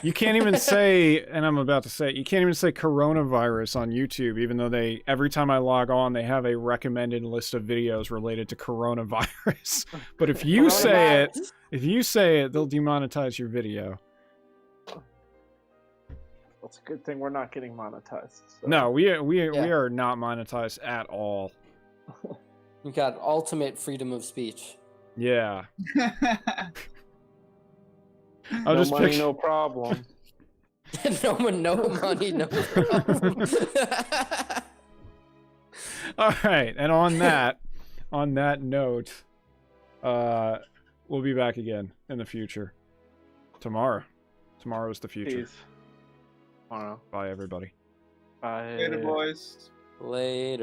You can't even say, and I'm about to say, you can't even say coronavirus on YouTube, even though every time I log on, they have a recommended list of videos related to coronavirus. But if you say it, they'll demonetize your video. That's a good thing we're not getting monetized. So. No, we are not monetized at all. You got ultimate freedom of speech. Yeah. No money, no problem. no money, no problem. All right, and on that note, we'll be back again in the future. Tomorrow. Tomorrow's the future. Peace. Tomorrow. Bye, everybody. Bye. Later, boys. Later.